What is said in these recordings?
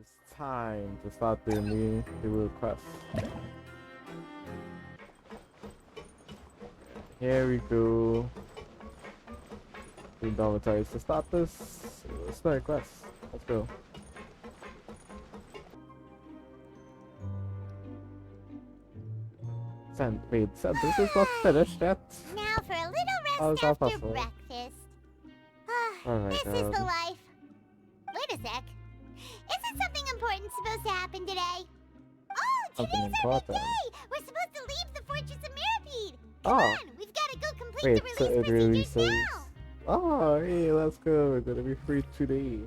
It's time to start doing the request. Here we go. The dormitories to start this. Let's start request. Let's go. Wait, so this is not finished yet? Now for a little How rest is that after possible? breakfast. Oh my This is God. the life. Wait a sec. Isn't something important supposed to happen today? Oh, Something today's our big important. day! We're supposed to leave the Fortress of Mirapede! Oh. Come on, we've got to go complete Wait, the so release it procedures releases. now! Oh, hey, let's go. We're gonna be free today.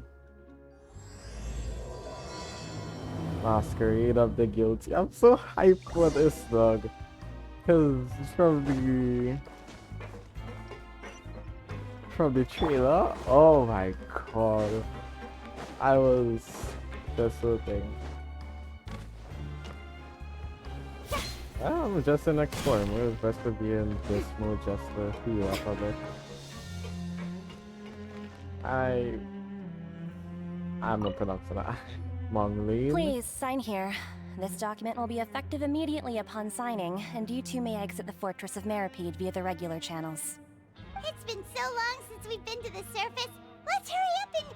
Masquerade of the Guilty. I'm so hyped for this, dog. Because from the trailer, oh my god. I was just hoping. I'm just an explorer. It's best to be in this mode just to heal up a bit. I'm not pronouncing that. Mongolian. Please, sign here. This document will be effective immediately upon signing, and you two may exit the Fortress of Mirapede via the regular channels. It's been so long since we've been to the surface. Let's hurry up and...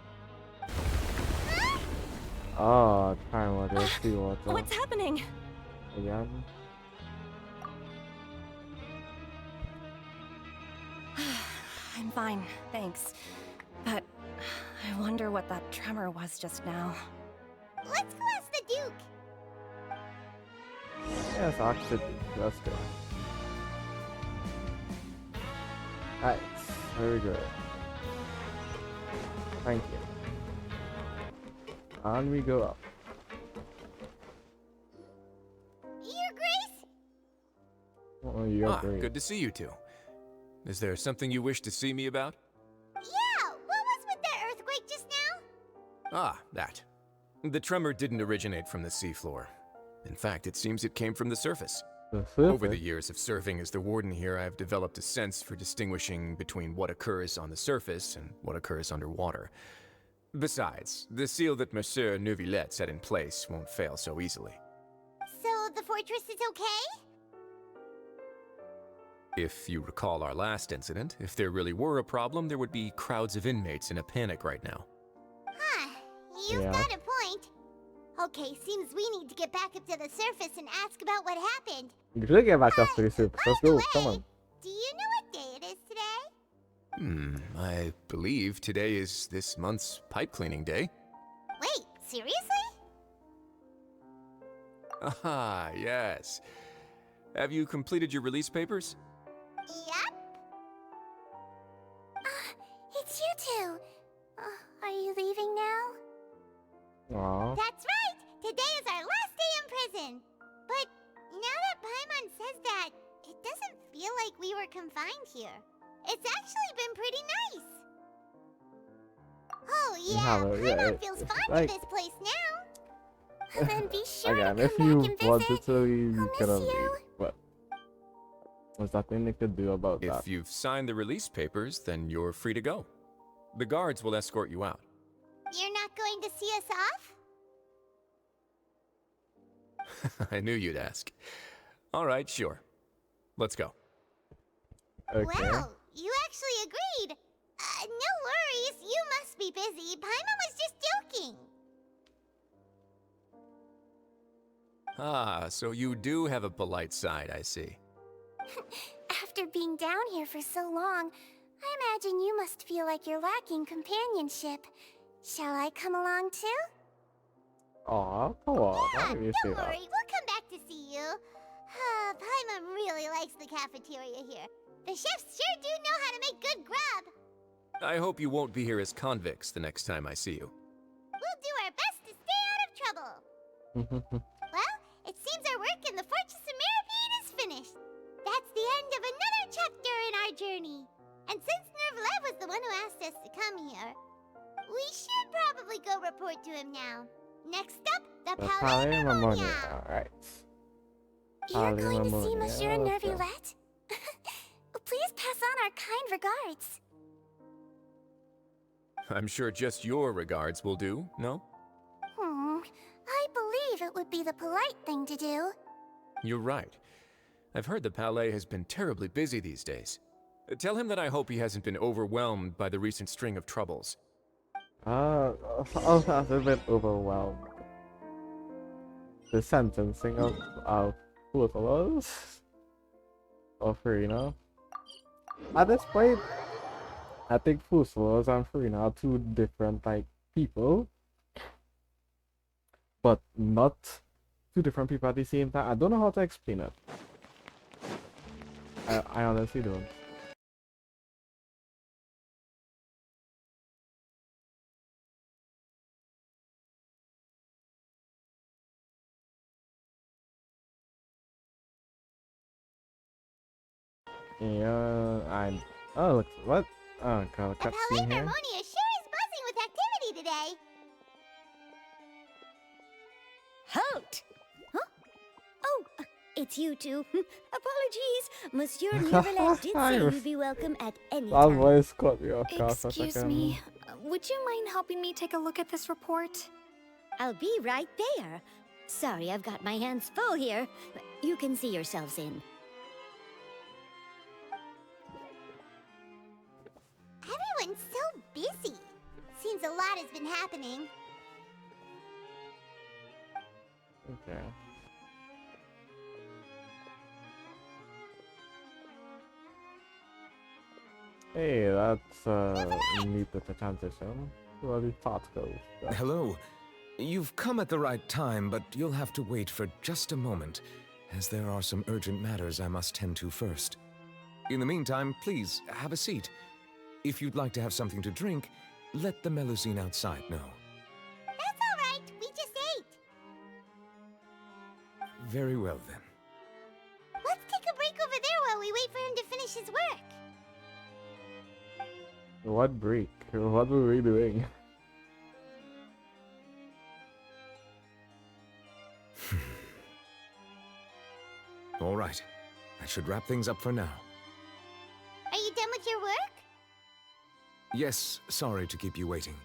Huh? Oh, time water, sea water. What's happening? Again? I'm fine, thanks. But I wonder what that tremor was just now. Let's go ask the Duke. Yes, actually, let's go. Alright, very good. Thank you. And we go up. Your Grace? Oh, you're great. Good to see you two. Is there something you wish to see me about? Yeah, what was with that earthquake just now? Ah, that. The tremor didn't originate from the seafloor. In fact, it seems it came from the surface. The Over the surface? years of serving as the warden here, I've developed a sense for distinguishing between what occurs on the surface and what occurs underwater. Besides, the seal that Monsieur Neuvillette set in place won't fail so easily. So the fortress is okay? If you recall our last incident, if there really were a problem, there would be crowds of inmates in a panic right now. Huh, you've Yeah. got a point. Okay, seems we need to get back up to the surface and ask about what happened. You should get back up to the surface. By Let's the go, way, come on. do you know what day it is today? I believe today is this month's pipe cleaning day. Wait, seriously? Ah, yes. Have you completed your release papers? Yep. It's you two. Are you leaving now? Aw. That's right! Today is our last day in prison! But now that Paimon says that, it doesn't feel like we were confined here. It's actually been pretty nice! Oh yeah, Paimon feels it's fond like- of this place now! Then be sure Again, to if come you back and wanted visit. to leave, you I'll could have miss you. leave. What? There's nothing they could do about that. If you've signed the release papers, then you're free to go. The guards will escort you out. You're not going to see us off? I knew you'd ask. All right, sure. Let's go. Okay. Well, you actually agreed. No worries, you must be busy. Paimon was just joking. Ah, so you do have a polite side, I see. After being down here for so long, I imagine you must feel like you're lacking companionship. Shall I come along too? Aw, come on. Why Yeah, do you say don't that? worry, we'll come back to see you. Paimon really likes the cafeteria here. The chefs sure do know how to make good grub. I hope you won't be here as convicts the next time I see you. We'll do our best to stay out of trouble. Well, it seems our work in the Fortress of Mirapede is finished. That's the end of another chapter in our journey. And since Neuvillette was the one who asked us to come here, we should probably go report to him now. Next up, the The Palais Palais Marmonia. Marmonia. Alright. You're Palais going to see Marmonia, Monsieur let's go. Neuvillette? Please pass on our kind regards. I'm sure just your regards will do, no? Hmm, believe it would be the polite thing to do. You're right. I've heard the Palais has been terribly busy these days. Tell him that I hope he hasn't been overwhelmed by the recent string of troubles. I was a bit overwhelmed. The sentencing of Furina of Furina. At this point, I think Furina and Furina are two different like people, but not two different people at the same time. I don't know how to explain it. I honestly don't. Yeah, oh, look, what? Oh, God, The Palais cutscene here. Harmonia sure is buzzing with activity today. Halt! Huh? Oh, it's you two. Apologies. Monsieur Neverland did say you'd be welcome at any That time. voice caught me off guard for a Excuse second. me. Would you mind helping me take a look at this report? I'll be right there. Sorry, I've got my hands full here. You can see yourselves in. Everyone's so busy. Seems a lot has been happening. Okay. Hey, that's neat with the transition. Well, the thought goes. Hello. You've come at the right time, but you'll have to wait for just a moment, as there are some urgent matters I must tend to first. In the meantime, please, have a seat. If you'd like to have something to drink, let the Melusine outside know. That's all right. We just ate. Very well, then. Let's take a break over there while we wait for him to finish his work. What break? What were we doing? All right. That should wrap things up for now. Are you done with your work? Yes, sorry to keep you waiting.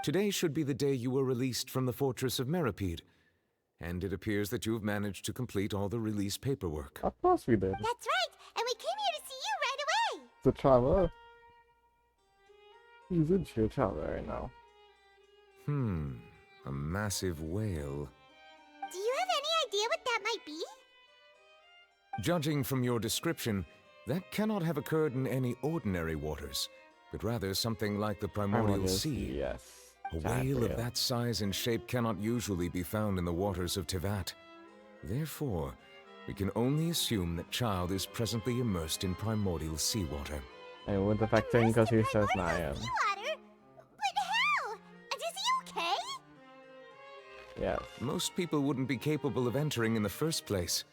Today should be the day you were released from the Fortress of Meripede, and it appears that you've managed to complete all the release paperwork. Of course we did. That's right. And we came here to see you right away. The traveler. He's in sheer travel right now. A massive whale. Do you have any idea what that might be? Judging from your description, that cannot have occurred in any ordinary waters, but rather something like the primordial sea. Yes. A Giant whale of whale. that size and shape cannot usually be found in the waters of Tevat. Therefore, we can only assume that Child is presently immersed in primordial seawater. And it wouldn't affect him because he says Primordial Nyan. seawater? But how? And is he okay? Yes. Most people wouldn't be capable of entering in the first place.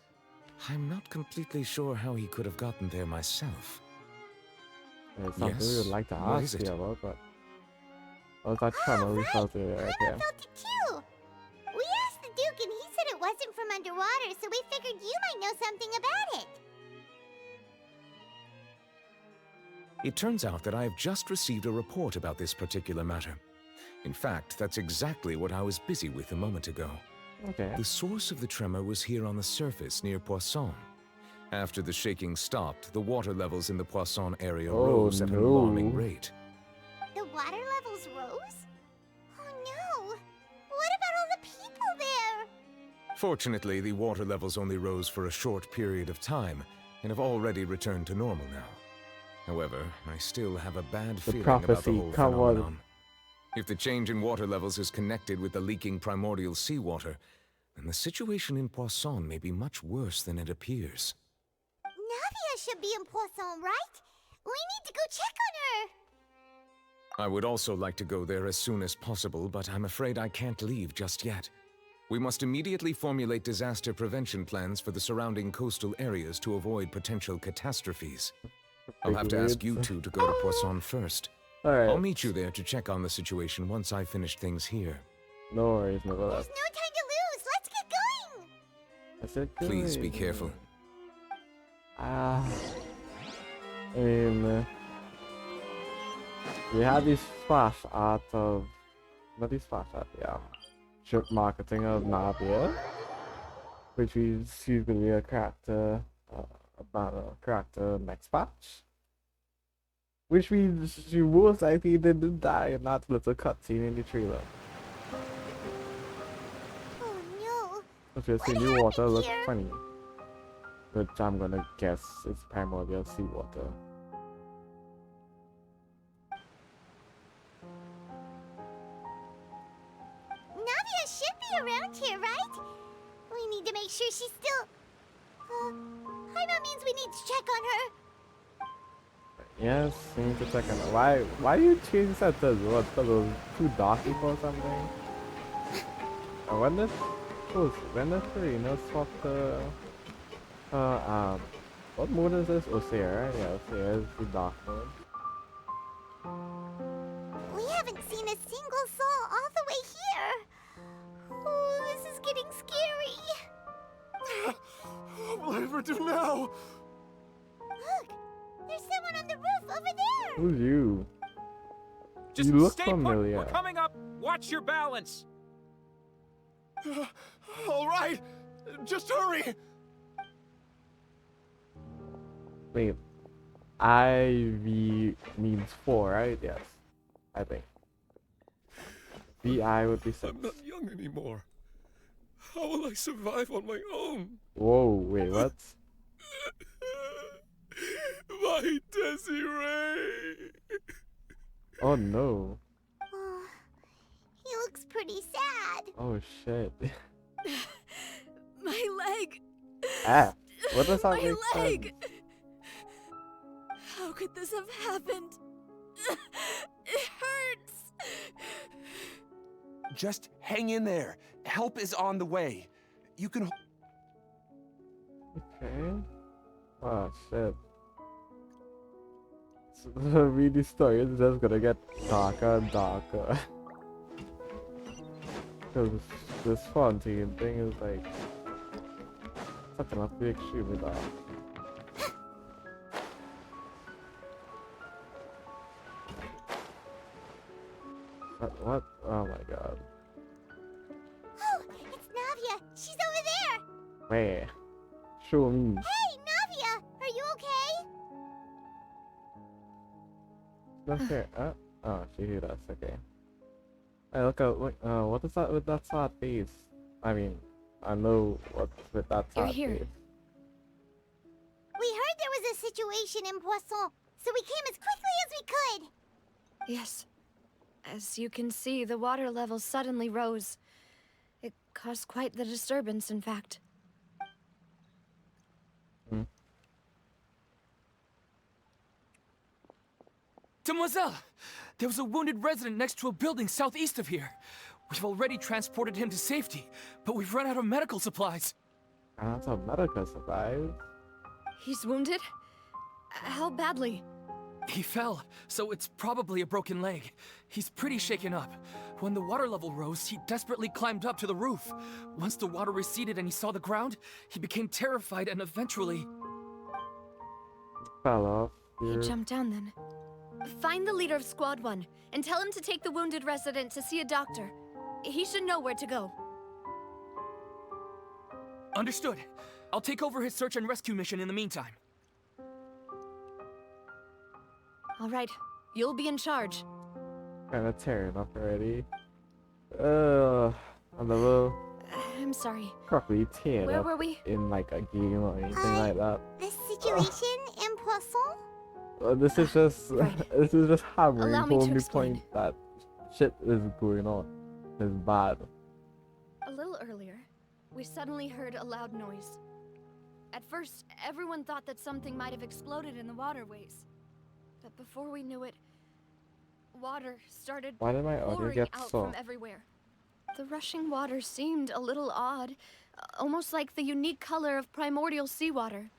I'm not completely sure how he could have gotten there myself. It's something we Yes? would like to What ask is it? you about, but... Oh, that tremor we felt earlier, right Furina there. felt it too. We asked the Duke and he said it wasn't from underwater, so we figured you might know something about it. It turns out that I have just received a report about this particular matter. In fact, that's exactly what I was busy with a moment ago. Okay. The source of the tremor was here on the surface near Poisson. After the shaking stopped, the water levels in the Poisson area Oh, rose at an no. alarming rate. The water levels rose? Oh no! What about all the people there? Fortunately, the water levels only rose for a short period of time and have already returned to normal now. However, I still have a bad feeling about the prophecy, whole come on. phenomenon. If the change in water levels is connected with the leaking primordial seawater, then the situation in Poisson may be much worse than it appears. Navia should be in Poisson, right? We need to go check on her. I would also like to go there as soon as possible, but I'm afraid I can't leave just yet. We must immediately formulate disaster prevention plans for the surrounding coastal areas to avoid potential catastrophes. I'll have to ask you two to go to Poisson first. Alright. I'll meet you there to check on the situation once I finish things here. No worries, no There's worries. no time to lose. Let's get going. That's it. Please be careful. I mean, we had this flash art of, not this flash art, yeah. ship marketing of Navia, which is she's gonna be a character, about a character next patch. Which means she most likely didn't die in that little cutscene in the trailer. Oh no. If you see What new water happened looks here? funny. Which I'm gonna guess it's primordial seawater. Navia should be around here, right? We need to make sure she's still... Paimon means we need to check on her. Yes, we need to check on it. Why do you change that to what? Because it was too darky for something? And when did Furina swap to what mode is this? Osea, right? Yeah, Osea is the dark mode. We haven't seen a single soul all the way here. Oh, this is getting scary. What will I ever do now? Look, there's someone on the roof over there. Who's you? Just You look stay familiar. put. We're coming up. Watch your balance. All right, just hurry. Wait, IV means 4, right? Yes, I think. VI would be 6. I'm not young anymore. How will I survive on my own? Whoa, wait, what? My Desiree. Oh no. Oh, he looks pretty sad. Oh shit. My leg! Ah, what does that My make leg! sense? How could this have happened? It hurts! Just hang in there. Help is on the way. You can. Okay. Oh shit. So the really story is just gonna get darker and darker. Because this Fontaine thing is like such enough to be extremely dark. What? Oh my god. Oh, it's Navia. She's over there. Where? Show me. Hey, Navia, are you okay? Look here. Oh, she hit us. Okay. Hey, look at what is that with that sad face? I mean, I know what's with that You're sad here. face. We heard there was a situation in Poisson, so we came as quickly as we could. Yes. As you can see, the water level suddenly rose. It caused quite the disturbance, in fact. Demoiselle! There was a wounded resident next to a building southeast of here. We've already transported him to safety, but we've run out of medical supplies. And that's a medical supplies. He's wounded? How badly? He fell, so it's probably a broken leg. He's pretty shaken up. When the water level rose, he desperately climbed up to the roof. Once the water receded and he saw the ground, he became terrified and eventually... Fell off. He Here. jumped down then. Find the leader of Squad 1 and tell him to take the wounded resident to see a doctor. He should know where to go. Understood. I'll take over his search and rescue mission in the meantime. All right, you'll be in charge. Kinda tearing up already. I'm a little I'm sorry. properly teared Where up were we? in like a game or anything like that. The situation in Poisson? This is just Right. this is just hammering Allow me to home the explain. point that shit is going on. It's bad. A little earlier, we suddenly heard a loud noise. At first, everyone thought that something might have exploded in the waterways. But before we knew it, water started Why did my audio pouring get out soft? from everywhere. The rushing water seemed a little odd, almost like the unique color of primordial seawater.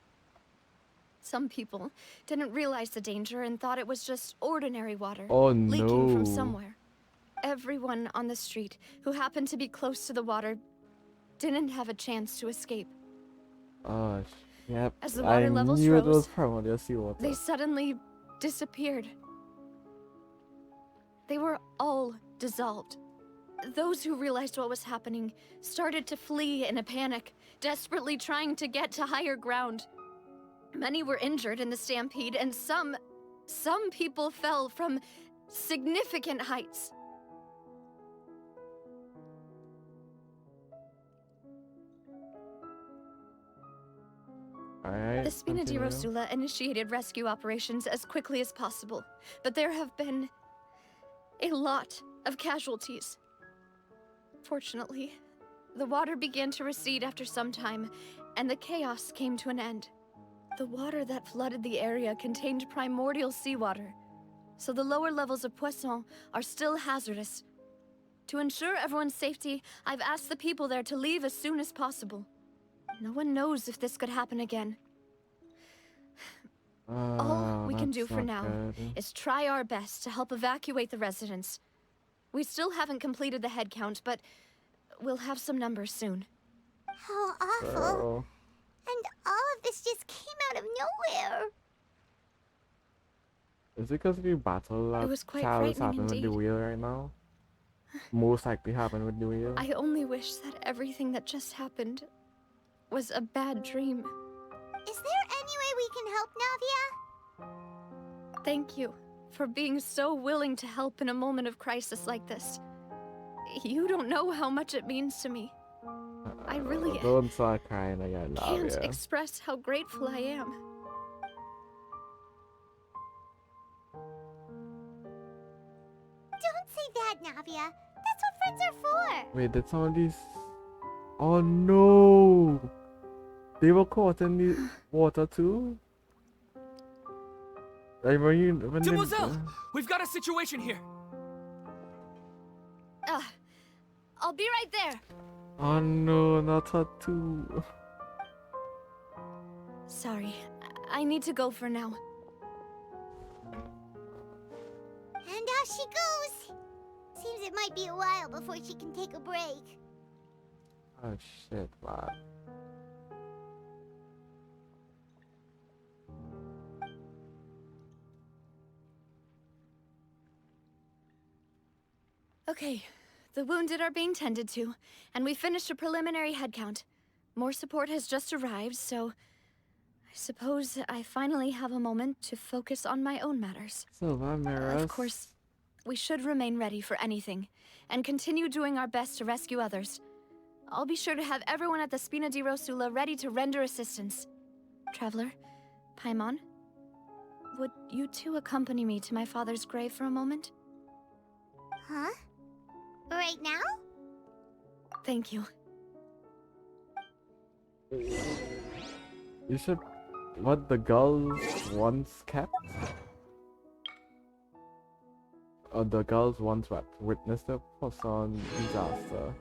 Some people didn't realize the danger and thought it was just ordinary water Oh leaking from no. somewhere. Everyone on the street who happened to be close to the water didn't have a chance to escape. Oh, yep. As the water I levels knew it was rose, primordial seawater. They suddenly disappeared. They were all dissolved. those who realized what was happening started to flee in a panic, desperately trying to get to higher ground. Many were injured in the stampede, and some people fell from significant heights. Alright. The Spina di continue. Rosula initiated rescue operations as quickly as possible, but there have been a lot of casualties. Fortunately, the water began to recede after some time, and the chaos came to an end. The water that flooded the area contained primordial seawater, so the lower levels of Poisson are still hazardous. To ensure everyone's safety, I've asked the people there to leave as soon as possible. No one knows if this could happen again. All we can do for now is try our best to help evacuate the residents. We still haven't completed the head count, but we'll have some numbers soon. How awful. And all of this just came out of nowhere. Is it because we battle that It was quite Charles frightening happening with the indeed. wheel right now? Most likely happened with the wheel. I only wish that everything that just happened was a bad dream. Is there any way we can help, Navia? Thank you for being so willing to help in a moment of crisis like this. You don't know how much it means to me. I really Don't start crying again, can't Navia. express how grateful I am. Don't say that, Navia. That's what friends are for. Wait, did some of these... Oh no! They were caught in the water too? Like when Demoiselle! We've got a situation here! I'll be right there. Oh no, not her too. Sorry, I need to go for now. And off she goes. Seems it might be a while before she can take a break. Oh shit, man. Okay, the wounded are being tended to, and we finished a preliminary head count. More support has just arrived, so I suppose I finally have a moment to focus on my own matters. Silver mirrors. Of course, we should remain ready for anything, and continue doing our best to rescue others. I'll be sure to have everyone at the Spina di Rosula ready to render assistance. Traveler, Paimon, would you two accompany me to my father's grave for a moment? Huh? Right now? Thank you. You should... What the girls once kept? Or the girls once what? Witnessed the Poisson disaster.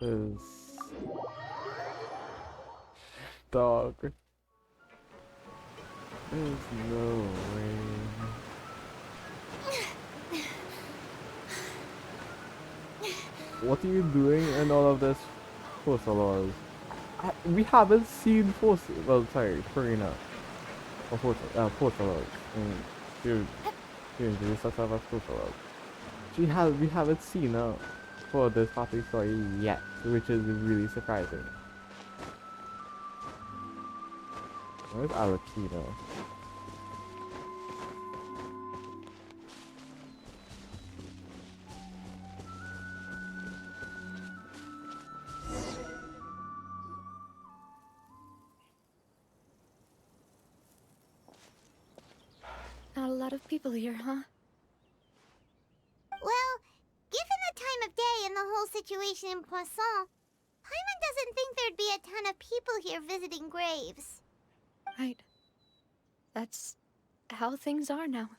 Is... Dog. There's no way. What are you doing in all of this Furina? We haven't seen Furina. Well, sorry, Furina. Or Furina. She introduced herself as Furina. We haven't seen her for this happy story yet, which is really surprising. Where's Archon? Not a lot of people here, huh? Well, given the time of day and the whole situation in Poisson, Paimon doesn't think there'd be a ton of people here visiting graves. Right. That's how things are now.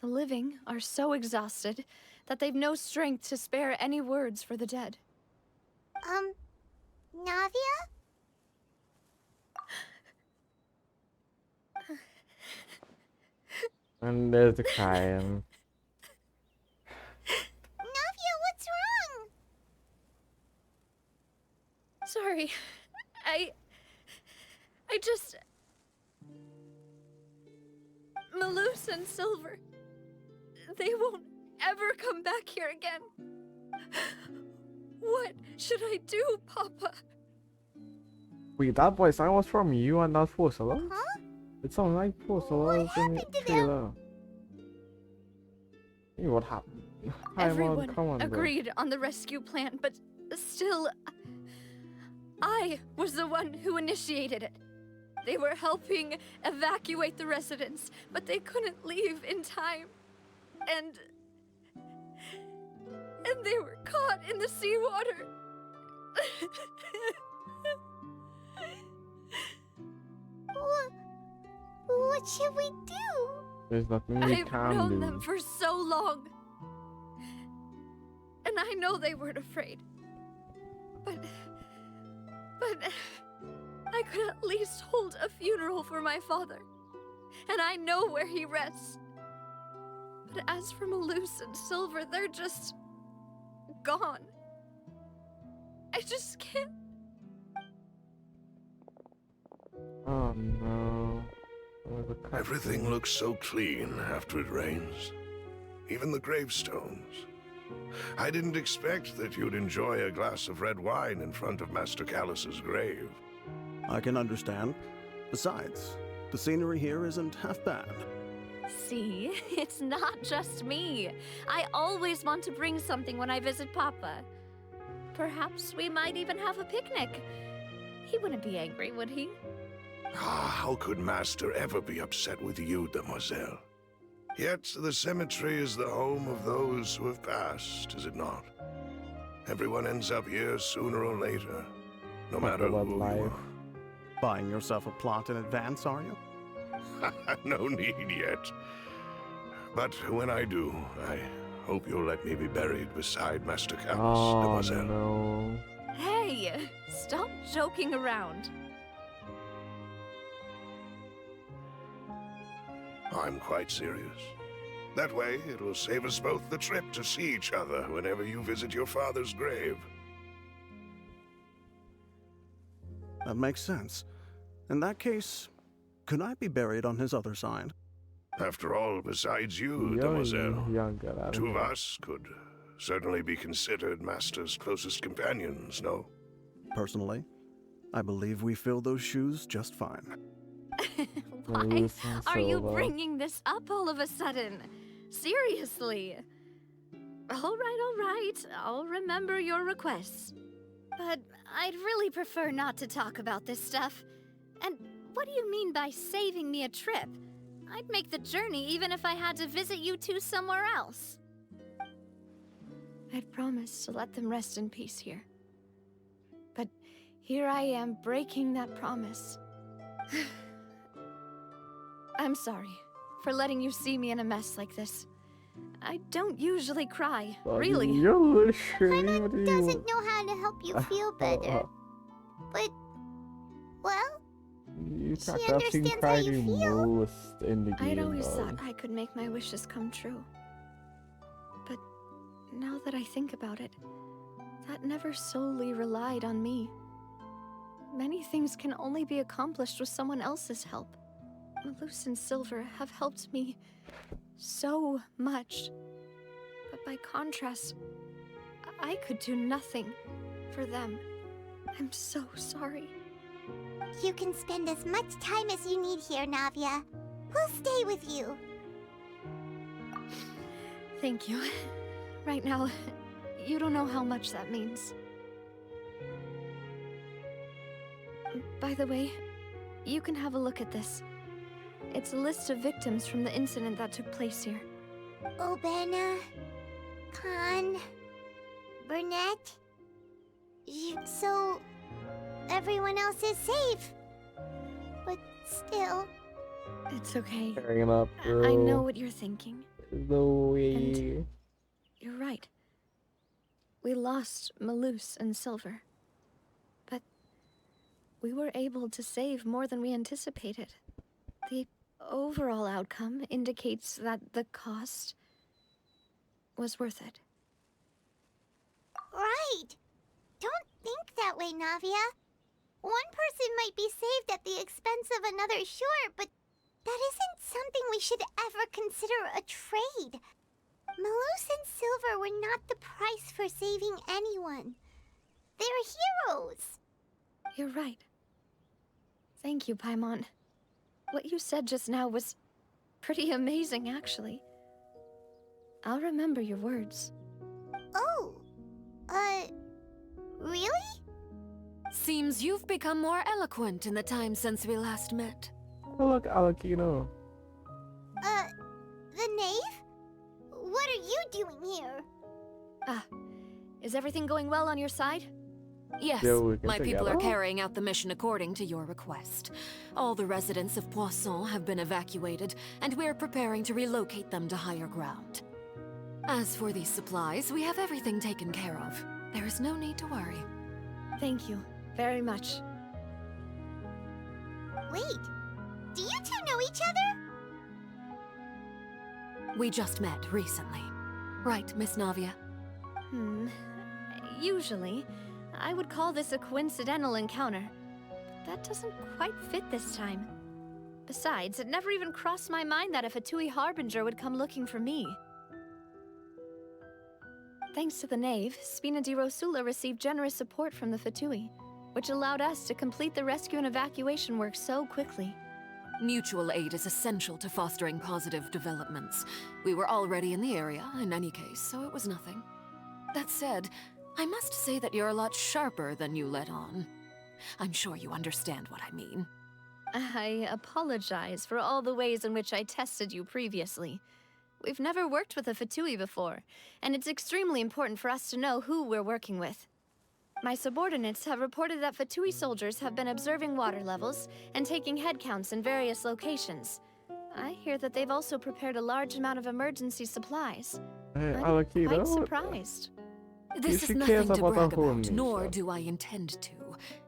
The living are so exhausted that they've no strength to spare any words for the dead. Navia? And there's the crying. Navia, what's wrong? Sorry. I just... Malus and Silver. they won't ever come back here again. What should I do, Papa? Wait, that voice line was from you and not Fusela? Huh? It sounds like Fusela in the happened to them? trailer. Hey, what happened? Everyone come on, bro. agreed on the rescue plan, but still, I was the one who initiated it. They were helping evacuate the residents, but they couldn't leave in time. And they were caught in the seawater. What should we do? There's nothing we I've can known do. them for so long. And I know they weren't afraid. But I could at least hold a funeral for my father. And I know where he rests. But as for Malus and Silver, they're just gone. I just can't. Oh no. There's a cut. Everything looks so clean after it rains. Even the gravestones. I didn't expect that you'd enjoy a glass of red wine in front of Master Callus's grave. I can understand. Besides, the scenery here isn't half bad. See, it's not just me. I always want to bring something when I visit Papa. Perhaps we might even have a picnic. He wouldn't be angry, would he? How could Master ever be upset with you, demoiselle? Yet the cemetery is the home of those who have passed, is it not? Everyone ends up here sooner or later, no matter about who you life. are. Buying yourself a plot in advance, are you? No need yet. But when I do, I hope you'll let me be buried beside Master Callus, Oh demoiselle. no. Hey, stop joking around. I'm quite serious. That way, it'll save us both the trip to see each other whenever you visit your father's grave. That makes sense. In that case, could I be buried on his other side? After all, besides you, demoiselle, Younger, two of us could certainly be considered Master's closest companions, no? Personally, I believe we fill those shoes just fine. Why Malus and are you Silver. bringing this up all of a sudden? Seriously. All right. I'll remember your requests. But I'd really prefer not to talk about this stuff. And what do you mean by saving me a trip? I'd make the journey even if I had to visit you two somewhere else. I'd promised to let them rest in peace here. But here I am breaking that promise. I'm sorry for letting you see me in a mess like this. I don't usually cry, really. You're sure Furina doesn't know how to help you feel better. But, well, You She can't have seen understands how crying you feel. most in the game. I'd always though. thought I could make my wishes come true. But now that I think about it, that never solely relied on me. Many things can only be accomplished with someone else's help. Malus and Silver have helped me so much. But by contrast, I could do nothing for them. I'm so sorry. you can spend as much time as you need here, Navia. We'll stay with you. Thank you. Right now, you don't know how much that means. By the way, you can have a look at this. It's a list of victims from the incident that took place here. Obana, Khan, Burnett. So, everyone else is safe. But still... It's okay. Carrying up, bro. I know what you're thinking. The way. You're right. We lost Malus and Silver. But we were able to save more than we anticipated. The overall outcome indicates that the cost was worth it. Right. Don't think that way, Navia. One person might be saved at the expense of another, sure, but that isn't something we should ever consider a trade. Malus and Silver were not the price for saving anyone. They're heroes. You're right. Thank you, Paimon. What you said just now was pretty amazing, actually. I'll remember your words. Oh, really? Seems you've become more eloquent in the time since we last met. Oh, look, Alakino. The knave? What are you doing here? Ah, is everything going well on your side? Yes, Yeah, we can my people are together. carrying out the mission according to your request. All the residents of Poisson have been evacuated, and we're preparing to relocate them to higher ground. As for these supplies, we have everything taken care of. There is no need to worry. Thank you very much. Wait, do you two know each other? We just met recently. Right, Miss Navia? Usually, I would call this a coincidental encounter. But that doesn't quite fit this time. Besides, it never even crossed my mind that a Fatui Harbinger would come looking for me. Thanks to the Knave, Spina di Rosula received generous support from the Fatui, which allowed us to complete the rescue and evacuation work so quickly. Mutual aid is essential to fostering positive developments. We were already in the area, in any case, so it was nothing. That said, I must say that you're a lot sharper than you let on. I'm sure you understand what I mean. I apologize for all the ways in which I tested you previously. We've never worked with a Fatui before, and it's extremely important for us to know who we're working with. My subordinates have reported that Fatui soldiers have been observing water levels and taking head counts in various locations. I hear that they've also prepared a large amount of emergency supplies. Hey, I'm Alakino. quite surprised. This She is cares nothing to about brag her about, homies, nor so. do I intend to.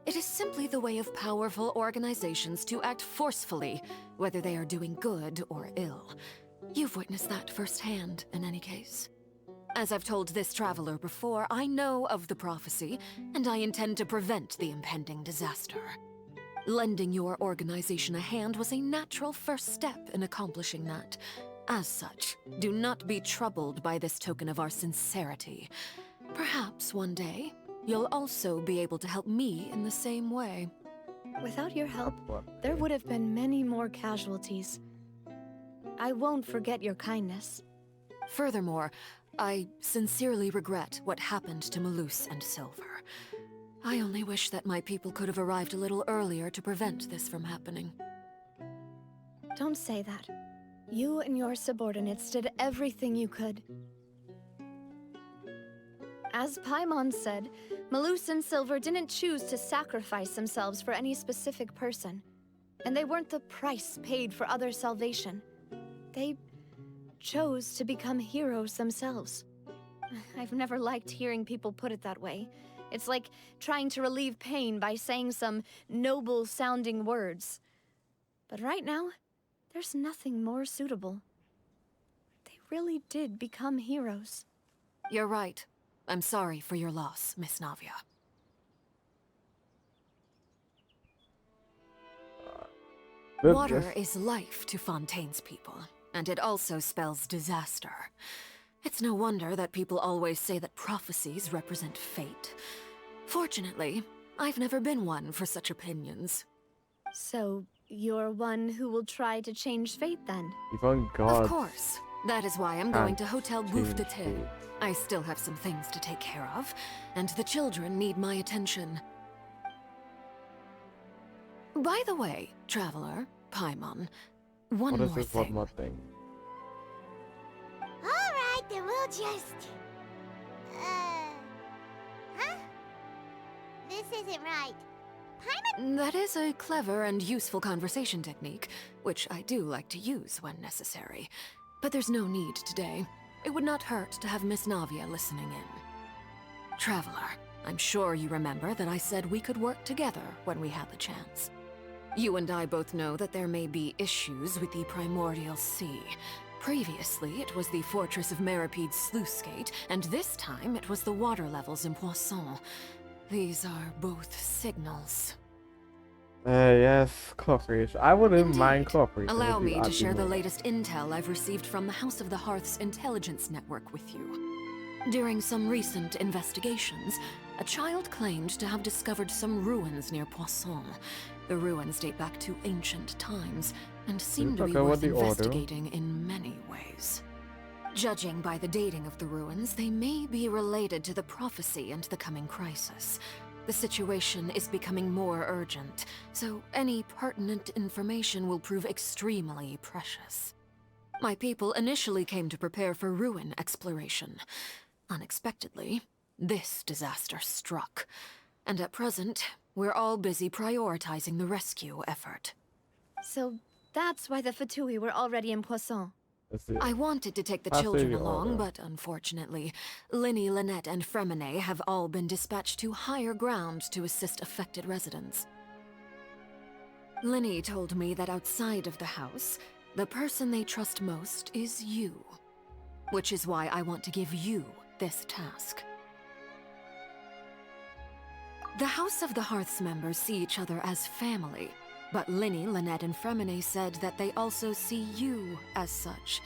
It is simply the way of powerful organizations to act forcefully, whether they are doing good or ill. You've witnessed that firsthand, in any case. As I've told this traveler before, I know of the prophecy, and I intend to prevent the impending disaster. Lending your organization a hand was a natural first step in accomplishing that. As such, do not be troubled by this token of our sincerity. Perhaps one day, you'll also be able to help me in the same way. Without your help, there would have been many more casualties. I won't forget your kindness. Furthermore, I sincerely regret what happened to Malus and Silver. I only wish that my people could have arrived a little earlier to prevent this from happening. Don't say that. You and your subordinates did everything you could. As Paimon said, Malus and Silver didn't choose to sacrifice themselves for any specific person. And they weren't the price paid for other salvation. They chose to become heroes themselves. I've never liked hearing people put it that way. It's like trying to relieve pain by saying some noble-sounding words. But right now, there's nothing more suitable. They really did become heroes. You're right. I'm sorry for your loss, Miss Navia. Water is life to Fontaine's people, and it also spells disaster. It's no wonder that people always say that prophecies represent fate. Fortunately, I've never been one for such opinions. So, you're one who will try to change fate, then? Even God. Of course. That is why I'm going to Hotel Bouffe de change Thé. I still have some things to take care of, and the children need my attention. By the way, traveler, Paimon, one What is more this one thing. more thing? Alright, then we'll just... Huh? This isn't right. Paimon... That is a clever and useful conversation technique, which I do like to use when necessary. But there's no need today. It would not hurt to have Miss Navia listening in. Traveler, I'm sure you remember that I said we could work together when we had the chance. You and I both know that there may be issues with the Primordial Sea. Previously, it was the Fortress of Maripede's sluice gate, and this time it was the water levels in Poisson. These are both signals. Yes, cooperation. I wouldn't mind Indeed. cooperating. Allow with you me to at share the moment. latest intel I've received from the House of the Hearth's intelligence network with you. During some recent investigations, a child claimed to have discovered some ruins near Poisson. The ruins date back to ancient times and seem to be talking about worth the order? investigating in many ways. Judging by the dating of the ruins, they may be related to the prophecy and the coming crisis. The situation is becoming more urgent, so any pertinent information will prove extremely precious. My people initially came to prepare for ruin exploration. Unexpectedly, this disaster struck, and at present, we're all busy prioritizing the rescue effort. So that's why the Fatui were already in Poisson. That's it. I wanted to take the Pass children the along, order. but unfortunately, Linny, Lynette, and Fremine have all been dispatched to higher ground to assist affected residents. Linny told me that outside of the house, the person they trust most is you. Which is why I want to give you this task. The House of the Hearth's members see each other as family, but Linny, Lynette, and Fremine said that they also see you as such,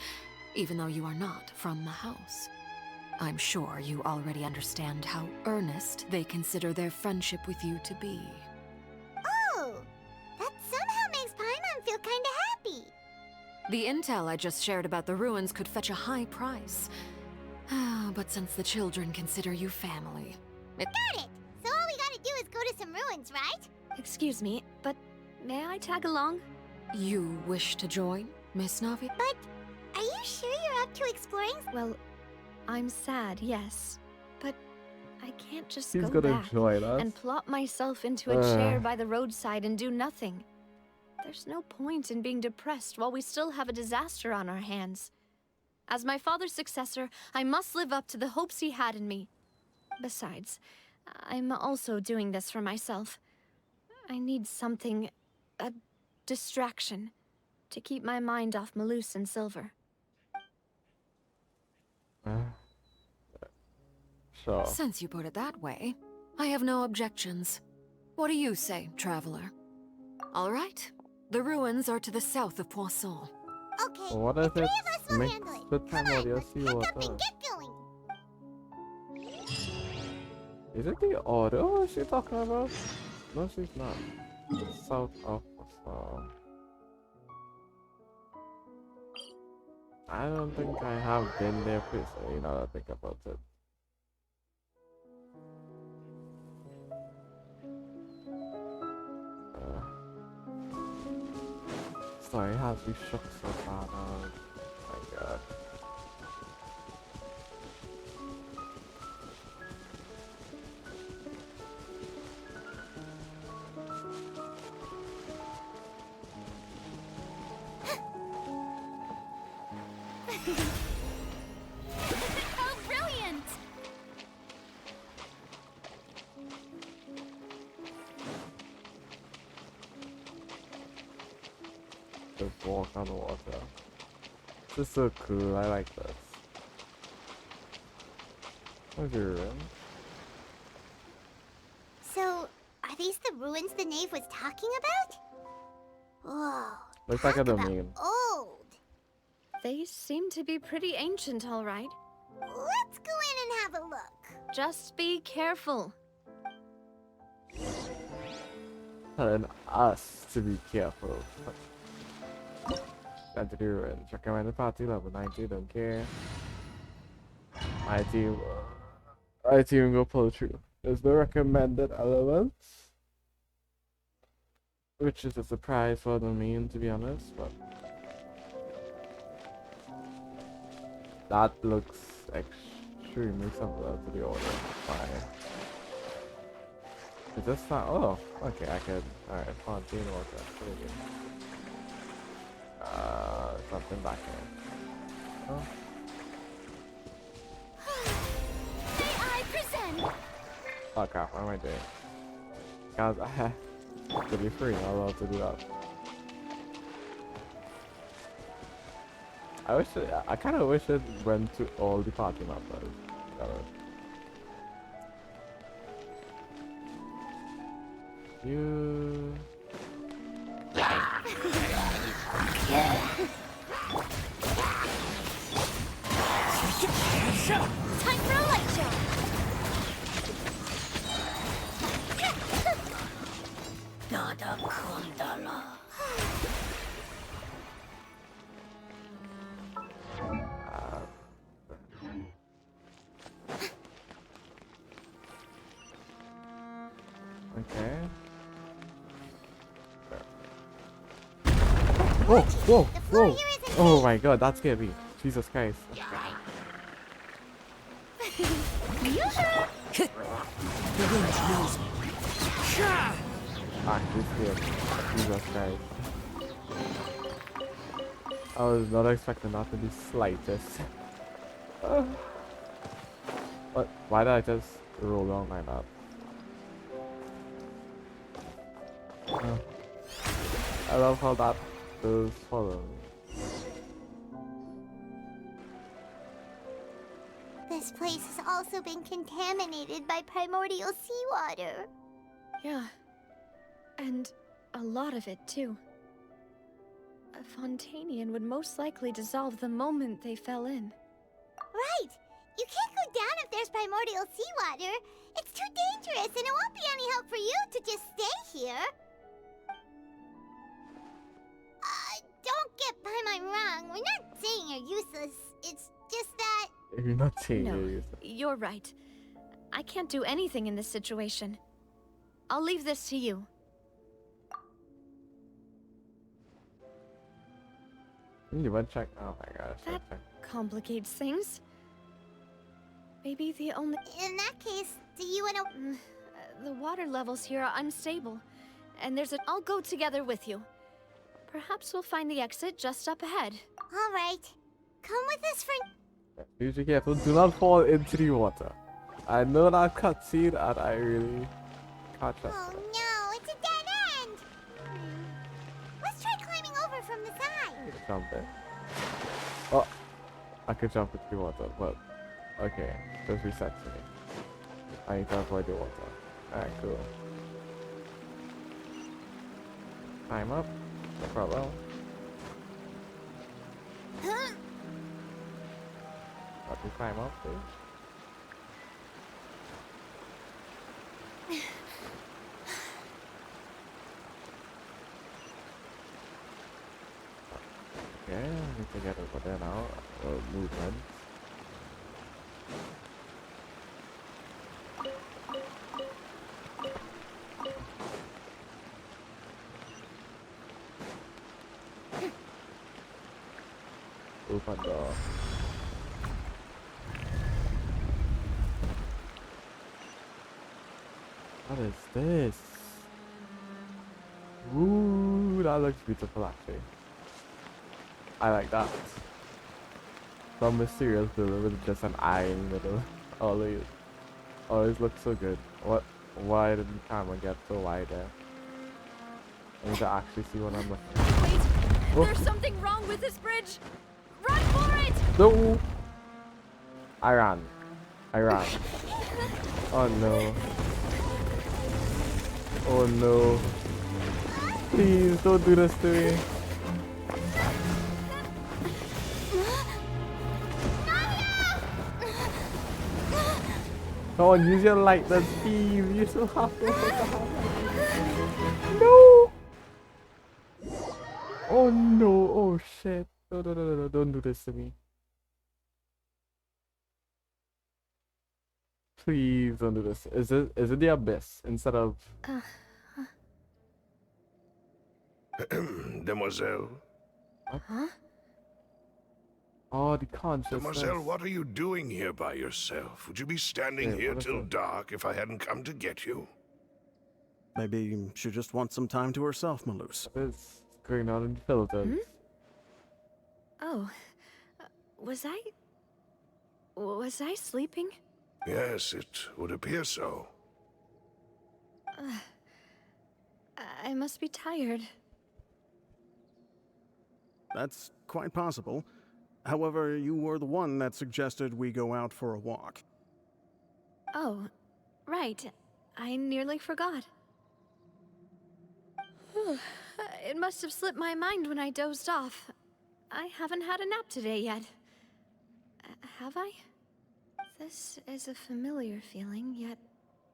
even though you are not from the house. I'm sure you already understand how earnest they consider their friendship with you to be. Oh, that somehow makes Paimon feel kinda happy. The intel I just shared about the ruins could fetch a high price. But since the children consider you family, Got it! So all we gotta do is go to some ruins, right? Excuse me, but may I tag along? you wish to join, Miss Navi? But are you sure you're up to exploring? Well, I'm sad, yes. But I can't just He's go gonna back join us. and plop myself into a chair by the roadside and do nothing. There's no point in being depressed while we still have a disaster on our hands. As my father's successor, I must live up to the hopes he had in me. Besides, I'm also doing this for myself. I need something, a distraction, to keep my mind off Malus and Silver. Sure. Since you put it that way, I have no objections. What do you say, traveler? All right. The ruins are to the south of Poisson. Okay, What the if three it's of us will mixed handle it. with Come on, Primordial let's pack up Seawater? and get going. Is it the auto she's talking about? No, she's not. South of I don't think I have been there previously, now that I think about it. Sorry, it has to be shook so bad. Oh my god. Oh, brilliant! Just walk on the water. This is so cool, I like this. Where's your room? So, are these the ruins the knave was talking about? Whoa. Looks like talk a about domain. old. They seem to be pretty ancient, all right. Let's go in and have a look. Just be careful. Telling us to be careful. Enter the ruins. Recommended party level 90, don't care. My team go pull through. There's no recommended elements. Which is a surprise for the mean, to be honest, but that looks extremely similar to the order. Fine. Is this not? Oh, okay, I can. Alright, Fontaine water. Pretty good. Something back here. Oh. May I present? Oh crap, what am I doing? Guys, I have to be free, not allowed to do that. I kind of wish it went to all the party members. You Time for a light show. Dada Kundala. Okay. Whoa, whoa, whoa! Oh my god, that scared me. Jesus Christ. Actually scared me. Jesus Christ. I was not expecting that to be slightest. What? Why did I just roll down like that? I love how that does follow. This place has also been contaminated by primordial seawater. Yeah. And a lot of it, too. A Fontanian would most likely dissolve the moment they fell in. Right! You can't go down if there's primordial seawater. It's too dangerous, and it won't be any help for you to just stay here. Don't get by my wrong. We're not saying you're useless. It's just that... You're not saying No, you're useless. you're right. I can't do anything in this situation. I'll leave this to you. You want to check? Oh my gosh. That complicates things. Maybe the only... In that case, do you want to... The water levels here are unstable. And there's a... I'll go together with you. Perhaps we'll find the exit just up ahead. All right. Come with us for... Please be careful. Do not fall into the water. I know that cutscene and I really can't trust Oh it. no, it's a dead end! Let's try climbing over from the side. Jump in. Oh, I could jump into the water, but okay, just reset to me. I need to avoid the water. Alright, cool. Climb up, no problem. Let me climb up, please. Okay, I need to get over there now. Movement. Open door. What is this? Ooh, that looks beautiful actually. I like that. Some mysterious building with just an eye in the middle. Always looks so good. What? Why did the camera get so wide there? I need to actually see what I'm looking at. Wait! Oh. There's something wrong with this bridge! Run for it! No! I ran. Oh no. Oh no. Please don't do this to me. Come on, use your light, then Steve. You still have to. No! Oh no, oh shit. No, don't do this to me. Please don't do this. Is it the abyss instead of... Demoiselle? Huh? Oh, the consciousness. Demoiselle, what are you doing here by yourself? Would you be standing Yeah, here what is till it? dark if I hadn't come to get you? Maybe she just wants some time to herself, Maloose. What's going on in the Philippines? Oh. Was I sleeping? Yes, it would appear so. I must be tired. That's quite possible. However, you were the one that suggested we go out for a walk. Oh, right. I nearly forgot. It must have slipped my mind when I dozed off. I haven't had a nap today yet. Have I? This is a familiar feeling, yet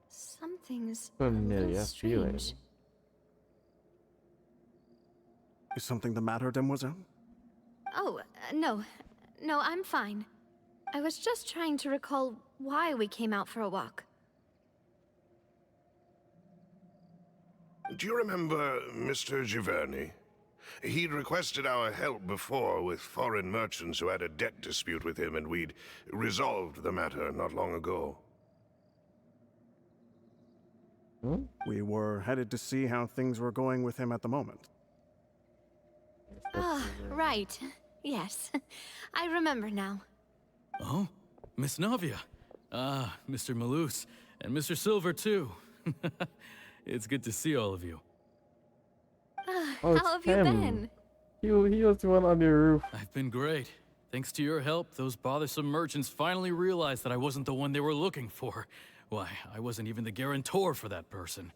something's a Familiar little feeling. strange. Is something the matter, Demoiselle? Oh, no. No, I'm fine. I was just trying to recall why we came out for a walk. Do you remember Mr. Giverny? He'd requested our help before with foreign merchants who had a debt dispute with him, and we'd resolved the matter not long ago. We were headed to see how things were going with him at the moment. Ah, right. Yes. I remember now. Oh, Miss Navia. Ah, Mr. Malus, and Mr. Silver, too. It's good to see all of you. Oh, How have you been? He was the one on your roof. I've been great. Thanks to your help, those bothersome merchants finally realized that I wasn't the one they were looking for. Why, I wasn't even the guarantor for that person.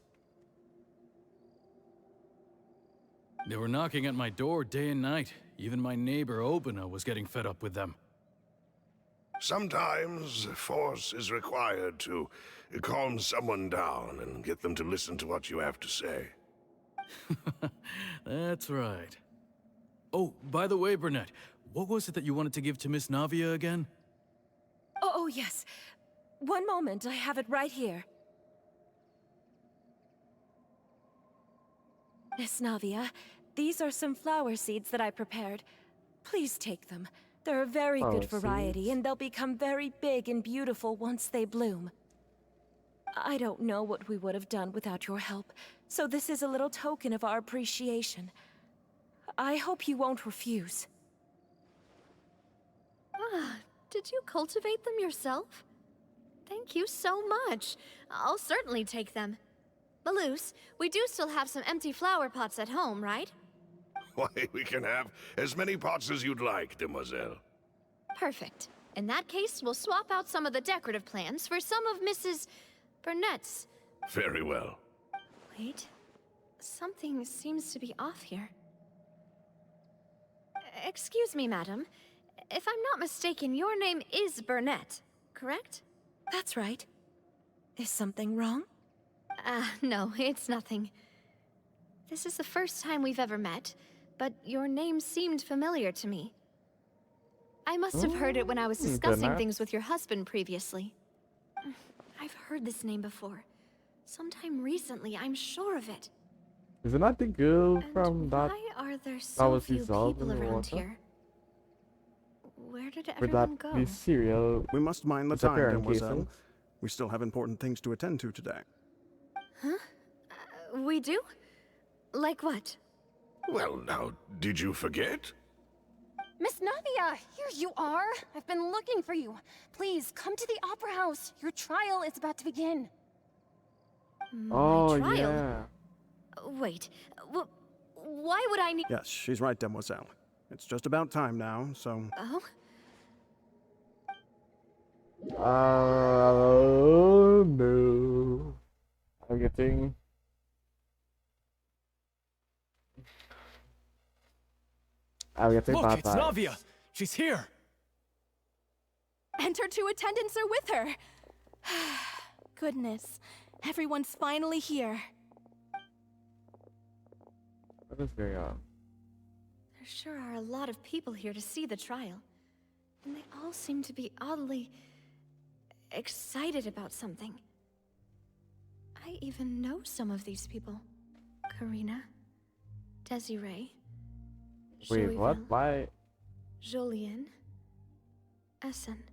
They were knocking at my door day and night. Even my neighbor, Obina, was getting fed up with them. Sometimes force is required to calm someone down and get them to listen to what you have to say. That's right. Oh, by the way, Burnett, what was it that you wanted to give to Miss Navia again? Oh, yes. One moment, I have it right here. Miss Navia, these are some flower seeds that I prepared. Please take them. They're a very good variety, and they'll become very big and beautiful once they bloom. I don't know what we would have done without your help, so this is a little token of our appreciation. I hope you won't refuse. Ah, did you cultivate them yourself? Thank you so much. I'll certainly take them. Malus, we do still have some empty flower pots at home, right? Why, we can have as many pots as you'd like, Demoiselle. Perfect. In that case, we'll swap out some of the decorative plants for some of Mrs. Burnett's. Very well. Wait. Something seems to be off here. Excuse me, madam. If I'm not mistaken, your name is Burnett, correct? That's right. Is something wrong? No, it's nothing. This is the first time we've ever met, but your name seemed familiar to me. I must have heard it when I was discussing things with your husband previously. I've heard this name before. Sometime recently, I'm sure of it. Is it not the girl from that? Why are there so few dissolved people in the around water? here? Where did Would everyone that go? be cereal? We must mind the time, disappearing Demoiselle. cases? We still have important things to attend to today. Huh? We do? Like what? Well, now, did you forget? Miss Navia, here you are. I've been looking for you. Please, come to the Opera House. Your trial is about to begin. Oh, trial? yeah. Wait, why would I need— Yes, she's right, Demoiselle. It's just about time now, so... Oh? Oh, no. I'm getting... Look, bad it's vibes. Navia! She's here! And her two attendants are with her. Goodness, everyone's finally here. What is going on? There sure are a lot of people here to see the trial. And they all seem to be oddly excited about something. I even know some of these people. Karina, Desiree, Wait, what? Joyville, Why? Julien, Essen.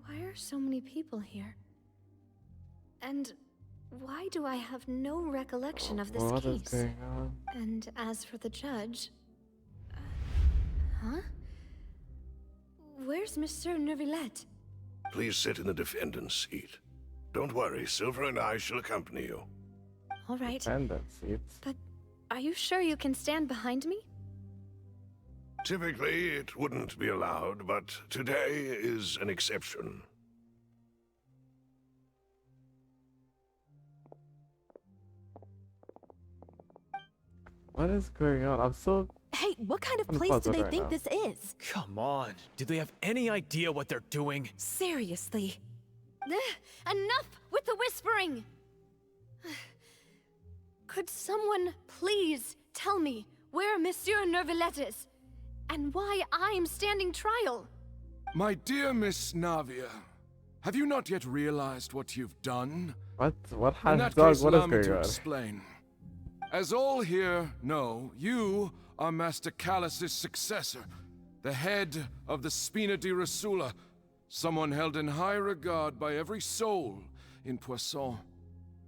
Why are so many people here? And why do I have no recollection of this What is case? going on? And as for the judge... huh? Where's Monsieur Neuvillette? Please sit in the defendant's seat. Don't worry, Silver and I shall accompany you. All right. Defendant seats. But are you sure you can stand behind me? Typically, it wouldn't be allowed, but today is an exception. What is going on? I'm so... Hey, what kind of I'm place do puzzled they right think now. this is? Come on. Do they have any idea what they're doing? Seriously. Enough with the whispering! Could someone please tell me where Monsieur Neuvillette is? And why I'm standing trial? My dear Miss Navia, have you not yet realized what you've done? What In has that dog? case, What allow is me going to on? explain. As all here know, you are Master Callus's successor, the head of the Spina di Rosula, someone held in high regard by every soul in Poisson.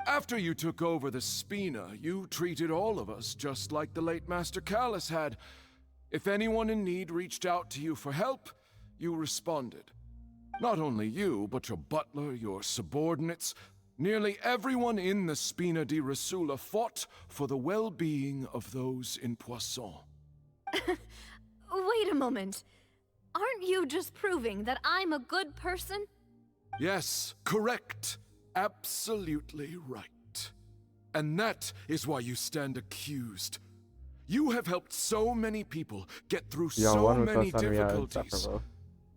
After you took over the Spina, you treated all of us just like the late Master Callus had. If anyone in need reached out to you for help, you responded. Not only you, but your butler, your subordinates, nearly everyone in the Spina di Rosula fought for the well-being of those in Poisson. Wait a moment. Aren't you just proving that I'm a good person? Yes, correct. Absolutely right. And that is why you stand accused. You have helped so many people get through so many difficulties.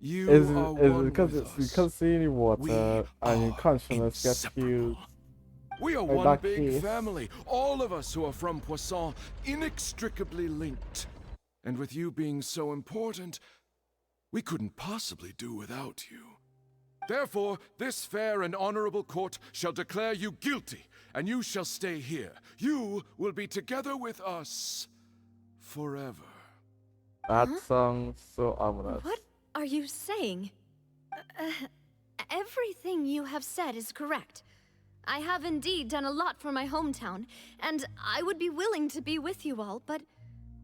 You Is are it one because with it's us. because seeing water and your consciousness gets used? We are in one that big case. family, all of us who are from Poisson, inextricably linked. And with you being so important, we couldn't possibly do without you. Therefore, this fair and honorable court shall declare you guilty, and you shall stay here. You will be together with us forever. That sounds so ominous. What are you saying? Everything you have said is correct. I have indeed done a lot for my hometown, and I would be willing to be with you all, but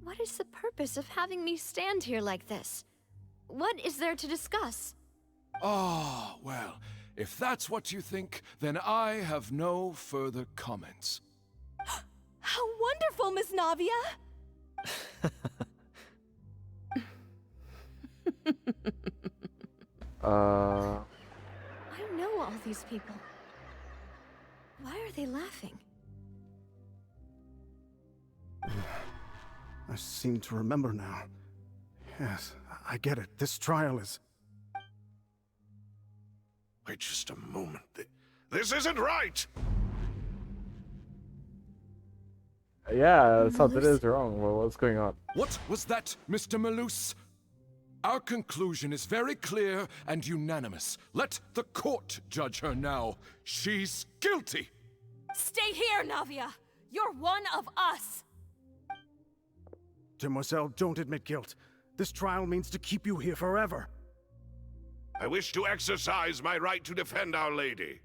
what is the purpose of having me stand here like this? What is there to discuss? Ah, well, if that's what you think, then I have no further comments. How wonderful, Miss Navia! I know all these people. Why are they laughing? I seem to remember now. Yes, I get it. This trial is... Wait just a moment. This isn't right! Yeah, something is wrong. Well, what's going on? What was that, Mr. Malus? Our conclusion is very clear and unanimous. Let the court judge her now. She's guilty! Stay here, Navia! You're one of us! Demoiselle, don't admit guilt. This trial means to keep you here forever. I wish to exercise my right to defend Our Lady.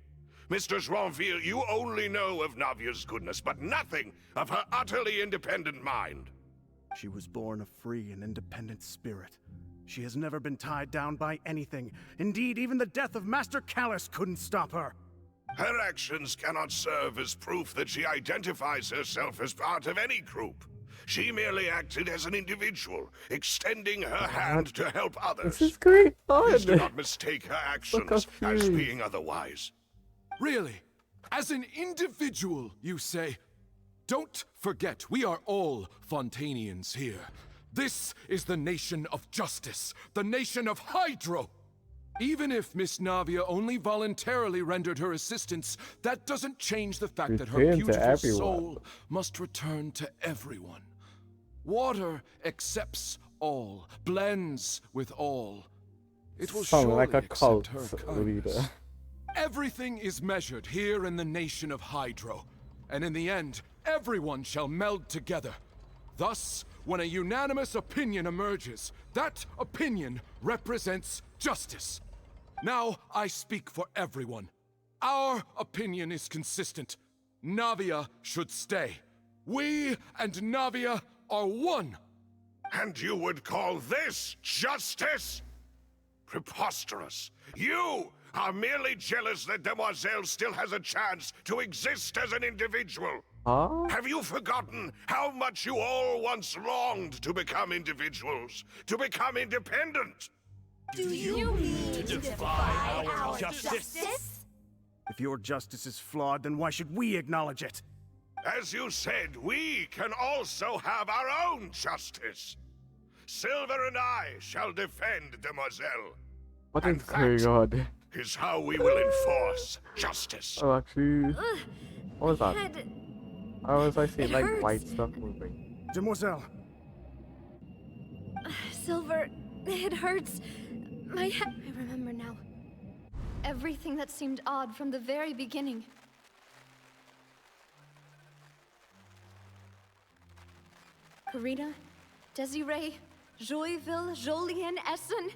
Mr. Joinville, you only know of Navia's goodness, but nothing of her utterly independent mind. She was born a free and independent spirit. She has never been tied down by anything. Indeed, even the death of Master Callus couldn't stop her. Her actions cannot serve as proof that she identifies herself as part of any group. She merely acted as an individual, extending her hand to help others. This is great Please do fun. not mistake her actions as being otherwise. Really? As an individual, you say? Don't forget, we are all Fontanians here. This is the nation of justice, the nation of Hydro. Even if Miss Navia only voluntarily rendered her assistance, that doesn't change the fact that her Return to beautiful everyone. soul must return to everyone. Water accepts all, blends with all. It will Sound surely like a accept cult her kindness. leader. Everything is measured here in the nation of Hydro, and in the end, everyone shall meld together. Thus, when a unanimous opinion emerges, that opinion represents justice. Now I speak for everyone. Our opinion is consistent. Navia should stay. We and Navia are one. And you would call this justice? Preposterous. You are merely jealous that Demoiselle still has a chance to exist as an individual. Huh? Have you forgotten how much you all once longed to become individuals, to become independent? Do you mean to defy our justice? If your justice is flawed, then why should we acknowledge it? As you said, we can also have our own justice. Silver and I shall defend Demoiselle. What is going on? Is how we will enforce justice. Oh, actually, what was that? Head. How was I seeing It like hurts. white stuff moving? Demoiselle! Silver, it hurts. My head. I remember now. Everything that seemed odd from the very beginning. Karina, Desiree, Joyville, Jolien, Essen,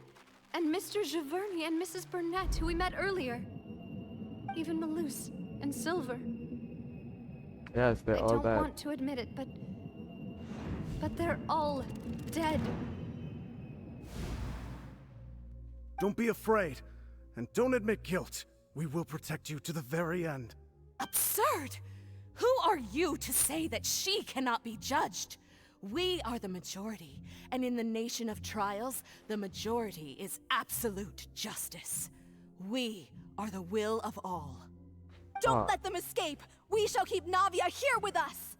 and Mr. Giverny and Mrs. Burnett, who we met earlier. Even Malus and Silver. Yes, they're I all don't dead. want to admit it, but they're all dead. Don't be afraid, and don't admit guilt. We will protect you to the very end. Absurd! Who are you to say that she cannot be judged? We are the majority, and in the nation of trials, the majority is absolute justice. We are the will of all. Don't let them escape! We shall keep Navia here with us!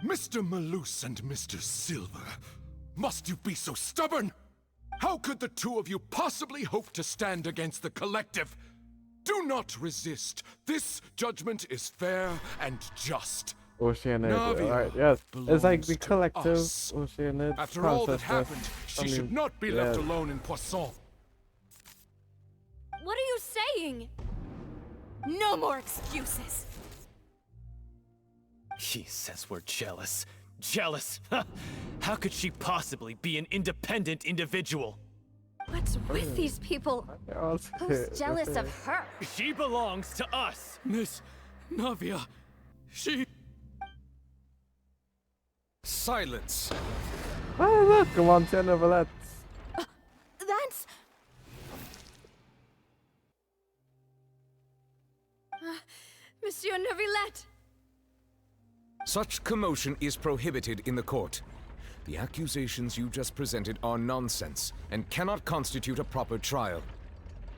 Mr. Malus and Mr. Silver, must you be so stubborn? How could the two of you possibly hope to stand against the collective? Do not resist. This judgment is fair and just. Oceanid, Navia right? Yes, it's like the belongs to collective us. Oceanid. After all that consciousness. happened, she I mean, should not be yeah. left alone in Poisson. What are you saying? No more excuses. She says we're jealous. Jealous? How could she possibly be an independent individual? What's with these people? Who's jealous of her? She belongs to us. Miss Navia, she... Silence. Oh, look, come on, Neverletts. That's... Monsieur Neuvillette! Such commotion is prohibited in the court. The accusations you just presented are nonsense and cannot constitute a proper trial.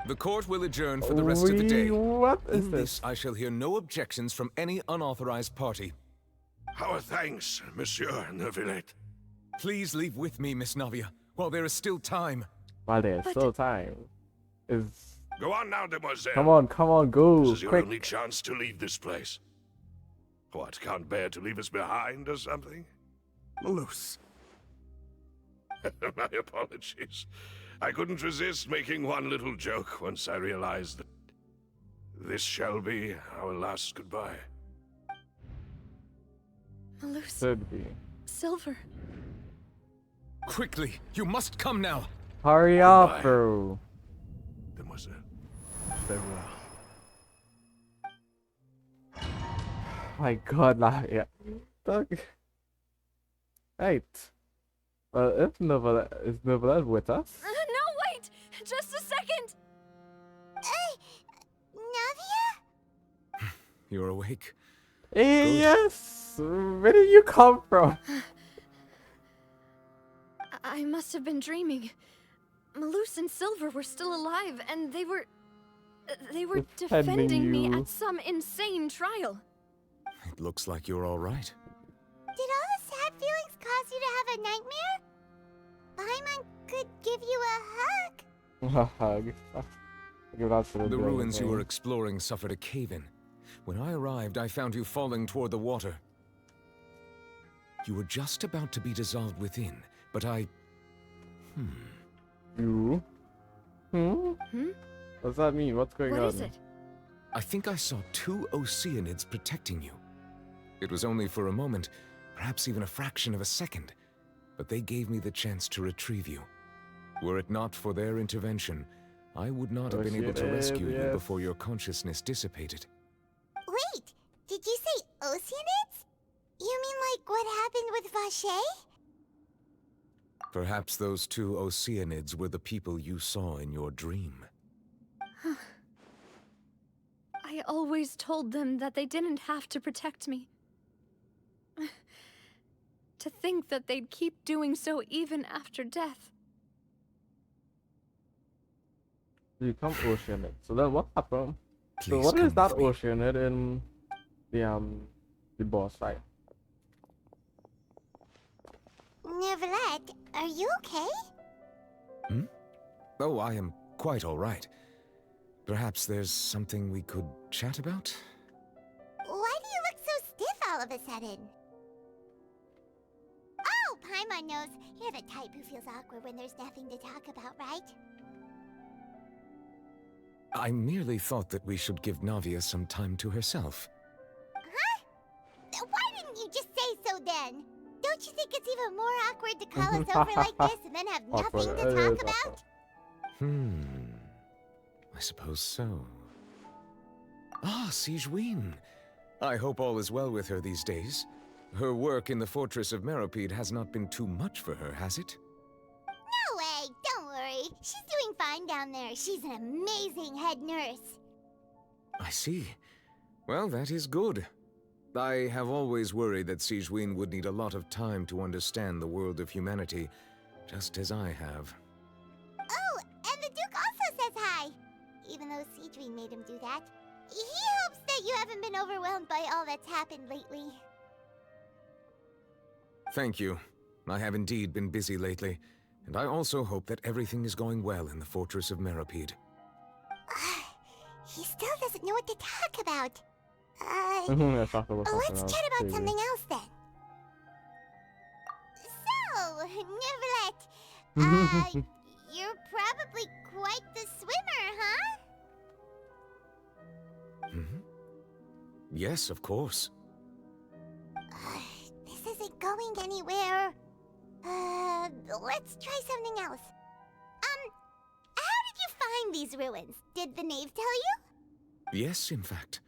The court will adjourn for the rest of the day. What is In this, I shall hear no objections from any unauthorized party. Our thanks, Monsieur Neuvillette. Please leave with me, Miss Navia, while there is still time. While there's still time. Is... Go on now, Demoiselle. Come on, go, This is your quick. only chance to leave this place. What, can't bear to leave us behind or something? Malus. My apologies. I couldn't resist making one little joke once I realized that this shall be our last goodbye. Malus. Should be. Silver. Quickly, you must come now. Hurry up, bro. Demoiselle. Farewell. My God, Navia. Doug. Right. Well, if Neverletts is Neverletts with us? No, wait! Just a second! Navia? You're awake. Hey, yes! Where did you come from? I must have been dreaming. Malus and Silver were still alive, and they were Defending defending me you. at some insane trial. It looks like you're all right. Did all the sad feelings cause you to have a nightmare? Paimon could give you a hug. A hug. Give that to The ruins you thing. were exploring suffered a cave-in. When I arrived, I found you falling toward the water. You were just about to be dissolved within, but I... You? Hmm? What's that mean? What's going on? What is it? I think I saw two Oceanids protecting you. It was only for a moment, perhaps even a fraction of a second, but they gave me the chance to retrieve you. Were it not for their intervention, I would not have been able to rescue you yes. before your consciousness dissipated. Wait, did you say Oceanids? You mean like what happened with Vache? Perhaps those two Oceanids were the people you saw in your dream. I always told them that they didn't have to protect me. To think that they'd keep doing so even after death. You become Oceanid. So then what happened? So Please what is come that with me. Oceanid in the the boss fight. Neverlet, are you okay? Hmm? Oh, I am quite all right. Perhaps there's something we could chat about? Why do you look so stiff all of a sudden? Oh, Paimon knows. You're the type who feels awkward when there's nothing to talk about, right? I merely thought that we should give Navia some time to herself. Huh? Why didn't you just say so then? Don't you think it's even more awkward to call us over like this and then have nothing to talk about? I suppose so. Ah, Sigewinne. I hope all is well with her these days. Her work in the Fortress of Meropide has not been too much for her, has it? No way, don't worry. She's doing fine down there. She's an amazing head nurse. I see. Well, that is good. I have always worried that Sigewinne would need a lot of time to understand the world of humanity, just as I have. Oh, and the Duke also says hi. Even though Sigewinne made him do that. He hopes that you haven't been overwhelmed by all that's happened lately. Thank you. I have indeed been busy lately, and I also hope that everything is going well in the Fortress of Meropide. He still doesn't know what to talk about. Let's chat about something else then. So, Neverlet, you're probably quite the swimmer, huh? Yes, of course. This isn't going anywhere. Let's try something else. How did you find these ruins? Did the knave tell you? Yes, in fact.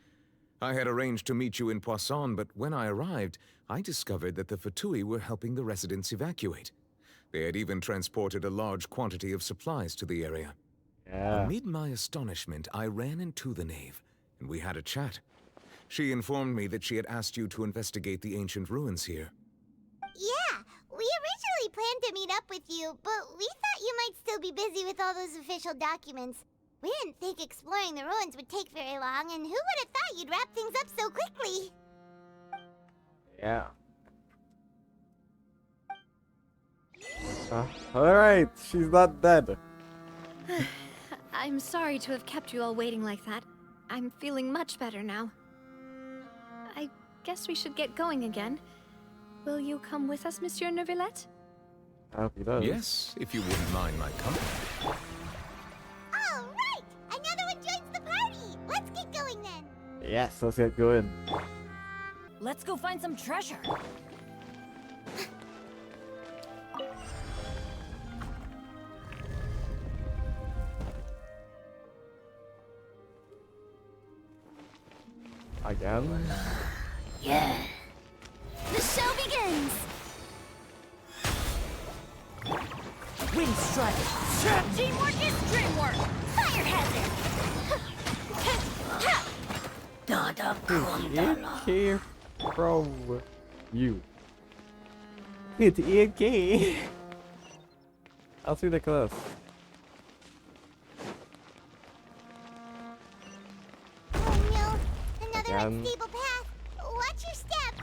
I had arranged to meet you in Poisson, but when I arrived, I discovered that the Fatui were helping the residents evacuate. They had even transported a large quantity of supplies to the area. Amid my astonishment, I ran into the knave, and we had a chat. She informed me that she had asked you to investigate the ancient ruins here. Yeah, we originally planned to meet up with you, but we thought you might still be busy with all those official documents. We didn't think exploring the ruins would take very long, and who would have thought you'd wrap things up so quickly? Yeah. Alright, she's not dead. I'm sorry to have kept you all waiting like that. I'm feeling much better now. I guess we should get going again. Will you come with us, Monsieur Neuvillette? I hope he does. Yes, if you wouldn't mind my company. All right! Another one joins the party! Let's get going then! Yes, let's get going. Let's go find some treasure. Again? Yeah. The show begins! Wind strike! Teamwork is dreamwork! Fire hazard! It came from you. It's AK. I'll see the class. Oh no! Another unstable path! Watch your step!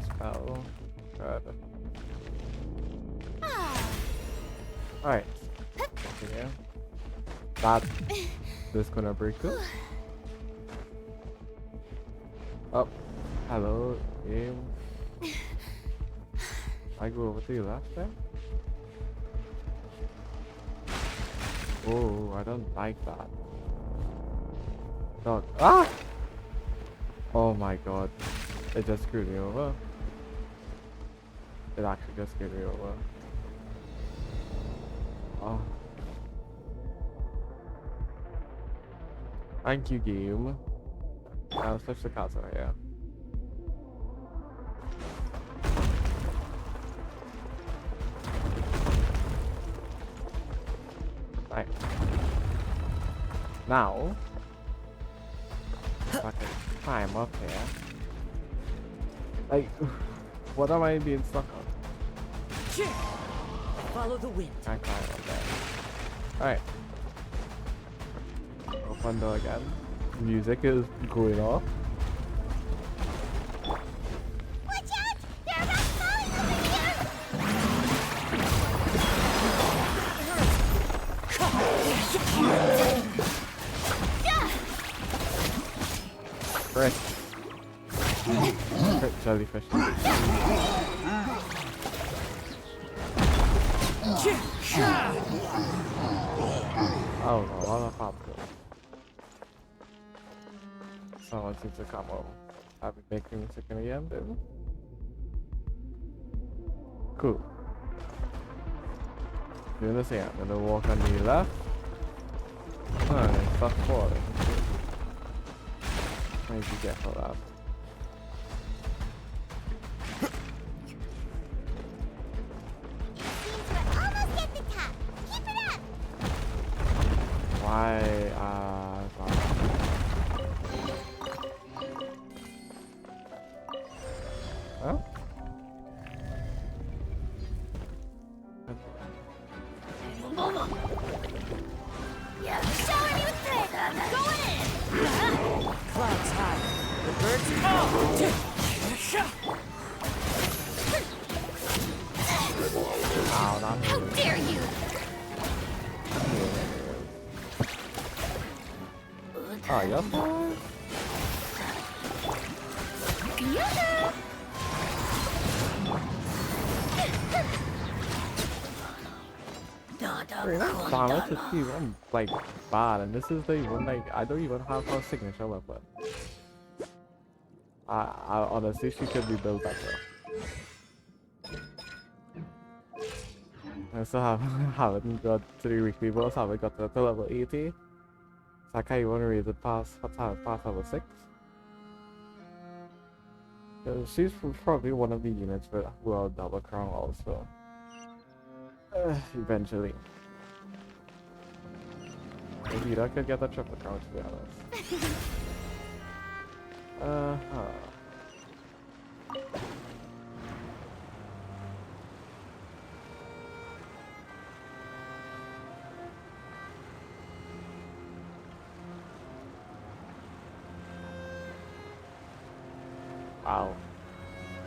Spell. God. Alright. Yeah. That this gonna break it. Oh, hello, game. I go over to you last time. Oh, I don't like that. Dog. Ah! Oh my god. It just screwed me over. It actually just screwed me over. Oh. Thank you, game. I'll switch the cards right here. Right. Now, if I can climb up here. Like, what am I being stuck on? Follow the wind. I climb up there. Alright. Open door again. Music is going off. Watch out! There are rocks falling over here! Frick. Frick jellyfish. Oh no, what a popsicle. Someone seems to come over. I'll be making music again, then. Cool. Doing the same. I'm gonna walk on the left. Oh, and start falling. I need to be careful of that. Almost at the top. Keep it up. Why? Huh? Shower me with praise. Go in. Clouds high. The birds call. Ow, not How dare you! Oh, yes. Damage is even like bad, and this is the even like I don't even have her signature weapon. I honestly she could be built better. I still haven't got to the weekly boss, haven't got to level 80. So I can't even raise it past level 6. She's probably one of the units who will double crown also. Eventually. Maybe I could get a triple crown to be honest. Wow.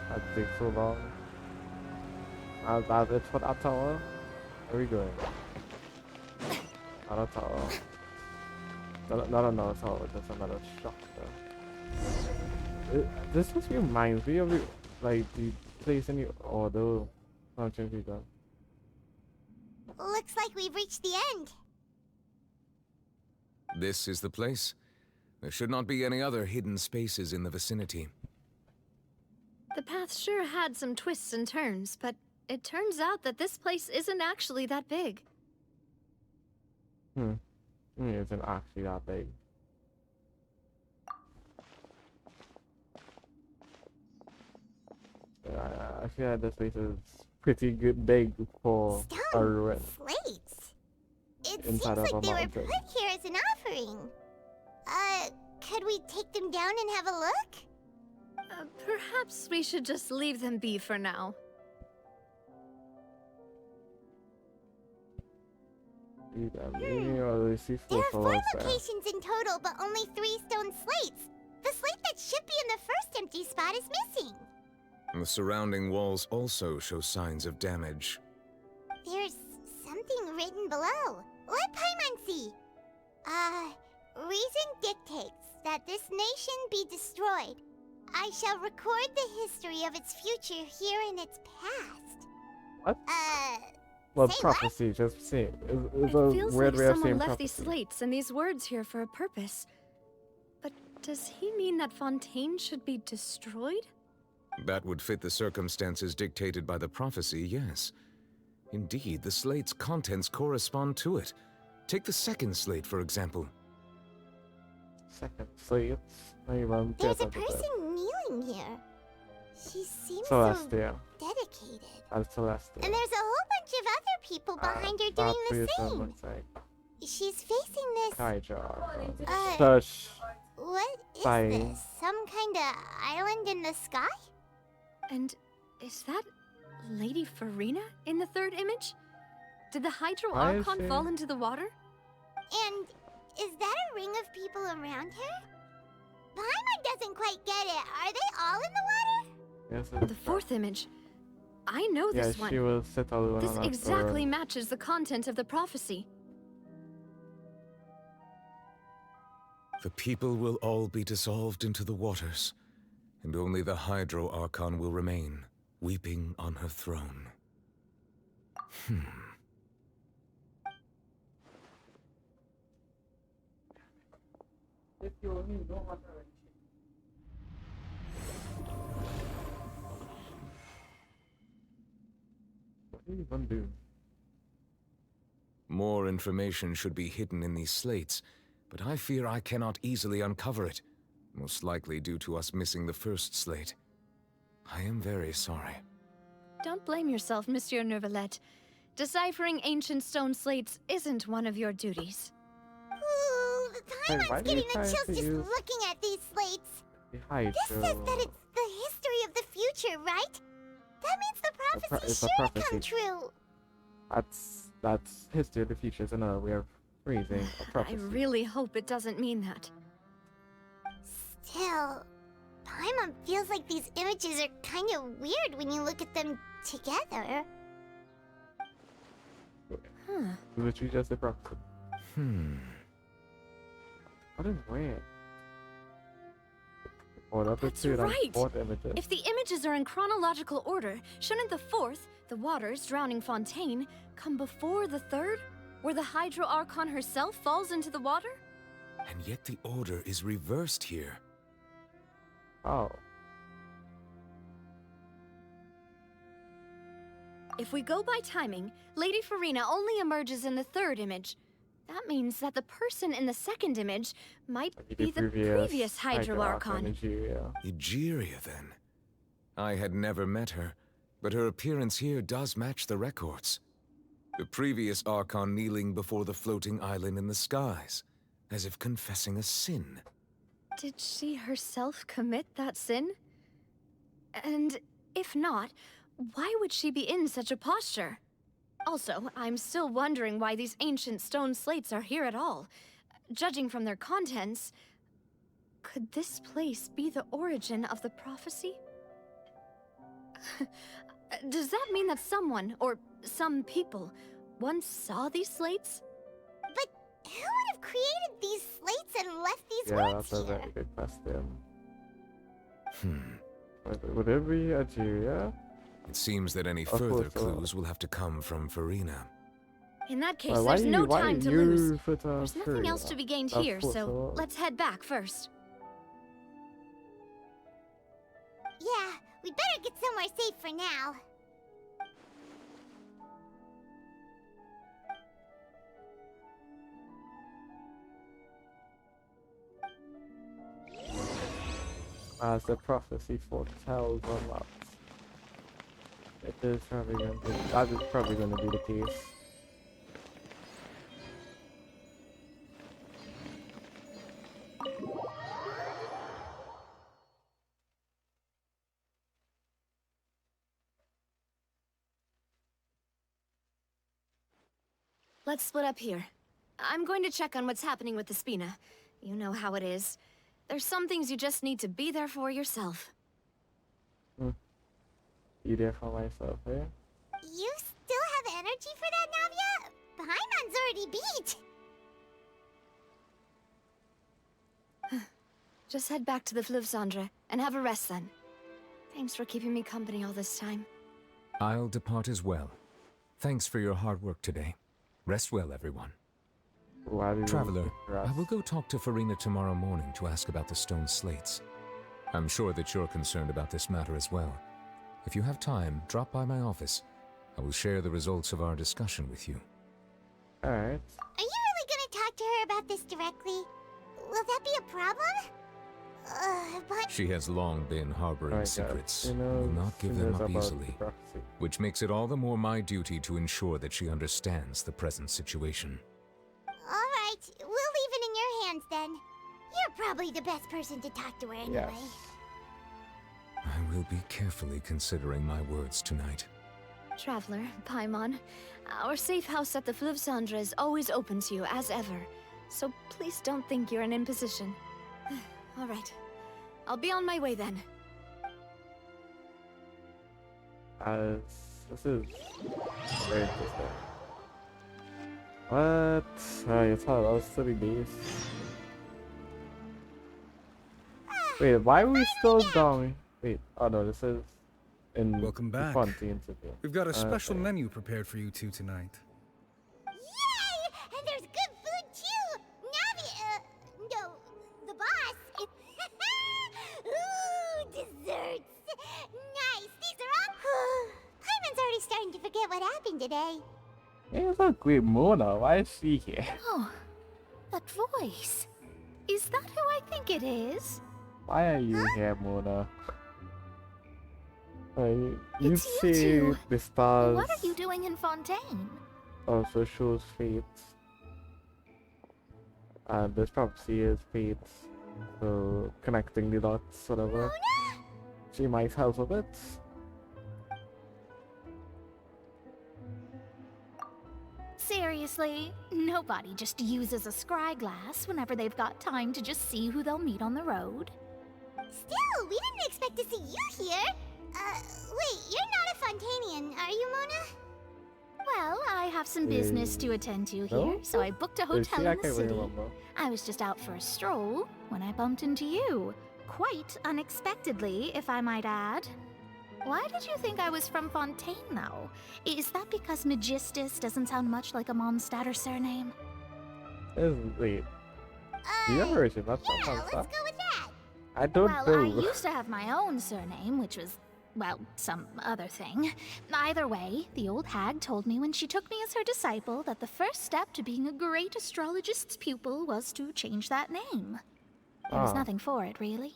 That takes so long. That's it for that tower. Where are we going? Not a tower. Not another tower, just another structure. This just reminds me of the place in the Ordo Mountain Vita. Looks like we've reached the end. This is the place. There should not be any other hidden spaces in the vicinity. The path sure had some twists and turns, but it turns out that this place isn't actually that big. It isn't actually that big. I feel like this place is pretty big for a ruin. Slates? It Inside seems of like a they were mountain. put here as an offering. Could we take them down and have a look? Perhaps we should just leave them be for now. There are 4 locations in total, but only 3 stone slates. The slate that should be in the first empty spot is missing. The surrounding walls also show signs of damage. There's something written below. Let Paimon see. Reason dictates that this nation be destroyed. I shall record the history of its future here in its past. What? Well, say prophecy, just say it. It's It a feels weird like way of someone saying left prophecy. these slates and these words here for a purpose. But does he mean that Fontaine should be destroyed? That would fit the circumstances dictated by the prophecy, yes. Indeed, the slate's contents correspond to it. Take the second slate, for example. Second slate. There's a person kneeling here. She seems Celestia. so dedicated. That's Celestia. And there's a whole bunch of other people behind her doing the same. Looks like She's facing this. Kaija. Shush. What is Bye. this? Some kind of island in the sky? And is that Lady Furina in the third image? Did the Hydro Why is Archon she- fall into the water? And Is that a ring of people around her? Paimon doesn't quite get it. Are they all in the water? Yes, The fourth image. I know this one. She will sit alone This on that exactly throne. matches the content of the prophecy. The people will all be dissolved into the waters, and only the Hydro Archon will remain, weeping on her throne. What do you even do? More information should be hidden in these slates, but I fear I cannot easily uncover it, most likely due to us missing the first slate. I am very sorry. Don't blame yourself, Monsieur Neuvillette. Deciphering ancient stone slates isn't one of your duties. Ooh, Paimon's getting the chills just looking at these slates. This says that it's the history of the future, right? That means the prophecy should come true. That's history of the future, is another way of phrasing a prophecy. I really hope it doesn't mean that. Still, Paimon feels like these images are kind of weird when you look at them together. Literally just a prophecy. What is weird? That's right! If the images are in chronological order, shouldn't the fourth, the waters drowning Fontaine, come before the third, where the Hydro Archon herself falls into the water? And yet the order is reversed here. Oh. If we go by timing, Lady Furina only emerges in the third image. That means that the person in the second image might be the previous Hydro Archon. Egeria, then. I had never met her, but her appearance here does match the records. The previous Archon kneeling before the floating island in the skies, as if confessing a sin. Did she herself commit that sin? And if not, why would she be in such a posture? Also, I'm still wondering why these ancient stone slates are here at all. Judging from their contents, could this place be the origin of the prophecy? Does that mean that someone, or some people, once saw these slates? But who would have created these slates and left these Yeah, words that's a here? very good question. Would it be Algeria? It seems that any further clues will have to come from Furina. In that case, there's no time to lose. There's nothing else to be gained here, so let's head back first. Yeah, we better get somewhere safe for now. As the prophecy foretells or not. It is probably going to be, that is probably going to be the case. Let's split up here. I'm going to check on what's happening with the Spina. You know how it is. There's some things you just need to be there for yourself. Be there for myself, eh? You still have energy for that, Navia? Paimon's already beat! Just head back to the Fleuve Cendre and have a rest then. Thanks for keeping me company all this time. I'll depart as well. Thanks for your hard work today. Rest well, everyone. Traveler, I will go talk to Furina tomorrow morning to ask about the stone slates. I'm sure that you're concerned about this matter as well. If you have time, drop by my office. I will share the results of our discussion with you. Alright. Are you really gonna talk to her about this directly? Will that be a problem? But... She has long been harboring secrets and will not give them up easily, which makes it all the more my duty to ensure that she understands the present situation. Alright, we'll leave it in your hands then. You're probably the best person to talk to her anyway. Yes. I will be carefully considering my words tonight. Traveler, Paimon, our safe house at the Fleuve Cendre is always open to you as ever. so please don't think you're an imposition. All right. I'll be on my way then. This is very interesting. What? Oh, you thought that was silly bees. Wait, why are we still down? Wait, oh no, this is in Welcome back. Fontaine City. We've got a special menu prepared for you two tonight. Yay! And there's good food too! Navi, no, the boss. Ooh, desserts! Nice, these are all... Paimon's already starting to forget what happened today. Hey, it's a great Mona. Why is she here? Oh, that voice. Is that who I think it is? Why are you here, Mona? You It's you see two. the stars. What are you doing in Fontaine? Also shows fates. And this prophecy is fates. So connecting the dots, whatever. She might help a bit. Seriously, nobody just uses a scry glass whenever they've got time to just see who they'll meet on the road. Still, we didn't expect to see you here. Wait, you're not a Fontanian, are you, Mona? Well, I have some business to attend to here, No? so I booked a Is hotel she? I in the can't city. remember. I was just out for a stroll when I bumped into you. Quite unexpectedly, if I might add. Why did you think I was from Fontaine, though? Is that because Magistus doesn't sound much like a Mondstadter surname? Wait. The other version, that's not Yeah, fun let's stuff. go with that. I don't Well, know. I used to have my own surname, which was, well, some other thing. Either way, the old hag told me when she took me as her disciple that the first step to being a great astrologist's pupil was to change that name. There was Ah. nothing for it, really.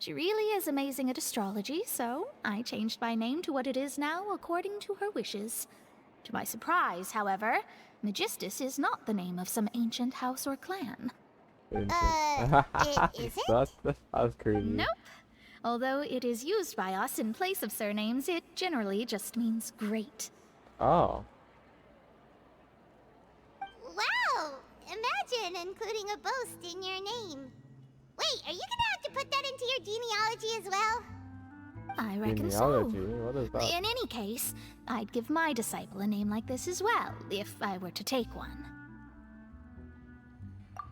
She really is amazing at astrology, so I changed my name to what it is now according to her wishes. To my surprise, however, Magistus is not the name of some ancient house or clan. Is it? That's crazy. Nope. Although it is used by us in place of surnames, it generally just means great. Oh. Wow! Imagine including a boast in your name. Wait, are you gonna have to put that into your genealogy as well? I reckon Genealogy? so. What is that? In any case, I'd give my disciple a name like this as well, if I were to take one.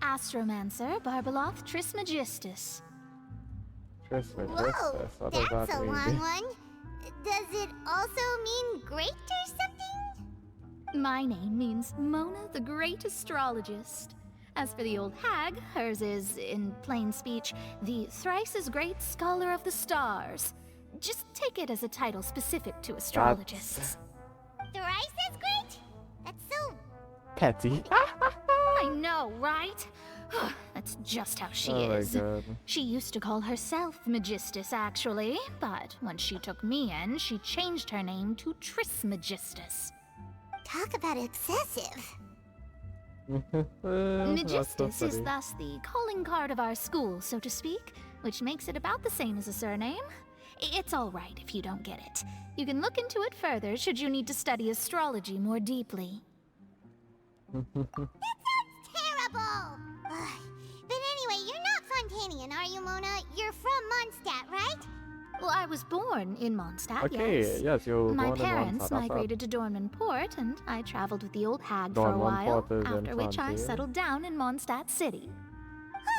Astromancer Barbeloth Trismegistus. Whoa, what does That's that a mean? long one. Does it also mean great or something? My name means Mona the Great Astrologist. As for the old hag, hers is, in plain speech, the thrice as great Scholar of the Stars. Just take it as a title specific to astrologists. Thrice as great? That's so... Petty. I know, right? That's just how she Oh my is. God. She used to call herself Magistus, actually, but when she took me in, she changed her name to Trismegistus. Talk about excessive. Magistus is thus the calling card of our school, so to speak, which makes it about the same as a surname. It's all right if you don't get it. You can look into it further should you need to study astrology more deeply. Terrible! But anyway, you're not Fontanian, are you, Mona? You're from Mondstadt, right? Well, I was born in Mondstadt, Okay, yes, you were My born in parents Mondstadt, that's migrated to Dornman Port, and I traveled with the old hag for a Dornman while, Port is in after which I Fontaine. settled down in Mondstadt City.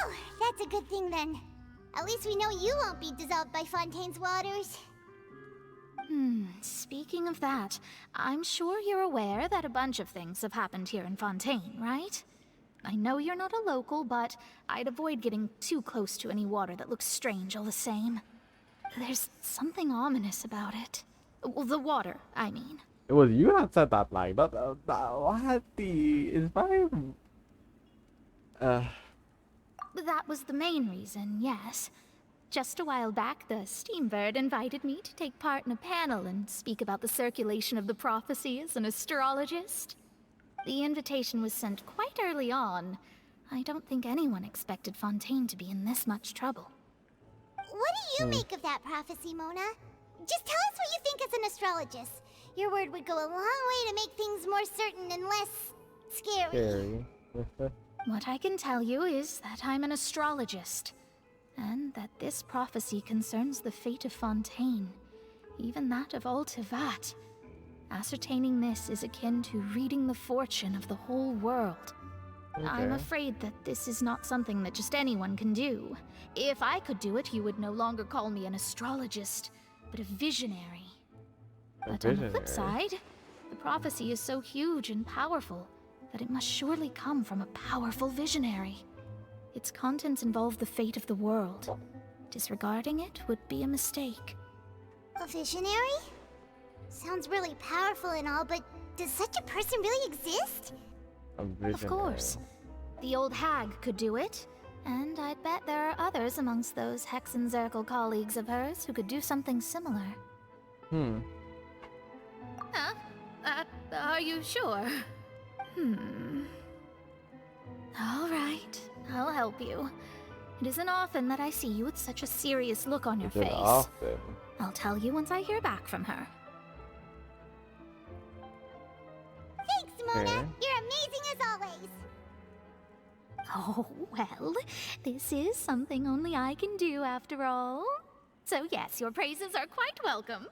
Oh, that's a good thing then. At least we know you won't be dissolved by Fontaine's waters. Speaking of that, I'm sure you're aware that a bunch of things have happened here in Fontaine, right? I know you're not a local, but I'd avoid getting too close to any water that looks strange all the same. There's something ominous about it. Well, the water, I mean. It was you that said that line. What the... is my... That was the main reason, yes. Just a while back, the Steambird invited me to take part in a panel and speak about the circulation of the prophecy as an astrologist. The invitation was sent quite early on. I don't think anyone expected Fontaine to be in this much trouble. What do you make of that prophecy, Mona? Just tell us what you think as an astrologist. Your word would go a long way to make things more certain and less scary. What I can tell you is that I'm an astrologist, and that this prophecy concerns the fate of Fontaine, even that of Altivat. Ascertaining this is akin to reading the fortune of the whole world. I'm afraid that this is not something that just anyone can do. If I could do it, you would no longer call me an astrologist, but a visionary. But on the flip side, the prophecy is so huge and powerful that it must surely come from a powerful visionary. Its contents involve the fate of the world. Disregarding it would be a mistake. A visionary? Sounds really powerful and all, but does such a person really exist? Of course. The old hag could do it, and I'd bet there are others amongst those Hexenzirkel colleagues of hers who could do something similar. Huh? Are you sure? All right, I'll help you. It isn't often that I see you with such a serious look on your face. Often. I'll tell you once I hear back from her. Thanks, Mona. You're amazing as always. Oh, well, this is something only I can do after all. So yes, your praises are quite welcome.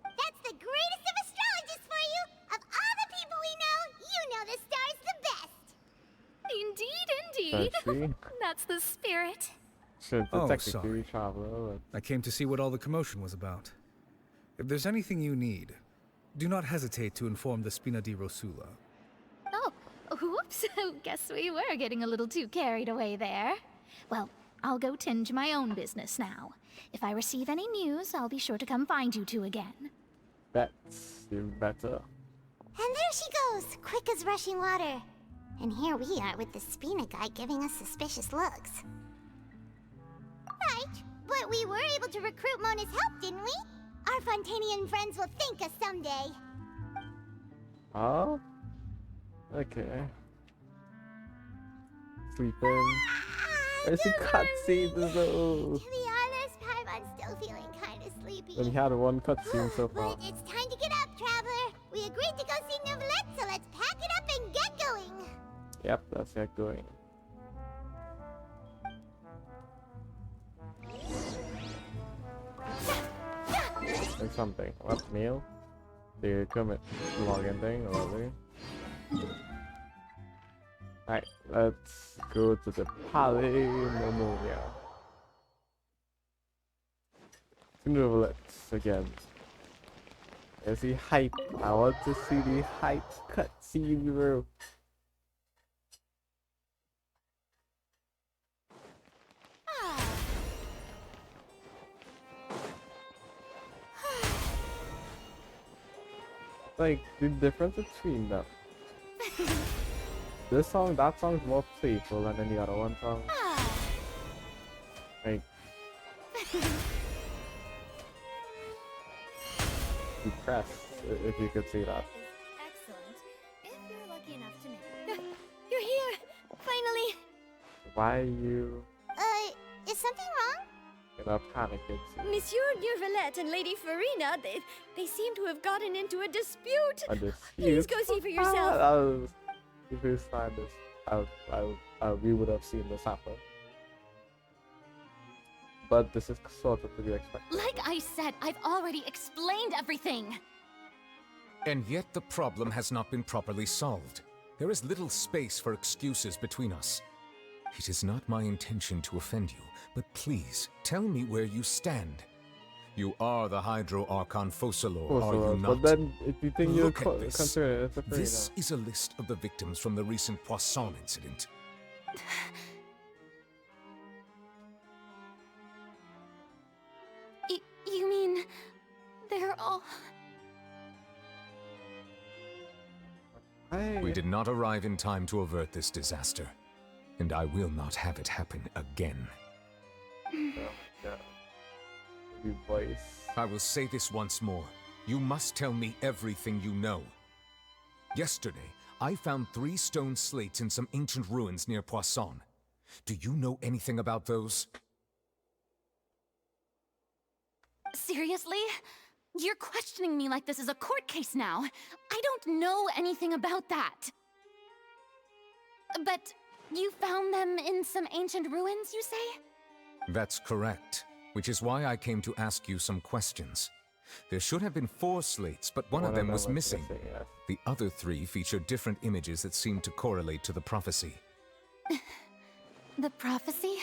That's the greatest of astrologists for you! Of all the people we know, you know the star's the best! Indeed, indeed. That's the spirit. Sorry. I came to see what all the commotion was about. If there's anything you need, do not hesitate to inform the Spina di Rosula. Oh, whoops. Guess we were getting a little too carried away there. Well, I'll go tend to my own business now. If I receive any news, I'll be sure to come find you two again. Bets, you better. And there she goes, quick as rushing water. And here we are with the Spina guy giving us suspicious looks. Right, but we were able to recruit Mona's help, didn't we? Our Fontanian friends will thank us someday. Oh? Okay. Sleeping. There's a cutscene though. To be honest, Paimon's still feeling kind of sleepy. When he had one cutscene so far. But it's time to get up, traveler. We agreed to go see Novelette, so let's pack it up and get going. Yep, that's get going. Like something. What meal? The commit login thing or whatever. Alright, let's go to the Palais Memoria. Novelets again. There's the hype. I want to see the hype cutscene, bro. Like the difference between them. This song, that song's more playful than any other one song. Like depressed, if you could say that. Excellent. If you're lucky enough to make it. You're here! Finally! Why are you Is something wrong? in a panic? Monsieur Neurvalette and Lady Furina, they seem to have gotten into a dispute. A dispute? Please go see for yourself. If we find this, we would have seen this happen. But this is sort of to be expected. Like I said, I've already explained everything. And yet the problem has not been properly solved. There is little space for excuses between us. It is not my intention to offend you, but please, tell me where you stand. You are the Hydro Archon Focalor, are you not? But then, if you think you're concerned, this is a list of the victims from the recent Poisson incident. You mean they're all... We did not arrive in time to avert this disaster, and I will not have it happen again. Your voice. I will say this once more. You must tell me everything you know. Yesterday, I found 3 stone slates in some ancient ruins near Poisson. Do you know anything about those? Seriously? You're questioning me like this is a court case now. I don't know anything about that. But You found them in some ancient ruins, you say? That's correct, which is why I came to ask you some questions. There should have been 4 slates, but one of them was missing. Yes. The other 3 feature different images that seem to correlate to the prophecy. The prophecy?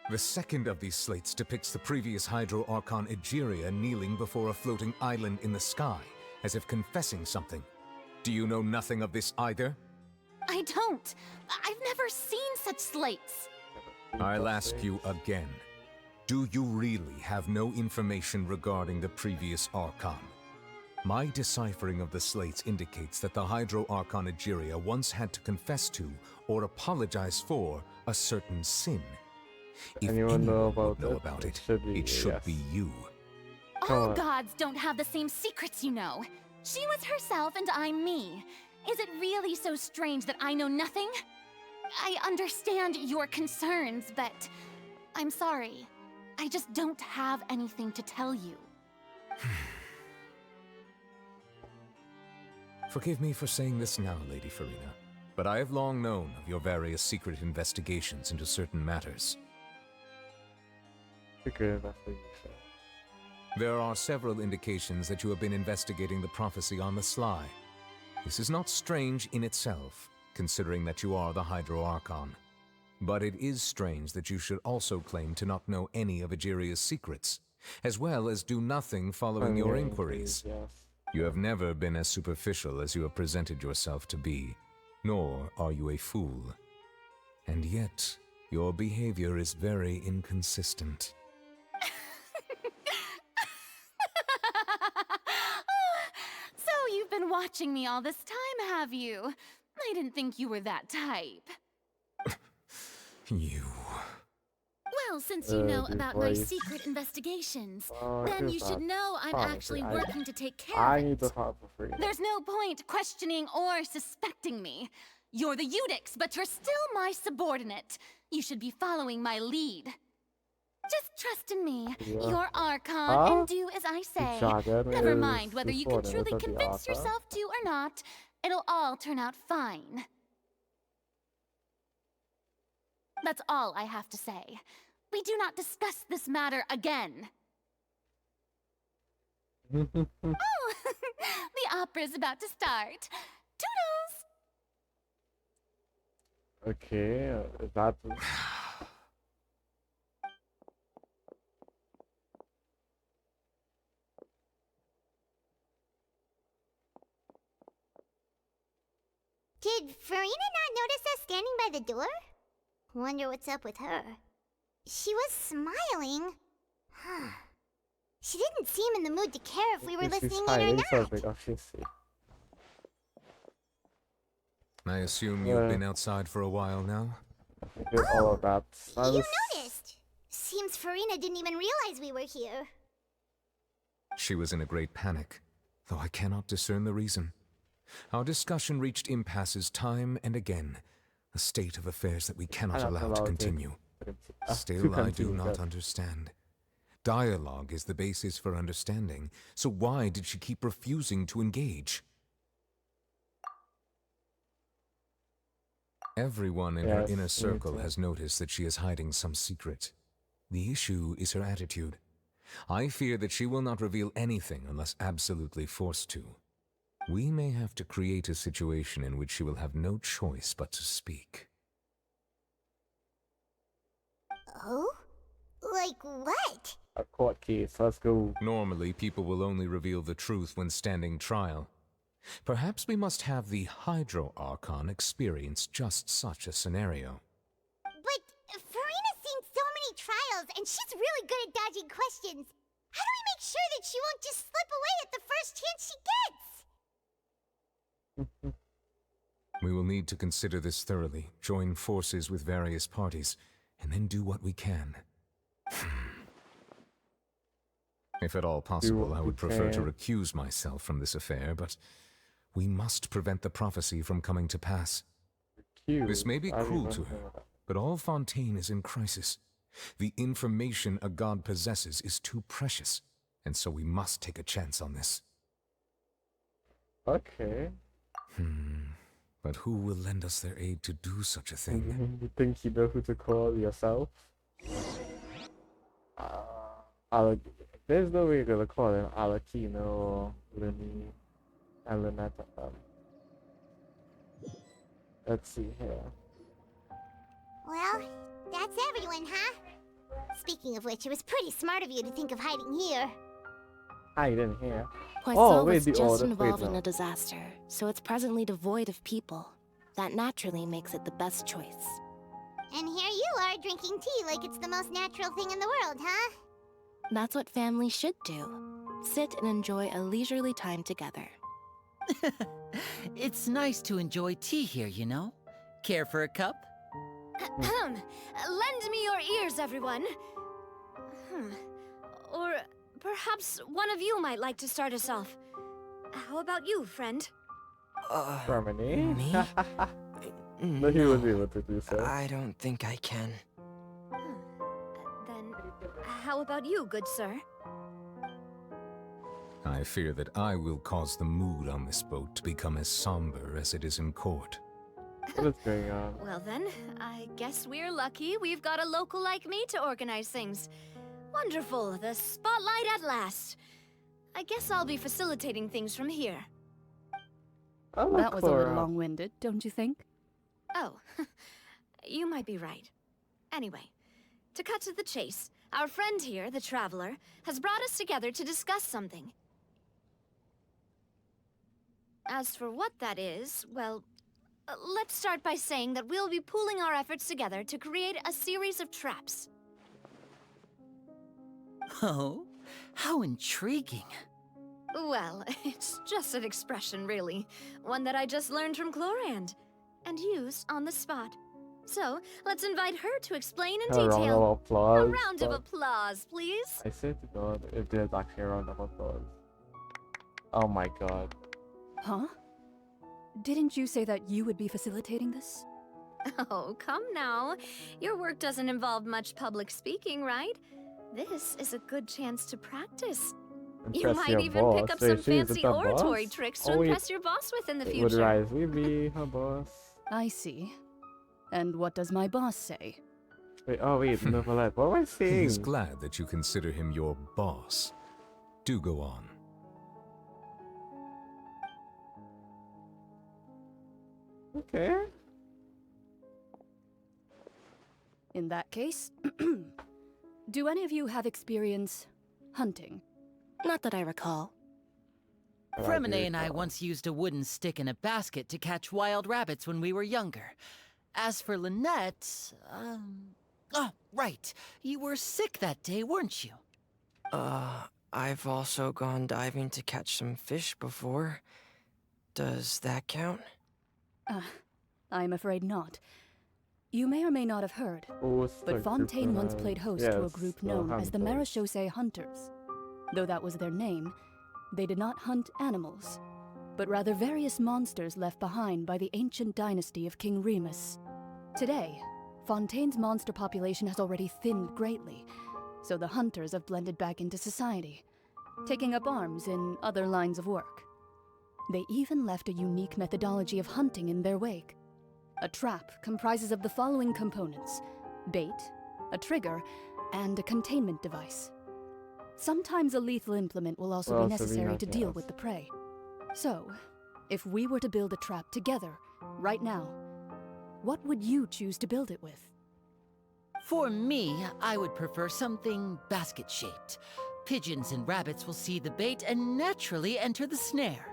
The second of these slates depicts the previous Hydro Archon Egeria kneeling before a floating island in the sky, as if confessing something. Do you know nothing of this either? I don't. I've never seen such slates. I'll ask you again. Do you really have no information regarding the previous Archon? My deciphering of the slates indicates that the Hydro Archon Egeria once had to confess to, or apologize for, a certain sin. If anyone know about it, it should be you. All gods don't have the same secrets, you know. She was herself and I'm me. Is it really so strange that I know nothing? I understand your concerns, but I'm sorry. I just don't have anything to tell you. Forgive me for saying this now, Lady Furina, but I have long known of your various secret investigations into certain matters. Secret investigation. There are several indications that you have been investigating the prophecy on the sly. This is not strange in itself, considering that you are the Hydro Archon. But it is strange that you should also claim to not know any of Egeria's secrets, as well as do nothing following your inquiries. Yes. You have never been as superficial as you have presented yourself to be, nor are you a fool. And yet, your behavior is very inconsistent. So you've been watching me all this time, have you? I didn't think you were that type. You... Well, since you know about my secret investigations, then you should know I'm actually working to take care of it. I need to talk for free. There's no point questioning or suspecting me. You're the Eudix, but you're still my subordinate. You should be following my lead. Just trust in me. You're Archon, and do as I say. Never mind whether you can truly convince yourself to or not. It'll all turn out fine. That's all I have to say. We do not discuss this matter again. Oh, the opera's about to start. Toodles! Okay, that... Did Furina not notice us standing by the door? Wonder what's up with her. She was smiling. She didn't seem in the mood to care if we were listening in or not. I assume you've been outside for a while now? All of that. You noticed. Seems Furina didn't even realize we were here. She was in a great panic, though I cannot discern the reason. Our discussion reached impasses time and again, a state of affairs that we cannot allow to continue. Still, I do not understand. Dialogue is the basis for understanding, so why did she keep refusing to engage? Everyone in her inner circle has noticed that she is hiding some secret. The issue is her attitude. I fear that she will not reveal anything unless absolutely forced to. We may have to create a situation in which she will have no choice but to speak. Oh? Like what? A court case, let's go. Normally, people will only reveal the truth when standing trial. Perhaps we must have the Hydro Archon experience just such a scenario. But Furina's seen so many trials, and she's really good at dodging questions. How do we make sure that she won't just slip away at the first chance she gets? We will need to consider this thoroughly, join forces with various parties, and then do what we can. If at all possible, I would prefer to recuse myself from this affair, but we must prevent the prophecy from coming to pass. This may be cruel to her, but all Fontaine is in crisis. The information a god possesses is too precious, and so we must take a chance on this. Okay. But who will lend us their aid to do such a thing? You think you know who to call yourself? There's no way you're gonna call him Alakino or Lini and Lynette. Let's see here. Well, that's everyone, huh? Speaking of which, it was pretty smart of you to think of hiding here. Hiding here? Poisson was just involved in a disaster, so it's presently devoid of people. That naturally makes it the best choice. And here you are drinking tea like it's the most natural thing in the world, huh? That's what families should do. Sit and enjoy a leisurely time together. It's nice to enjoy tea here, you know? Care for a cup? Lend me your ears, everyone. Or perhaps one of you might like to start us off. How about you, friend? Harmony? Me? No, he was able to do so. I don't think I can. Then, how about you, good sir? I fear that I will cause the mood on this boat to become as somber as it is in court. What is going on? Well then, I guess we're lucky we've got a local like me to organize things. Wonderful, the spotlight at last. I guess I'll be facilitating things from here. That was a little long-winded, don't you think? Oh, you might be right. Anyway, to cut to the chase, our friend here, the Traveler, has brought us together to discuss something. As for what that is, well, let's start by saying that we'll be pooling our efforts together to create a series of traps. Oh, how intriguing. Well, it's just an expression, really. One that I just learned from Chlorand, and used on the spot. So, let's invite her to explain in detail. A round of applause. A round of applause, please. I swear to God, if there's actually a round of applause. Oh my God. Huh? Didn't you say that you would be facilitating this? Oh, come now. Your work doesn't involve much public speaking, right? This is a good chance to practice. You might even pick up some fancy oratory tricks to impress your boss with in the future. Would Rise we be her boss? I see. And what does my boss say? Wait, oh wait, no, what am I saying? He's glad that you consider him your boss. Do go on. Okay. In that case, do any of you have experience hunting? Not that I recall. Fremine and I once used a wooden stick in a basket to catch wild rabbits when we were younger. As for Lynette, oh, right. You were sick that day, weren't you? I've also gone diving to catch some fish before. Does that count? I'm afraid not. You may or may not have heard, but Fontaine once played host to a group known as the Marechaussee Hunters. Though that was their name, they did not hunt animals, but rather various monsters left behind by the ancient dynasty of King Remus. Today, Fontaine's monster population has already thinned greatly, so the hunters have blended back into society, taking up arms in other lines of work. They even left a unique methodology of hunting in their wake. A trap comprises of the following components: bait, a trigger, and a containment device. Sometimes a lethal implement will also be necessary to deal with the prey. So, if we were to build a trap together, right now, what would you choose to build it with? For me, I would prefer something basket-shaped. Pigeons and rabbits will see the bait and naturally enter the snare.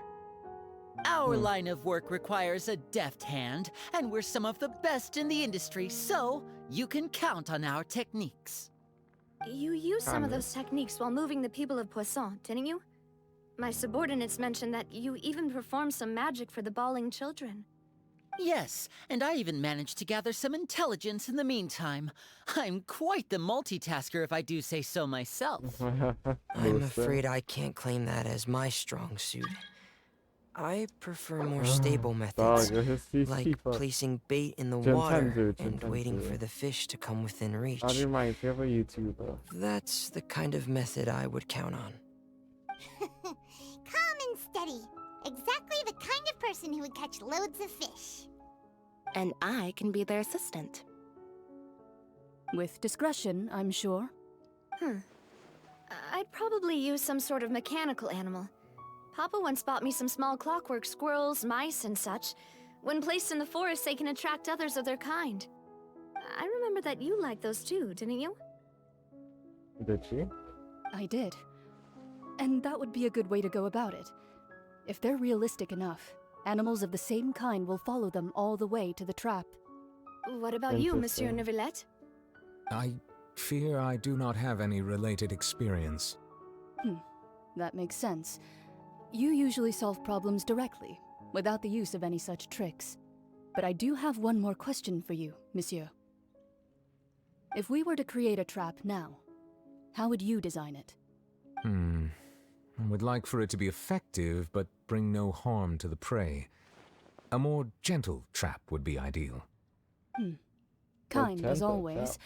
Our line of work requires a deft hand, and we're some of the best in the industry, so you can count on our techniques. You used some of those techniques while moving the people of Poisson, didn't you? My subordinates mentioned that you even performed some magic for the bawling children. Yes, and I even managed to gather some intelligence in the meantime. I'm quite the multitasker if I do say so myself. I'm afraid I can't claim that as my strong suit. I prefer more stable methods, like placing bait in the water and waiting for the fish to come within reach. That reminds me of a YouTuber. That's the kind of method I would count on. Calm and steady. Exactly the kind of person person who would catch loads of fish. And I can be their assistant. With discretion, I'm sure. I'd probably use some sort of mechanical animal. Papa once bought me some small clockwork squirrels, mice, and such. When placed in the forest, they can attract others of their kind. I remember that you liked those too, didn't you? Did she? I did. And that would be a good way to go about it. If they're realistic enough, animals of the same kind will follow them all the way to the trap. What about you, Monsieur Neuvillette? I fear I do not have any related experience. That makes sense. You usually solve problems directly, without the use of any such tricks. But I do have one more question for you, Monsieur. If we were to create a trap now, how would you design it? I would like for it to be effective, but bring no harm to the prey. A more gentle trap would be ideal. Kind, as always.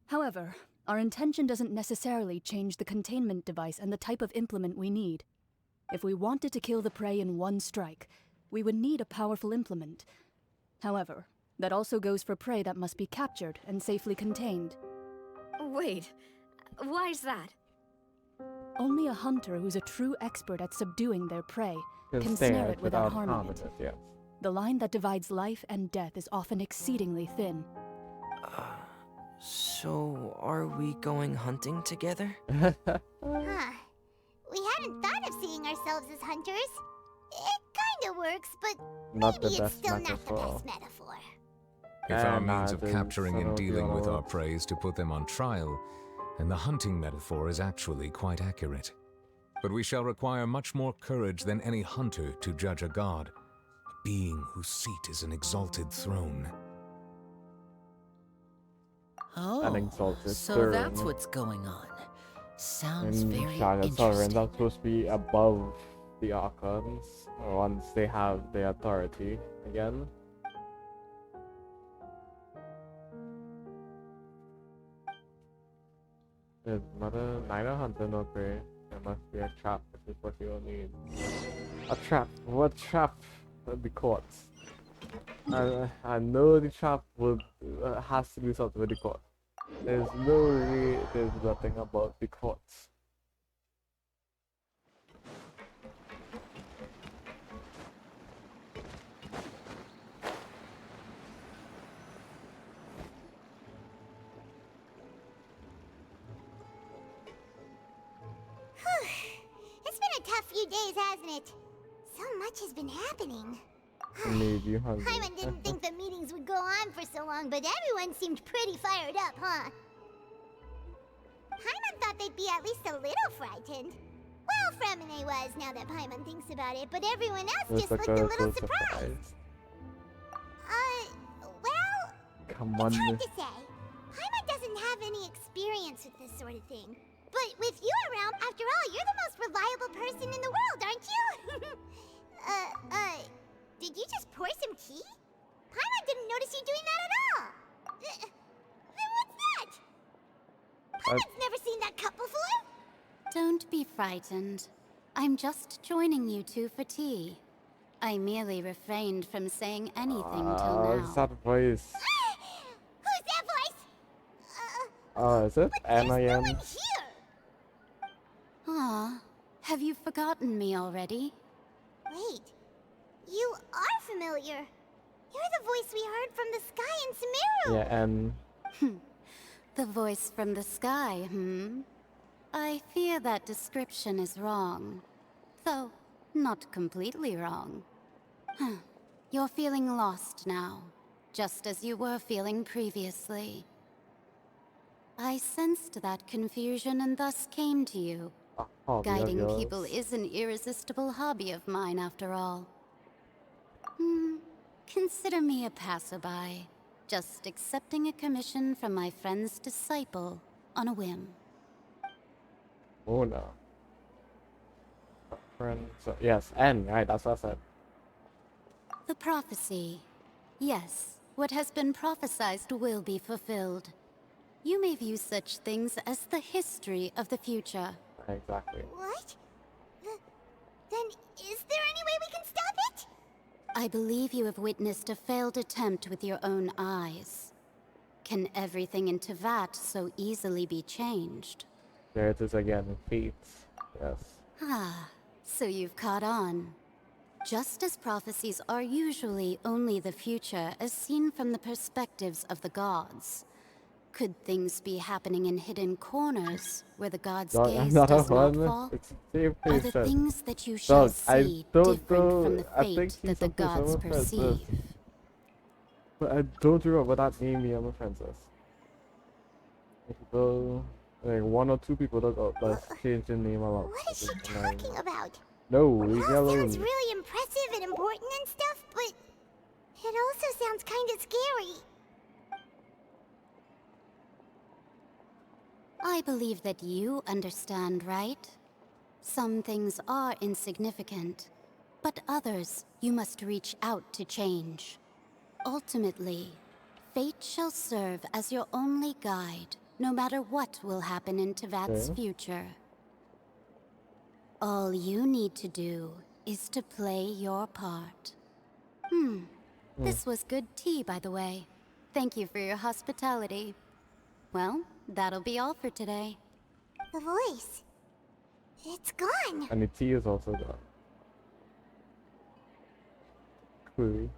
However, our intention doesn't necessarily change the containment device and the type of implement we need. If we wanted to kill the prey in one strike, we would need a powerful implement. However, that also goes for prey that must be captured and safely contained. Wait, why's that? Only a hunter who's a true expert at subduing their prey can snare it without harming it. Yes. The line that divides life and death is often exceedingly thin. So are we going hunting together? We hadn't thought of seeing ourselves as hunters. It kinda works, but not maybe it's still not the best metaphor. If our means of capturing and dealing with our prey is to put them on trial, then the hunting metaphor is actually quite accurate. But we shall require much more courage than any hunter to judge a god, a being whose seat is an exalted throne. Oh, so that's what's going on. Sounds very interesting. Sovereigns are supposed to be above the Archons, once they have the authority again. There's neither hunter nor prey. There must be a trap, which is what you'll need. A trap? What trap would be caught? I know the trap would has to do something with the court. There's no way there's nothing about the courts. It's been a tough few days, hasn't it? So much has been happening. Maybe hungry. Paimon didn't think the meetings would go on for so long, but everyone seemed pretty fired up, huh? Paimon thought they'd be at least a little frightened. Well, Fremine was, now that Paimon thinks about it, but everyone else just looked a little surprised. Well, come on. It's hard to say. Paimon doesn't have any experience with this sort of thing. But with you around, after all, you're the most reliable person in the world, aren't you? Did you just pour some tea? Paimon didn't notice you doing that at all. Then what's that? Paimon's never seen that cup before. Don't be frightened. I'm just joining you two for tea. I merely refrained from saying anything till now. What's that voice? Who's that voice? Oh, is it N.I.M.? Aw, have you forgotten me already? Wait, you are familiar. You're the voice we heard from the sky in Sumeru. Yeah, and... The voice from the sky, I fear that description is wrong. Though, not completely wrong. You're feeling lost now, just as you were feeling previously. I sensed that confusion and thus came to you. Guiding people is an irresistible hobby of mine, after all. Consider me a passerby, just accepting a commission from my friend's disciple on a whim. Oh no. Friends. Yes, N, right, that's what I said. The prophecy. Yes, what has been prophesied will be fulfilled. You may view such things as the history of the future. Exactly. What? Then is there any way we can stop it? I believe you have witnessed a failed attempt with your own eyes. Can everything in Teyvat so easily be changed? There it is again, fates. Yes. Ah, so you've caught on. Just as prophecies are usually only the future as seen from the perspectives of the gods, could things be happening in hidden corners where the gods' gaze does not fall? Are the things that you shall see different from the fate that the gods perceive? But I don't remember that name, me, I'm a princess. People, like 1 or 2 people that change the name a lot. What is she talking about? No, it all sounds really impressive and important and stuff, but it also sounds kind of scary. I believe that you understand, right? Some things are insignificant, but others you must reach out to change. Ultimately, fate shall serve as your only guide, no matter what will happen in Teyvat's future. All you need to do is to play your part. This was good tea, by the way. Thank you for your hospitality. Well, that'll be all for today. The voice. It's gone. And the tea is also gone. Cool.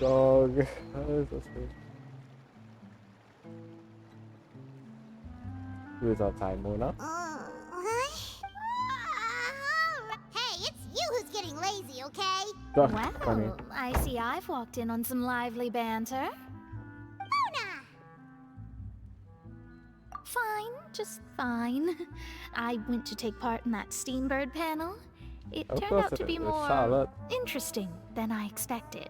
Dog. That is so sweet. Who's our time, Mona? Hey, it's you who's getting lazy, okay? Well, funny. I see I've walked in on some lively banter. Fine, just fine. I went to take part in that Steambird panel. It turned out to be more interesting than I expected.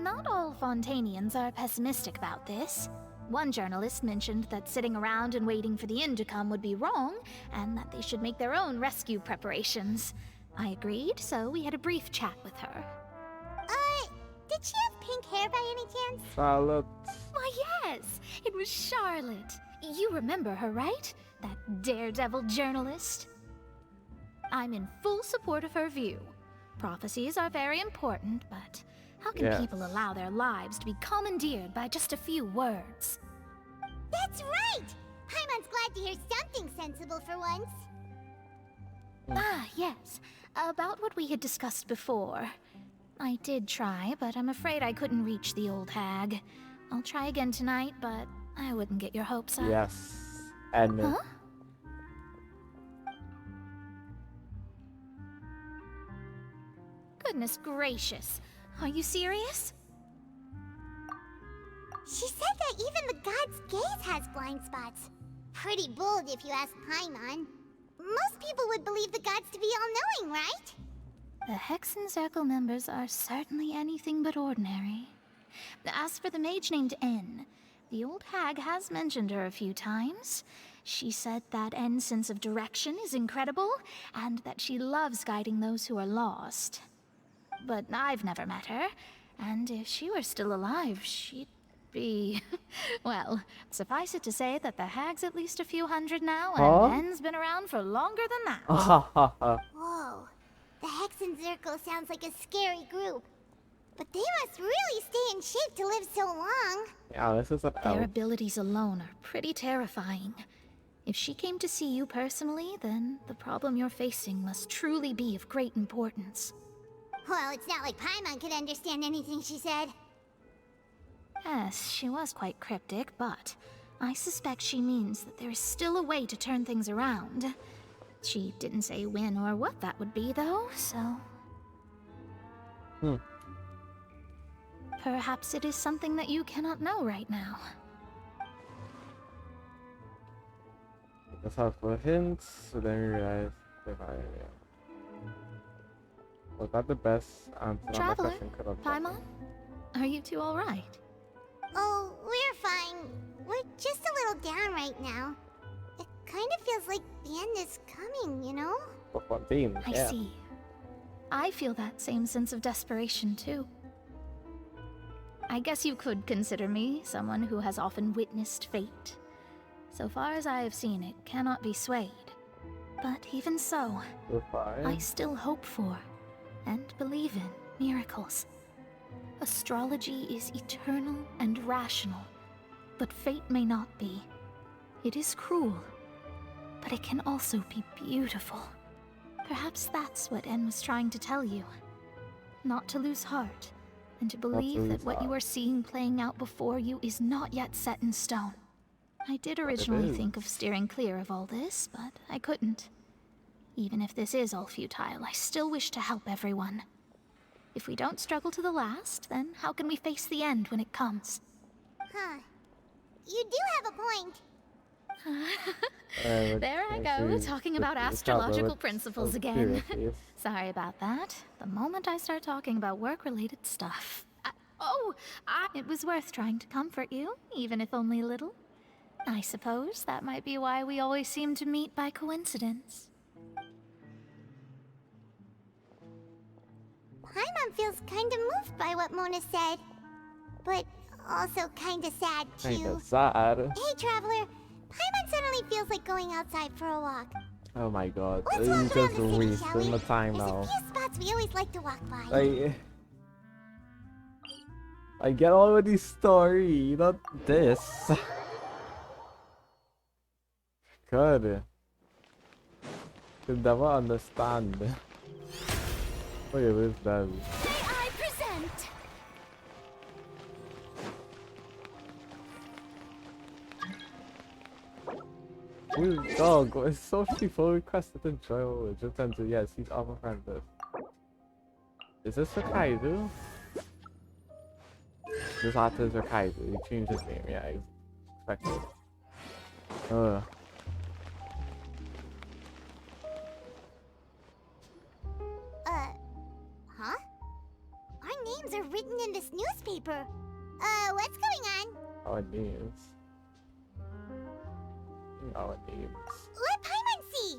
Not all Fontanians are pessimistic about this. One journalist mentioned that sitting around and waiting for the end to come would be wrong, and that they should make their own rescue preparations. I agreed, so we had a brief chat with her. Did she have pink hair by any chance? Charlotte. Why, yes! It was Charlotte. You remember her, right? That daredevil journalist? I'm in full support of her view. Prophecies are very important, but how can people allow their lives to be commandeered by just a few words? That's right! Paimon's glad to hear something sensible for once. Ah, yes. About what we had discussed before. I did try, but I'm afraid I couldn't reach the old hag. I'll try again tonight, but I wouldn't get your hopes up. Yes. And huh? Goodness gracious. Are you serious? She said that even the god's gaze has blind spots. Pretty bold if you ask Paimon. Most people would believe the gods to be all-knowing, right? The Hexen Circle members are certainly anything but ordinary. As for the mage named N, the old hag has mentioned her a few times. She said that N's sense of direction is incredible, and that she loves guiding those who are lost. But I've never met her, and if she were still alive, she'd be... well, suffice it to say that the hag's at least a few hundred now, and N's been around for longer than that. Whoa. The Hexen Circle sounds like a scary group. But they must really stay in shape to live so long. Yeah, this is Their abilities alone are pretty terrifying. If she came to see you personally, then the problem you're facing must truly be of great importance. Well, it's not like Paimon could understand anything she said. Yes, she was quite cryptic, but I suspect she means that there is still a way to turn things around. She didn't say when or what that would be, though, so... Perhaps it is something that you cannot know right now. Let's have for hints, so then we realize was that the best answer? Traveler, Paimon, are you two all right? Oh, we're fine. We're just a little down right now. It kind of feels like the end is coming, you know? I see. I feel that same sense of desperation, too. I guess you could consider me someone who has often witnessed fate. So far as I have seen, it cannot be swayed. But even so, I still hope for, and believe in miracles. Astrology is eternal and rational, but fate may not be. It is cruel, but it can also be beautiful. Perhaps that's what En was trying to tell you. Not to lose heart, and to believe that what you are seeing playing out before you is not yet set in stone. I did originally think of steering clear of all this, but I couldn't. Even if this is all futile, I still wish to help everyone. If we don't struggle to the last, then how can we face the end when it comes? Huh. You do have a point. There I go, talking about astrological principles again. Sorry about that. The moment I start talking about work-related stuff. It was worth trying to comfort you, even if only a little. I suppose that might be why we always seem to meet by coincidence. Paimon feels kind of moved by what Mona said, but also kind of sad too. Kinda sad. Hey, Traveler. Paimon suddenly feels like going outside for a walk. Oh my god. Let's walk around the city, shall we? My time There's now. a few spots we always like to walk by. I get all of this story, not this. Good. Could never understand. Look at this then. I present. Dog, it's so people requested to join just enter. Yes, he's our friend. Is this a Kaido? This author is a Kaido. He changed his name, yeah, I expected. Huh? Our names are written in this newspaper. What's going on? Our names. Our names. Let Paimon see!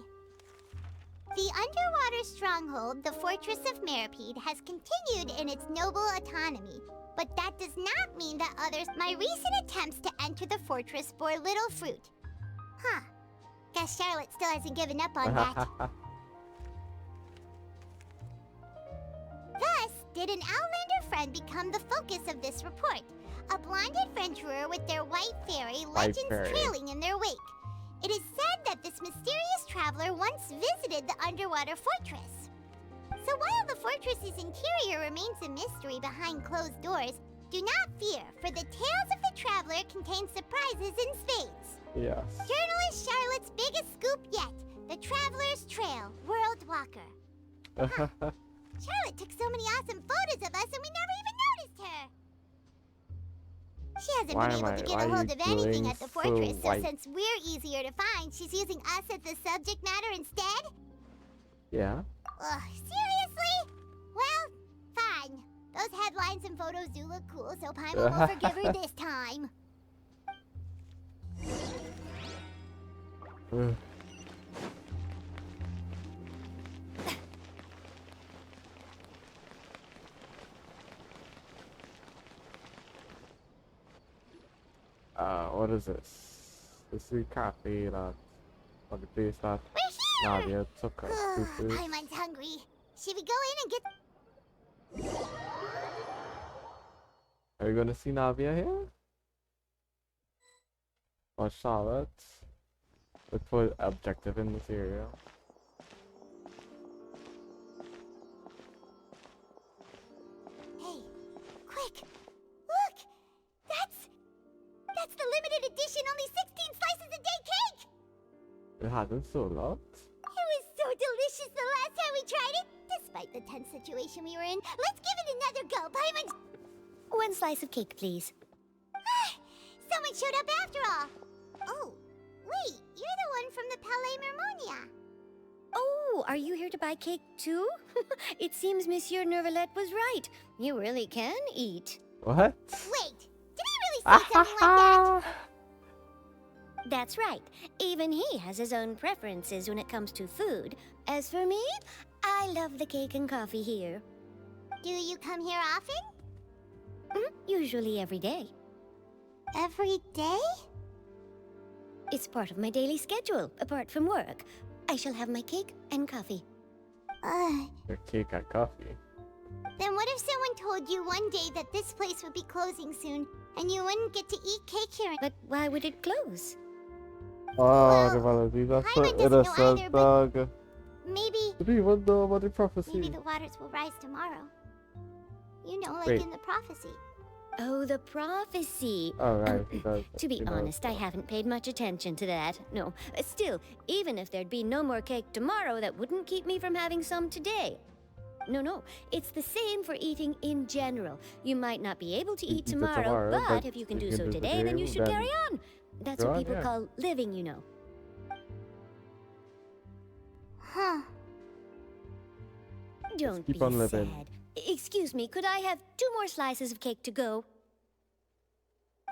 The underwater stronghold, the Fortress of Meripede, has continued in its noble autonomy. But that does not mean that my recent attempts to enter the fortress bore little fruit. Huh. Guess Charlotte still hasn't given up on that. Thus, did an Outlander friend become the focus of this report? A blonde adventurer with their white fairy, legends trailing in their wake. It is said that this mysterious traveler once visited the underwater fortress. So while the fortress's interior remains a mystery behind closed doors, do not fear, for the tales of the traveler contain surprises in spades. Yes. Journalist Charlotte's biggest scoop yet, the Traveler's Trail, World Walker. Charlotte took so many awesome photos of us and we never even noticed her. She hasn't been able to get a hold of anything at the fortress, so since we're easier to find, she's using us as the subject matter instead? Yeah. Ugh, seriously? Well, fine. Those headlines and photos do look cool, so Paimon will forgive her this time. What is this? This is the cafe that, or the place that Nadia took us to. Paimon's hungry. Should we go in and get... Are we gonna see Navia here? Or Charlotte? Look for objective in this area. Hey, quick! Look! That's the limited edition only 16 slices a day cake! It hasn't sold out? It was so delicious the last time we tried it! Despite the tense situation we were in, let's give it another go, Paimon! 1 slice of cake, please. Someone showed up after all! Oh, wait, you're the one from the Palais Mermonia. Oh, are you here to buy cake too? It seems Monsieur Neuvillette was right. You really can eat. What? Wait, did he really say something like that? That's right. Even he has his own preferences when it comes to food. As for me, I love the cake and coffee here. Do you come here often? Usually every day. Every day? It's part of my daily schedule, apart from work. I shall have my cake and coffee. Your cake and coffee. Then what if someone told you one day that this place would be closing soon, and you wouldn't get to eat cake here? But why would it close? Well, these are so innocent, dog. Maybe... You don't even know about the prophecy. Maybe the waters will rise tomorrow. You know, like Wait. in the prophecy. Oh, the prophecy. Alright, To be honest, I haven't paid much attention to that. No, still, even if there'd be no more cake tomorrow, that wouldn't keep me from having some today. No, it's the same for eating in general. You might not be able to eat tomorrow, but if you can do so today, then you should carry on. That's what people call living, you know. Huh. Don't keep be on living. sad. Excuse me, could I have 2 more slices of cake to go?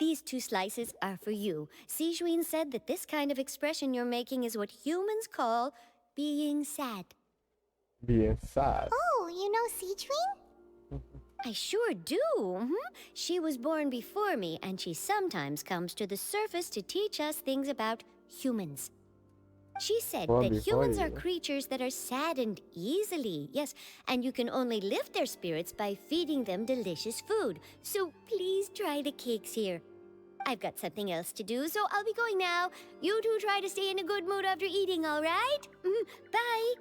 These 2 slices are for you. Sijuin said that this kind of expression you're making is what humans call being sad. Being sad? Oh, you know Sijuin? I sure do. She was born before me, and she sometimes comes to the surface to teach us things about humans. She said Born that before humans are you. creatures that are saddened easily, yes, and you can only lift their spirits by feeding them delicious food. So please try the cakes here. I've got something else to do, so I'll be going now. You two try to stay in a good mood after eating, all right? Bye.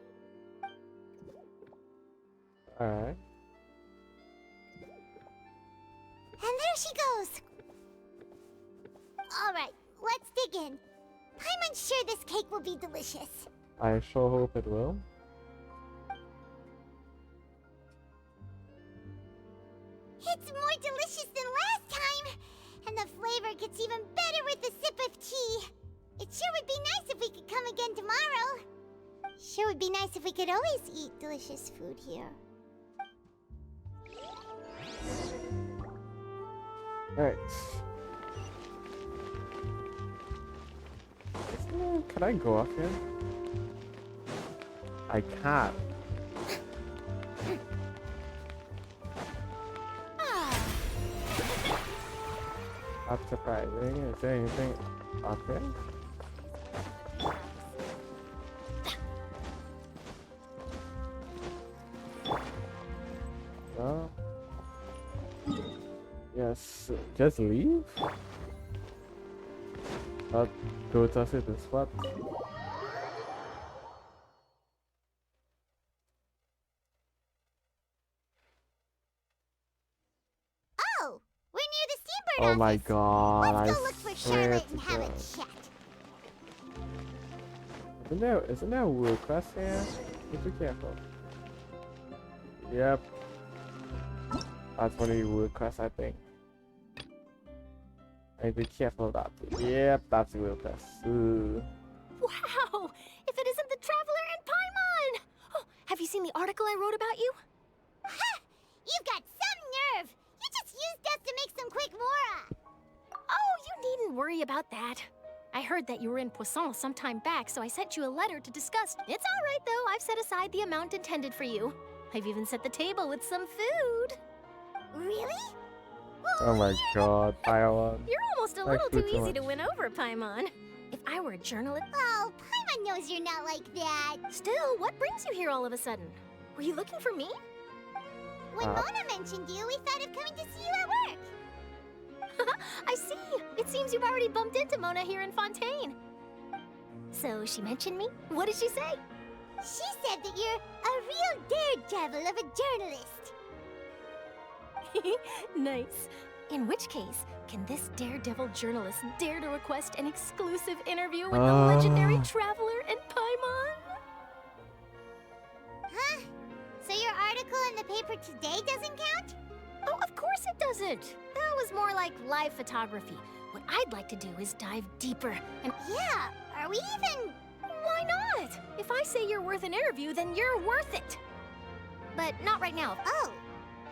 Alright. And there she goes. Alright, let's dig in. Paimon's sure this cake will be delicious. I sure hope it will. It's more delicious than last time. And the flavor gets even better with a sip of tea. It sure would be nice if we could come again tomorrow. Sure would be nice if we could always eat delicious food here. Alright. Can I go up here? I can't. That's surprising. Is there anything up here? No. Yes, just leave? Go to the spot. Oh, we're near the Steamboat Oh my office. god, Let's I go look for swear Charlotte to and have God. a chat. Isn't there a word quest here? Just be careful. Yep. That's one of the word quests, I think. I need to be careful of that. Yep, that's a word quest. Ooh. Wow! If it isn't the Traveler and Paimon! Oh, have you seen the article I wrote about you? Ha! You've got some nerve! You just used us to make some quick mora! Oh, you needn't worry about that. I heard that you were in Poisson some time back, so I sent you a letter to discuss. It's all right, though. I've set aside the amount intended for you. I've even set the table with some food. Really? Oh my god, Paimon. You're almost a That's little too too easy much. to win over, Paimon. If I were a journalist... Oh, Paimon knows you're not like that. Still, what brings you here all of a sudden? Were you looking for me? When Mona mentioned you, we thought of coming to see you at work. I see. It seems you've already bumped into Mona here in Fontaine. So she mentioned me? What did she say? She said that you're a real daredevil of a journalist. Nice. In which case, can this daredevil journalist dare to request an exclusive interview with the legendary Traveler and Paimon? Huh? So your article in the paper today doesn't count? Oh, of course it doesn't. That was more like live photography. What I'd like to do is dive deeper and... Yeah, are we even... Why not? If I say you're worth an interview, then you're worth it. But not right now. Oh,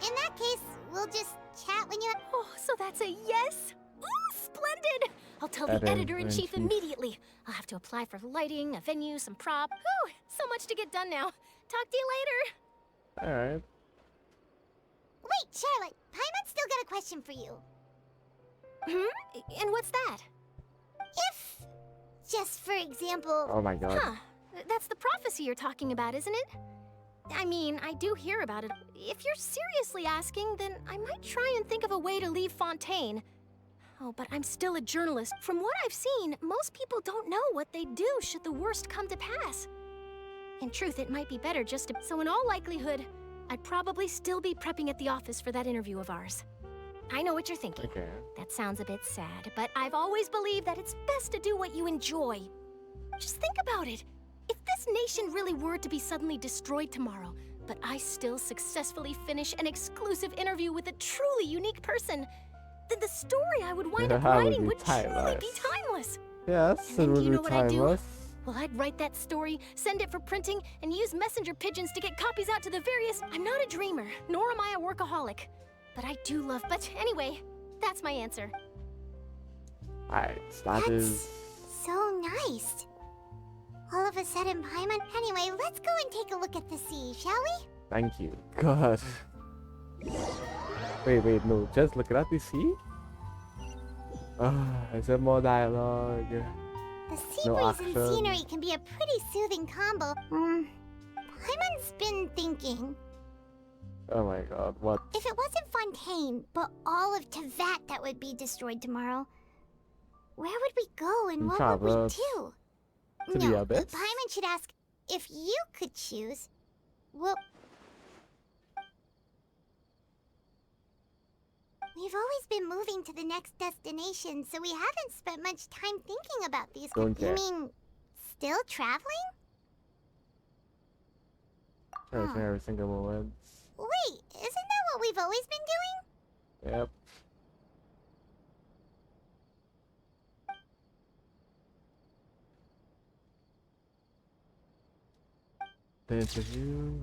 in that case, we'll just chat when you... Oh, so that's a yes? Ooh, splendid! I'll tell the editor-in-chief immediately. I'll have to apply for lighting, a venue, some prop. Whew, so much to get done now. Talk to you later. Alright. Wait, Charlotte, Paimon's still got a question for you. And what's that? If, just for example... Oh my god. Huh, that's the prophecy you're talking about, isn't it? I mean, I do hear about it. If you're seriously asking, then I might try and think of a way to leave Fontaine. Oh, but I'm still a journalist. From what I've seen, most people don't know what they'd do should the worst come to pass. In truth, it might be better just to... So in all likelihood, I'd probably still be prepping at the office for that interview of ours. I know what you're thinking. Okay. That sounds a bit sad, but I've always believed that it's best to do what you enjoy. Just think about it. If this nation really were to be suddenly destroyed tomorrow, but I still successfully finish an exclusive interview with a truly unique person, then the story I would wind up writing would truly be timeless. Yes, it would be timeless. Well, I'd write that story, send it for printing, and use messenger pigeons to get copies out to the various... I'm not a dreamer, nor am I a workaholic. But I do love... But anyway, that's my answer. Alright, that is... so nice. All of a sudden, Paimon. Anyway, let's go and take a look at the sea, shall we? Thank you. God. Wait, no. Just looking at the sea? Is there more dialogue? The sea breeze and scenery can be a pretty soothing combo. Paimon's been thinking. Oh my god, what? If it wasn't Fontaine, but all of Teyvat that would be destroyed tomorrow, where would we go and what would we do? No, Paimon should ask if you could choose. Well, we've always been moving to the next destination, so we haven't spent much time thinking about these. You mean still traveling? Every single moment. Wait, isn't that what we've always been doing? Yep. The interview.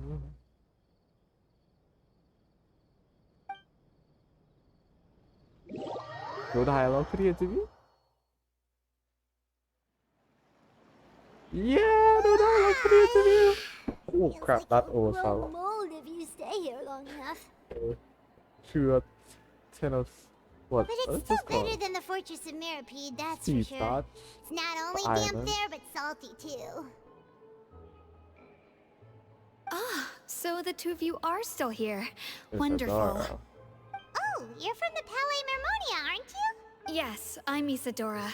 No dialogue for the interview? Yeah, no dialogue for the interview! Oh crap, that overfell. Mold if you stay here long enough. 2 out 10 of what? But it's still better than the Fortress of Mirapede, that's for sure. It's not only damp there, but salty too. Ah, so the two of you are still here. It's Wonderful. Adora. Oh, you're from the Palais Mermonia, aren't you? Yes, I'm Isadora.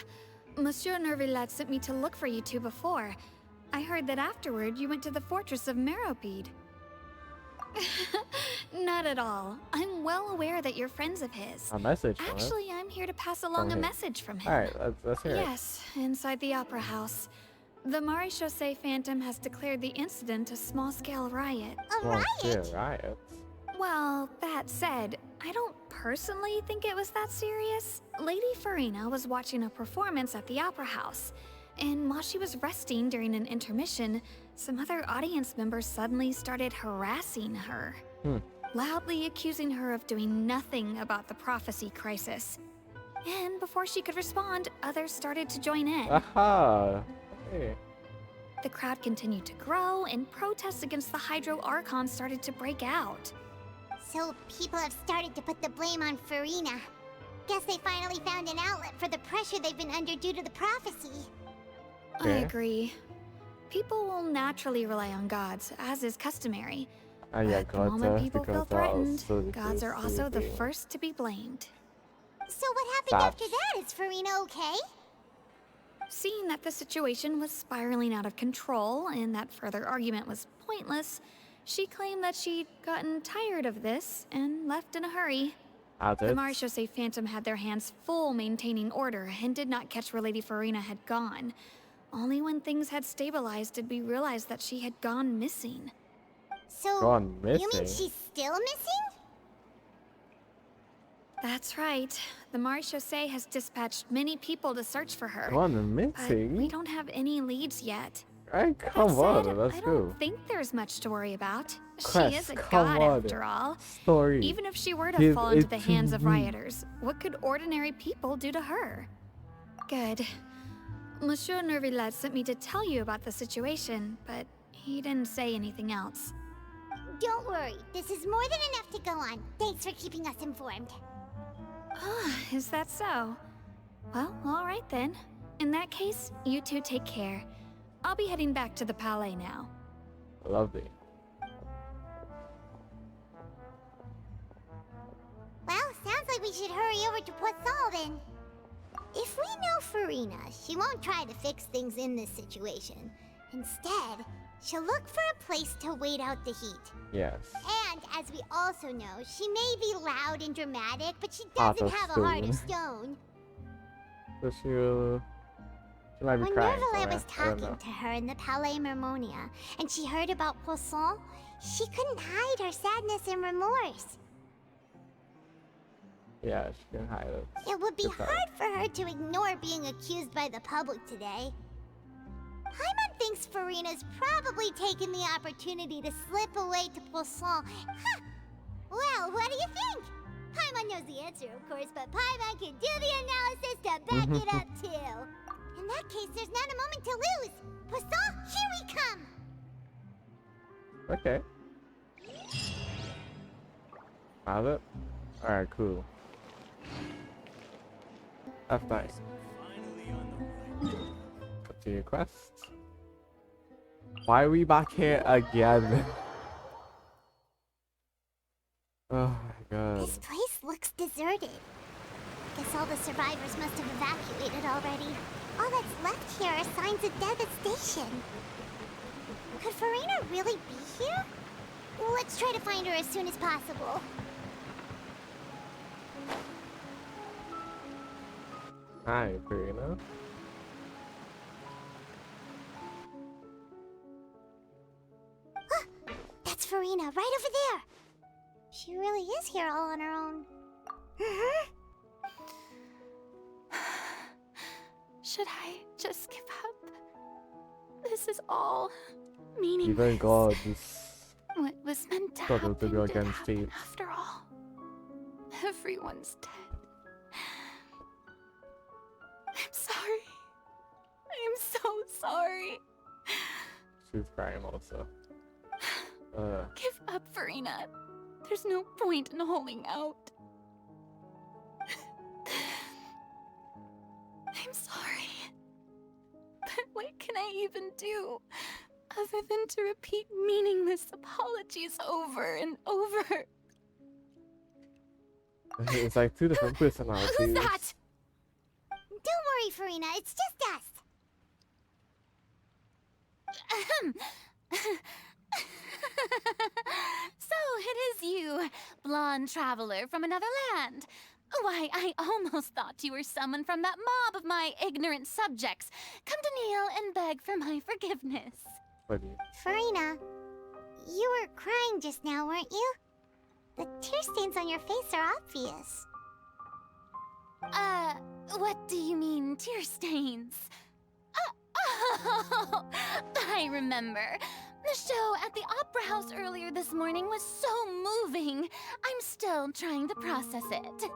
Monsieur Nervillat sent me to look for you two before. I heard that afterward you went to the Fortress of Mirapede. Not at all. I'm well aware that you're friends of his. A message from Actually, I'm here to pass along a message from him. Alright, let's hear it. Yes, inside the Opera House. The Maréchaussée Phantom has declared the incident a small-scale riot. Small-scale riot? Well, that said, I don't personally think it was that serious. Lady Furina was watching a performance at the Opera House, and while she was resting during an intermission, some other audience members suddenly started harassing her, loudly accusing her of doing nothing about the prophecy crisis. And before she could respond, others started to join in. Aha! Hey. The crowd continued to grow, and protests against the Hydro Archon started to break out. So people have started to put the blame on Furina. Guess they finally found an outlet for the pressure they've been under due to the prophecy. I agree. People will naturally rely on gods, as is customary. Yeah, but the moment people feel threatened, gods are also the first to be blamed. So what happened after that? Is Furina okay? Seeing that the situation was spiraling out of control and that further argument was pointless, she claimed that she'd gotten tired of this and left in a hurry. The Maréchaussée Phantom had their hands full maintaining order and did not catch where Lady Furina had gone. Only when things had stabilized did we realize that she had gone missing. So, you mean she's still missing? That's right. The Maréchaussée has dispatched many people to search for her. Missing? But we don't have any leads yet. Come on, let's I go. don't think there's much to worry about. Quest, she is a god after all. Story. Even if she were to fall into the hands of rioters, what could ordinary people do to her? Good. Monsieur Nervillat sent me to tell you about the situation, but he didn't say anything else. Don't worry, this is more than enough to go on. Thanks for keeping us informed. Is that so? Well, alright then. In that case, you two take care. I'll be heading back to the Palais now. Lovely. we should hurry over to Poisson then. If we know Furina, she won't try to fix things in this situation. Instead, she'll look for a place to wait out the heat. Yes. And as we also know, she may be loud and dramatic, but she doesn't have a heart of stone. So she might be crying. When Nervalet was talking to her in the Palais Mermonia, and she heard about Poisson, she couldn't hide her sadness and remorse. Yeah, she can hide it. It would be hard for her to ignore being accused by the public today. Paimon thinks Furina's probably taken the opportunity to slip away to Poisson. Huh. Well, what do you think? Paimon knows the answer, of course, but Paimon can do the analysis to back it up, too. In that case, there's not a moment to lose. Poisson, here we come! Okay. Have it? Alright, cool. That's nice. Continue quest. Why are we back here again? Oh my god. This place looks deserted. Guess all the survivors must have evacuated already. All that's left here are signs of devastation. Could Furina really be here? Let's try to find her as soon as possible. Hi, Furina. That's Furina, right over there. She really is here all on her own. Should I just give up? This is all meaningless. Even God is What was meant to struggle happen to go did against happen fate. after all. Everyone's dead. I'm sorry. I am so sorry. She's crying also. Give up, Furina. There's no point in holding out. I'm sorry. But what can I even do other than to repeat meaningless apologies over and over? It's like two different personalities. Who's that? Don't worry, Furina. It's just us. So it is you, blonde traveler from another land. Why, I almost thought you were someone from that mob of my ignorant subjects. Come to kneel and beg for my forgiveness. Furina, you were crying just now, weren't you? The tear stains on your face are obvious. What do you mean, tear stains? Oh, I remember. The show at the Opera House earlier this morning was so moving. I'm still trying to process it.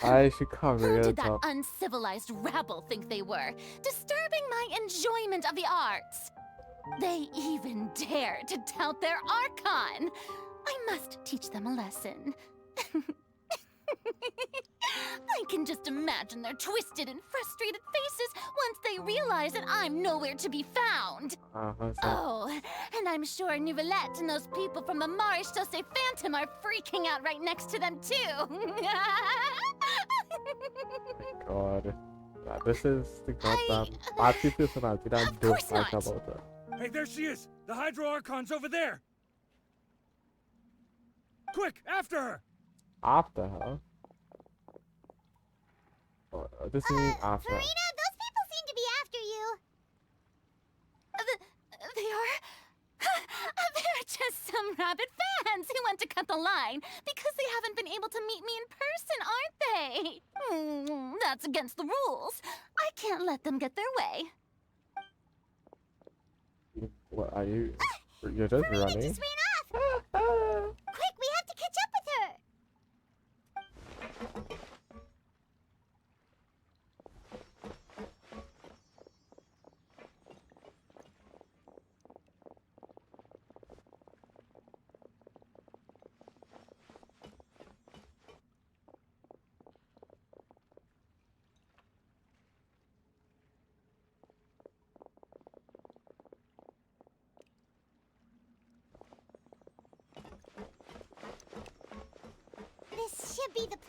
I should cover Who it did that up. uncivilized rabble think they were, disturbing my enjoyment of the arts? They even dare to tout their Archon. I must teach them a lesson. I can just imagine their twisted and frustrated faces once they realize that I'm nowhere to be found. Oh, and I'm sure Nouvellette and those people from the Marche Chaussee Phantom are freaking out right next to them too. God. Yeah, this is the goddamn party personality that I don't like about her. Hey, there she is! The Hydro Archon's over there! Quick, after her! After her? Oh, this is after her. Furina, those people seem to be after you. They are? They're just some rabid fans who want to cut the line because they haven't been able to meet me in person, aren't they? That's against the rules. I can't let them get their way. What are you? You're just Furina running? just ran off! Quick, we have to catch up with her!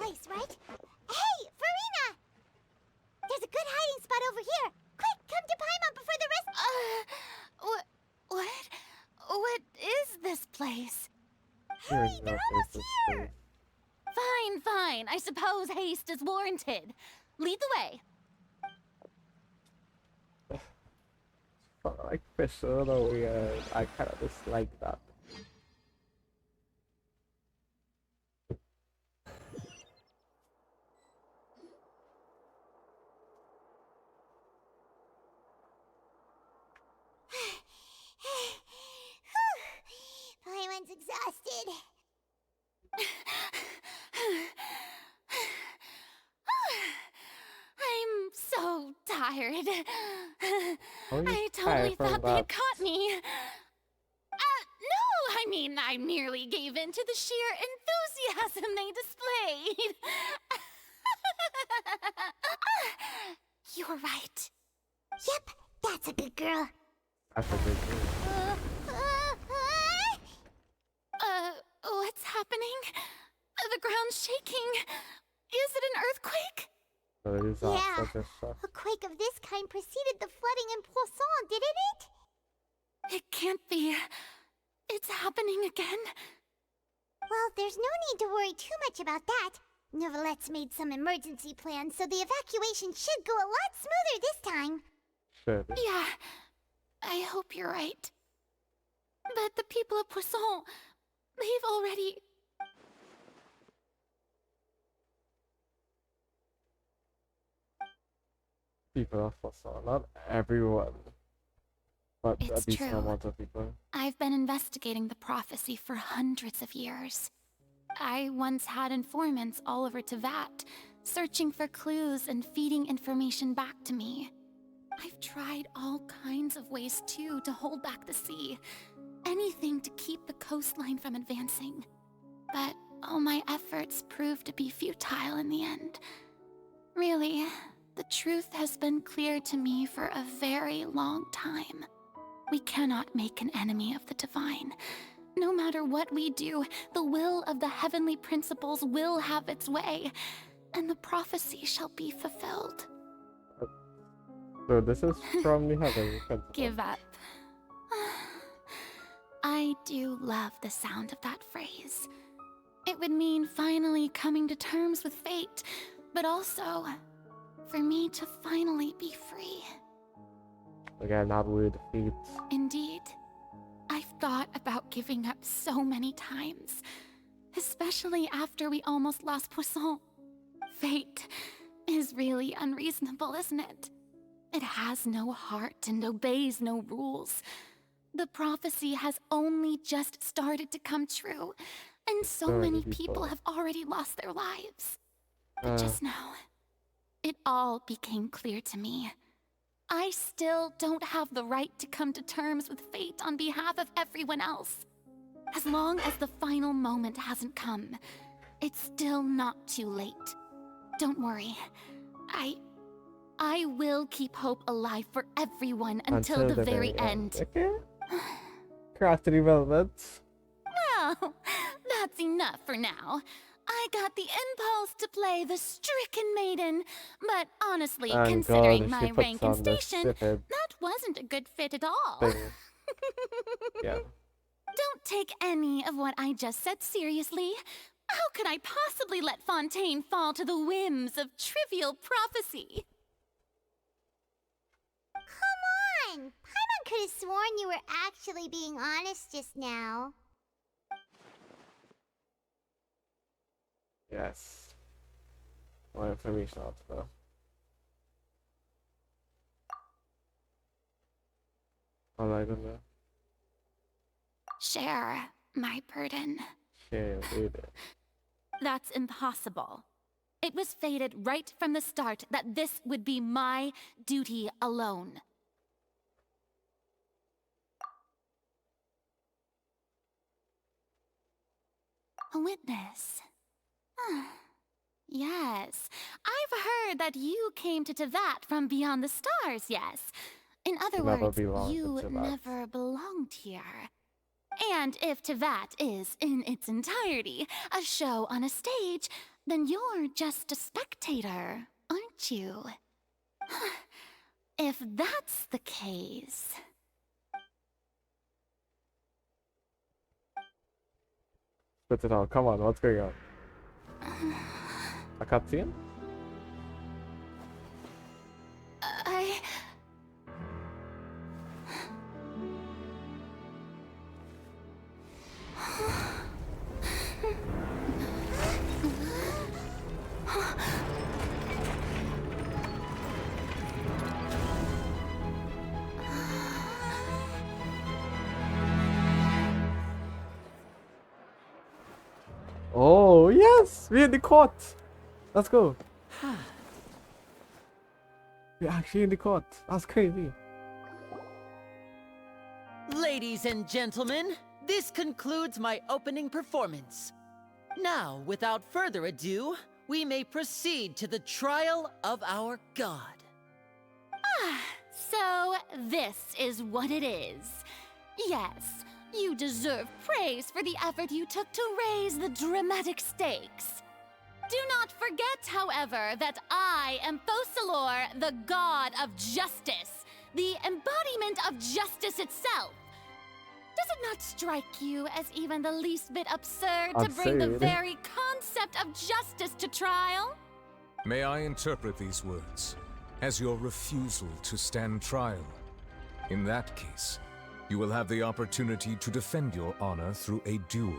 place, right? Hey, Furina! There's a good hiding spot over here. Quick, come to Paimon before the rest... What is this place? Hurry, they're almost here! Fine. I suppose haste is warranted. Lead the way. Like fish, though, yeah, I kind of dislike that. Paimon's exhausted. I'm so tired. I totally tired from thought that? they'd caught me. No, I mean, I merely gave in to the sheer enthusiasm they displayed. You're right. Yep, that's a good girl. That's a good girl. What's happening? The ground's shaking. Is it an earthquake? Yeah, a quake of this kind preceded the flooding in Poisson, didn't it? It can't be. It's happening again. Well, there's no need to worry too much about that. Neuvillette made some emergency plans, so the evacuation should go a lot smoother this time. Sure. Yeah, I hope you're right. But the people of Poisson, they've already... People of Poisson, not everyone, but It's a decent true. amount of people. I've been investigating the prophecy for hundreds of years. I once had informants all over Tevat, searching for clues and feeding information back to me. I've tried all kinds of ways, too, to hold back the sea. Anything to keep the coastline from advancing. But all my efforts proved to be futile in the end. Really, the truth has been clear to me for a very long time. We cannot make an enemy of the divine. No matter what we do, the will of the heavenly principles will have its way, and the prophecy shall be fulfilled. So this is from the heavenly principle. Give up. I do love the sound of that phrase. It would mean finally coming to terms with fate, but also for me to finally be free. Again, not with feet. Indeed. I've thought about giving up so many times, especially after we almost lost Poisson. Fate is really unreasonable, isn't it? It has no heart and obeys no rules. The prophecy has only just started to come true, and so many people have already lost their lives. But just now, it all became clear to me. I still don't have the right to come to terms with fate on behalf of everyone else. As long as the final moment hasn't come, it's still not too late. Don't worry. I will keep hope alive for everyone until the very end. Okay. Character development. Well, that's enough for now. I got the impulse to play the stricken maiden, but honestly, considering my rank and station, that wasn't a good fit at all. Yeah. Don't take any of what I just said seriously. How could I possibly let Fontaine fall to the whims of trivial prophecy? Come on! Paimon could have sworn you were actually being honest just now. Yes. More information out though. Oh my goodness. Share my burden. Share with it. That's impossible. It was fated right from the start that this would be my duty alone. A witness. Yes, I've heard that you came to Tevat from beyond the stars, yes. In other words, you never belonged here. And if Tevat is, in its entirety, a show on a stage, Then you're just a spectator, aren't you? If that's the case... Spit it out. Come on, what's going on? A cutscene? Oh, yes! We're in the court! Let's go. We're actually in the court. That's crazy. Ladies and gentlemen, this concludes my opening performance. Now, without further ado, we may proceed to the trial of our god. So this is what it is. Yes, you deserve praise for the effort you took to raise the dramatic stakes. Do not forget, however, that I am Focalor, the god of justice, the embodiment of justice itself. Does it not strike you as even the least bit absurd to bring the very concept of justice to trial? May I interpret these words as your refusal to stand trial? In that case, you will have the opportunity to defend your honor through a duel.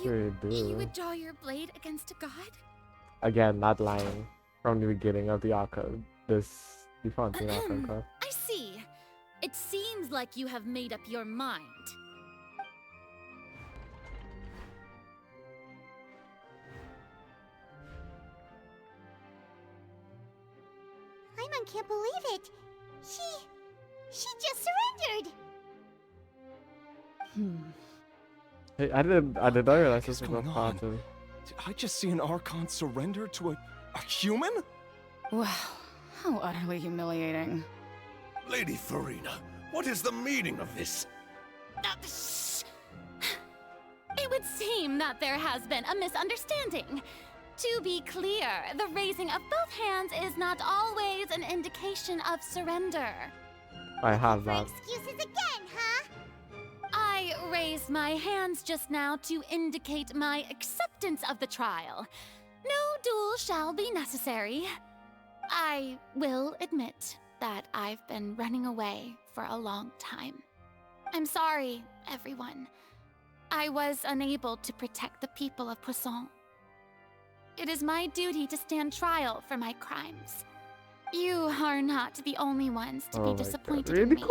You would draw your blade against a god? Again, not lying. From the beginning of the Archon. The Fontaine Archon card. I see. It seems like you have made up your mind. Paimon can't believe it. She just surrendered. Hey, I didn't realize this was a part of... Did I just see an Archon surrender to a human? Wow, how utterly humiliating. Lady Furina, what is the meaning of this? It would seem that there has been a misunderstanding. To be clear, the raising of both hands is not always an indication of surrender. I have that. Excuses again, huh? I raised my hands just now to indicate my acceptance of the trial. No duel shall be necessary. I will admit that I've been running away for a long time. I'm sorry, everyone. I was unable to protect the people of Poisson. It is my duty to stand trial for my crimes. You are not the only ones to be disappointed in me.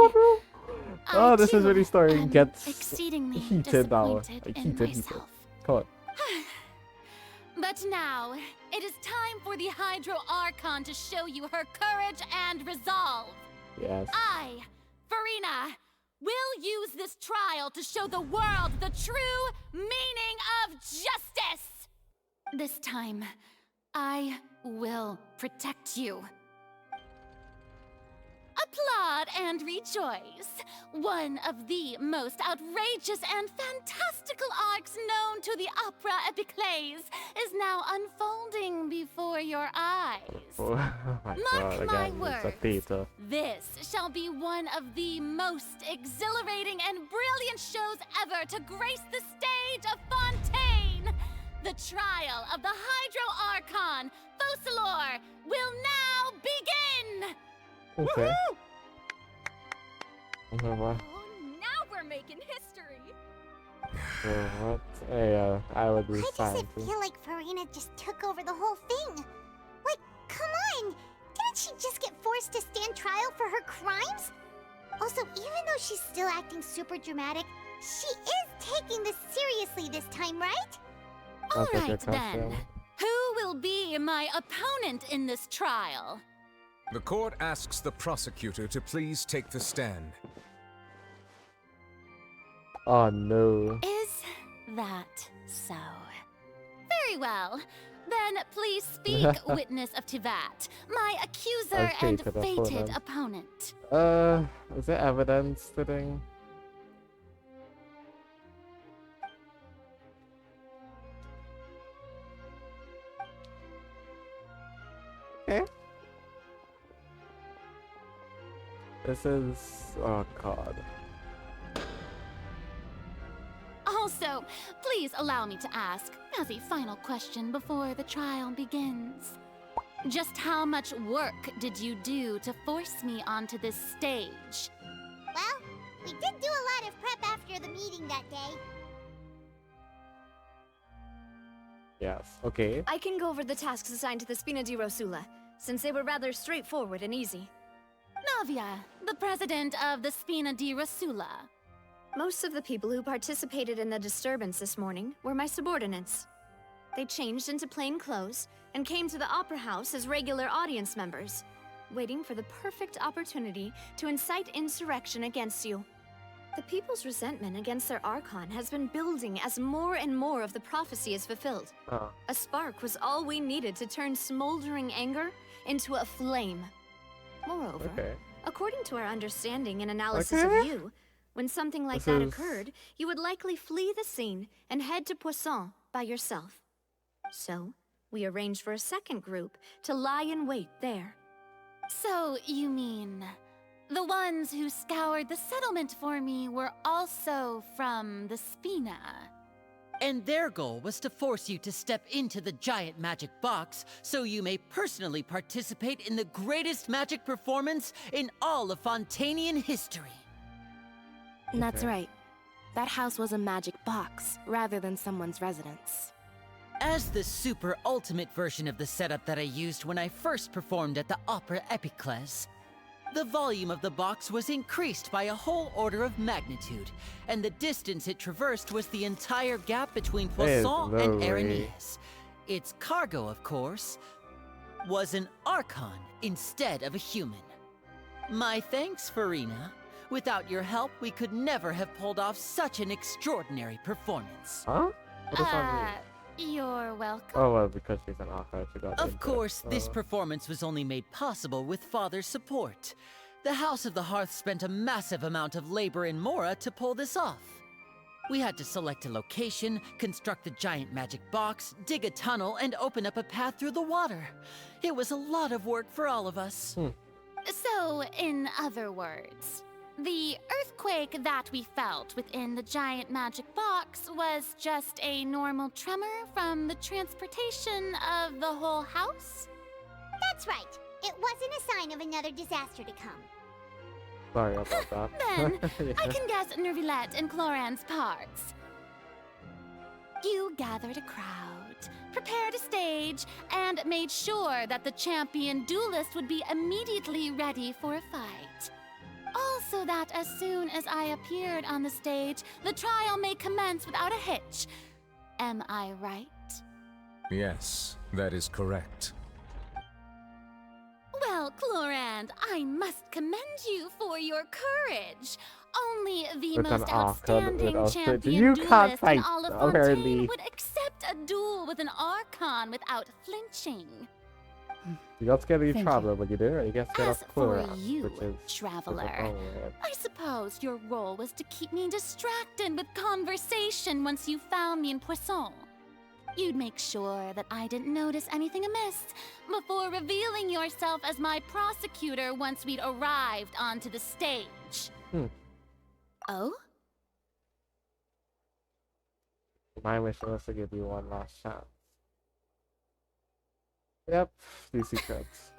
Oh, this is really starting to get exceedingly heated now. disappointed in myself. Come on. But now, it is time for the Hydro Archon to show you her courage and resolve. Yes. I, Furina, will use this trial to show the world the true meaning of justice. This time, I will protect you. Applaud and rejoice. One of the most outrageous and fantastical arcs known to the opera epiclese is now unfolding before your eyes. Oh my Mark God, my again, words. it's a theater. This shall be one of the most exhilarating and brilliant shows ever to grace the stage of Fontaine. The trial of the Hydro Archon, Focalor, will now begin! Okay. Now we're making history. What? Hey, I would be Why does fine it too. feel like Furina just took over the whole thing? Like, come on! Didn't she just get forced to stand trial for her crimes? Also, even though she's still acting super dramatic, she is taking this seriously this time, right? Alright then. Who will be my opponent in this trial? The court asks the prosecutor to please take the stand. Oh no. Is that so? Very well. Then please speak, witness of Tivat, my accuser and fated opponent. Is there evidence sitting? This is... oh god. Also, please allow me to ask, as a final question before the trial begins. Just how much work did you do to force me onto this stage? Well, we did do a lot of prep after the meeting that day. Yes, okay. I can go over the tasks assigned to the Spina di Rosula, since they were rather straightforward and easy. Navia, the president of the Spina di Rosula. Most of the people who participated in the disturbance this morning were my subordinates. They changed into plain clothes and came to the Opera House as regular audience members, waiting for the perfect opportunity to incite insurrection against you. The people's resentment against their Archon has been building as more and more of the prophecy is fulfilled. A spark was all we needed to turn smoldering anger into a flame. Moreover, according to our understanding and analysis of you, when something like that occurred, you would likely flee the scene and head to Poisson by yourself. So, we arranged for a second group to lie in wait there. So, you mean... the ones who scoured the settlement for me were also from the Spina? And their goal was to force you to step into the giant magic box so you may personally participate in the greatest magic performance in all of Fontanian history. That's right. That house was a magic box, rather than someone's residence. As the super ultimate version of the setup that I used when I first performed at the Opera Epiclese, the volume of the box was increased by a whole order of magnitude, and the distance it traversed was the entire gap between Poisson and Arénies. Its cargo, of course, was an Archon instead of a human. My thanks, Furina. Without your help, we could never have pulled off such an extraordinary performance. Huh? What does that mean? You're welcome. Oh, well, because she's an Archon, she got Of course, this performance was only made possible with Father's support. The House of the Hearth spent a massive amount of labor in Mora to pull this off. We had to select a location, construct the giant magic box, dig a tunnel, and open up a path through the water. It was a lot of work for all of us. So, in other words, the earthquake that we felt within the giant magic box was just a normal tremor from the transportation of the whole house? That's right. It wasn't a sign of another disaster to come. Sorry about that. Then, I can guess Nervillette and Cloran's parts. You gathered a crowd, prepared a stage, and made sure that the champion duelist would be immediately ready for a fight. Also that as soon as I appeared on the stage, the trial may commence without a hitch. Am I right? Yes, that is correct. Well, Clorand, I must commend you for your courage. Only the most outstanding champion duelist in all of Fontaine would accept a duel with an Archon without flinching. You got scared of your traveler, but you didn't. You got scared As of for Clora, you, which is traveler, I suppose your role was to keep me distracted with conversation once you found me in Poisson. You'd make sure that I didn't notice anything amiss before revealing yourself as my prosecutor once we'd arrived onto the stage. Oh? My wish was to give you one last chance. Yep, these secrets.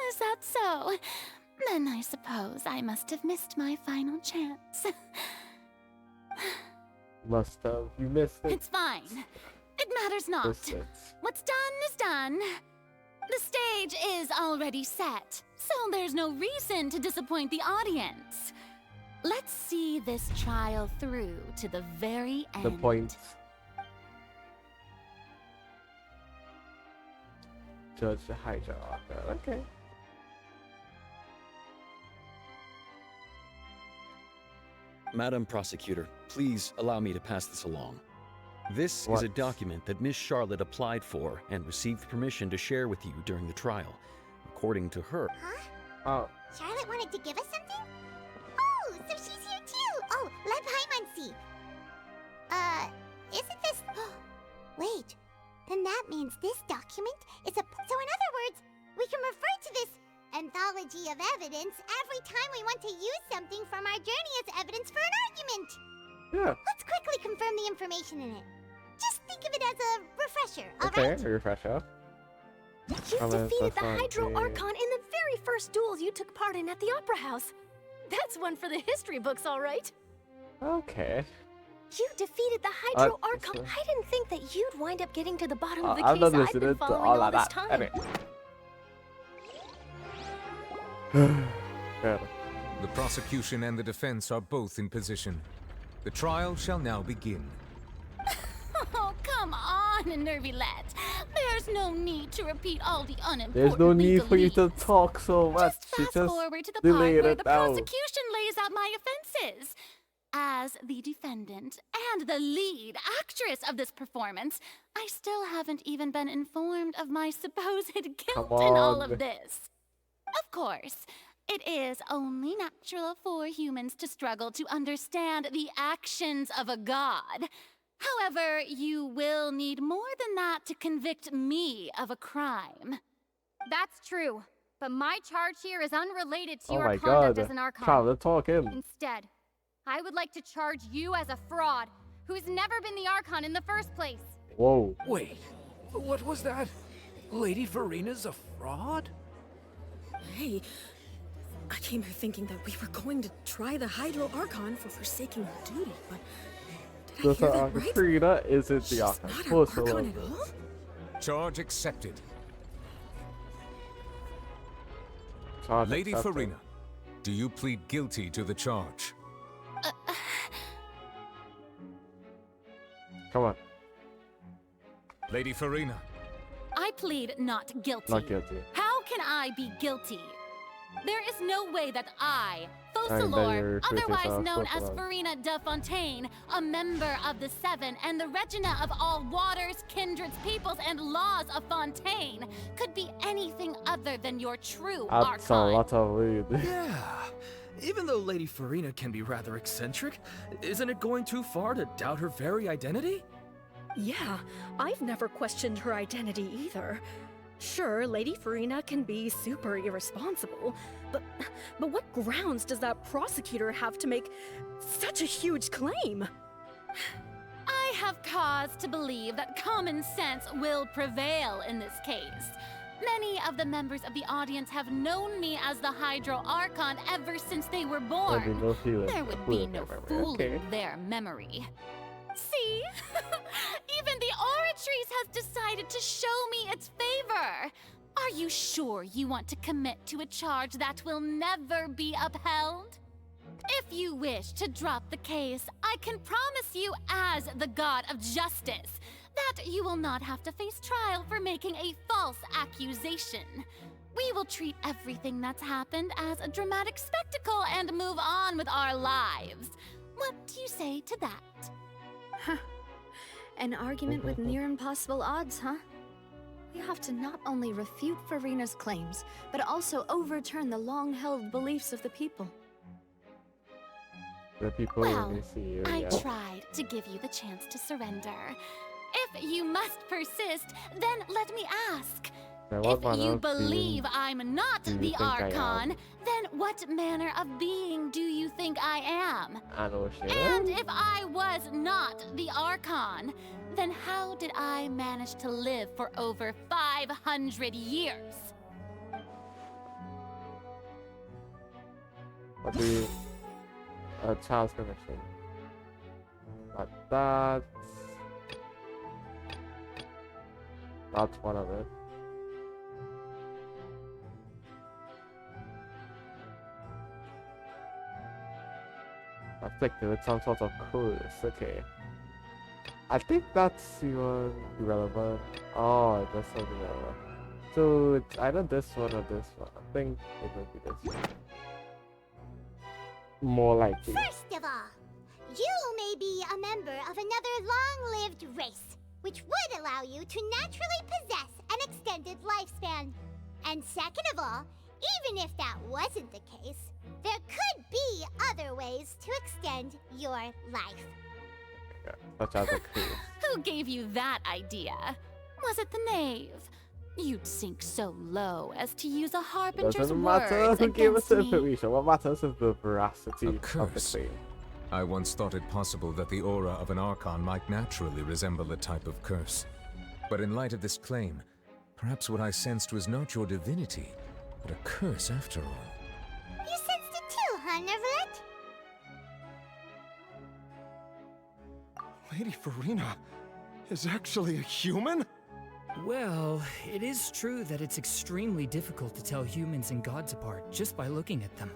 Is that so? Then I suppose I must have missed my final chance. Must have. You missed it. It's fine. It matters not. What's done is done. The stage is already set, so there's no reason to disappoint the audience. Let's see this trial through to the very end. The point. Judge the Hydra. Okay. Madam Prosecutor, please allow me to pass this along. This is a document that Miss Charlotte applied for and received permission to share with you during the trial. According to her... Oh. Charlotte wanted to give us something? Oh, so she's here too! Oh, let Paimon see. Isn't this... Wait, then that means this document is a... So in other words, we can refer to this anthology of evidence every time we want to use something from our journey as evidence for an argument. Yeah. Let's quickly confirm the information in it. Just think of it as a refresher, alright? Okay, a refresher. You defeated the Hydro Archon in the very first duels you took part in at the Opera House. That's one for the history books, all right. Okay. You defeated the Hydro Archon. I didn't think that you'd wind up getting to the bottom of the I'm case not I've listening been to following all all of this that. time. Anyway. Good. The prosecution and the defense are both in position. The trial shall now begin. Oh, come on, Nervylette. There's no need to repeat all the unimportant There's no need for you to talk so much. Fast forward to the part delay where it the down. prosecution lays out my offenses. As the defendant and the lead actress of this performance, I still haven't even been informed of my supposed guilt in all of this. Of course, it is only natural for humans to struggle to understand the actions of a god. However, you will need more than that to convict me of a crime. That's true, but my charge here is unrelated to Oh your my conduct God. as an Archon. Charlotte, talk in. Instead, I would like to charge you as a fraud who's never been the Archon in the first place. Whoa. Wait, what was that? Lady Furina's a fraud? Hey, I came here thinking that we were going to try the Hydro Archon for forsaking her duty, but did I hear that right? Furina isn't the Archon. Not our Archon at all? Charge accepted. Charge Lady accepted. Furina, do you plead guilty to the charge? Come on. Lady Furina. I plead not guilty. Not guilty. How can I be guilty? There is no way that I, then you're Focalor, otherwise yourself known as Focalor. Furina de Fontaine, a member of the Seven and the Regina of all waters, kindreds, peoples, and laws of Fontaine, could be anything other than your true That's a Archon. lot of weed. Yeah. Even though Lady Furina can be rather eccentric, isn't it going too far to doubt her very identity? Yeah, I've never questioned her identity either. Sure, Lady Furina can be super irresponsible, but what grounds does that prosecutor have to make such a huge claim? I have cause to believe that common sense will prevail in this case. Many of the members of the audience have known me as the Hydro Archon ever since they were born. There'd be no feeling. There would be no Memory. fooling Okay. their memory. See? Even the Oratrice has decided to show me its favor. Are you sure you want to commit to a charge that will never be upheld? If you wish to drop the case, I can promise you as the God of Justice that you will not have to face trial for making a false accusation. We will treat everything that's happened as a dramatic spectacle and move on with our lives. What do you say to that? Huh. An argument with near impossible odds, huh? We have to not only refute Furina's claims, but also overturn the long-held beliefs of the people. The people Well, when they see you, I yeah. tried to give you the chance to surrender. If you must persist, then let me ask. Now, what If manner you of being believe I'm not do you the think I am? Archon, then what manner of being do you think I am? I know shit. And if I was not the Archon, then how did I manage to live for over 500 years? What do you... A child's connection. But that's... That's one of it. Afflicted with some sort of curse, okay. I think that's even irrelevant. Oh, that's not irrelevant. So it's either this one or this one. I think it will be this one. More likely. First of all, you may be a member of another long-lived race, which would allow you to naturally possess an extended lifespan. And second of all, even if that wasn't the case, there could be other ways to extend your life. Yeah, such as a curse. Who gave you that idea? Was it the knave? You'd sink so low as to use a harbinger's Doesn't matter words who gave us the against me. information. What matters is the veracity of the curse. claim. I once thought it possible that the aura of an Archon might naturally resemble a type of curse. But in light of this claim, perhaps what I sensed was not your divinity, but a curse after all. You sensed it too, huh, Neverlet? Lady Furina is actually a human? Well, it is true that it's extremely difficult to tell humans and gods apart just by looking at them.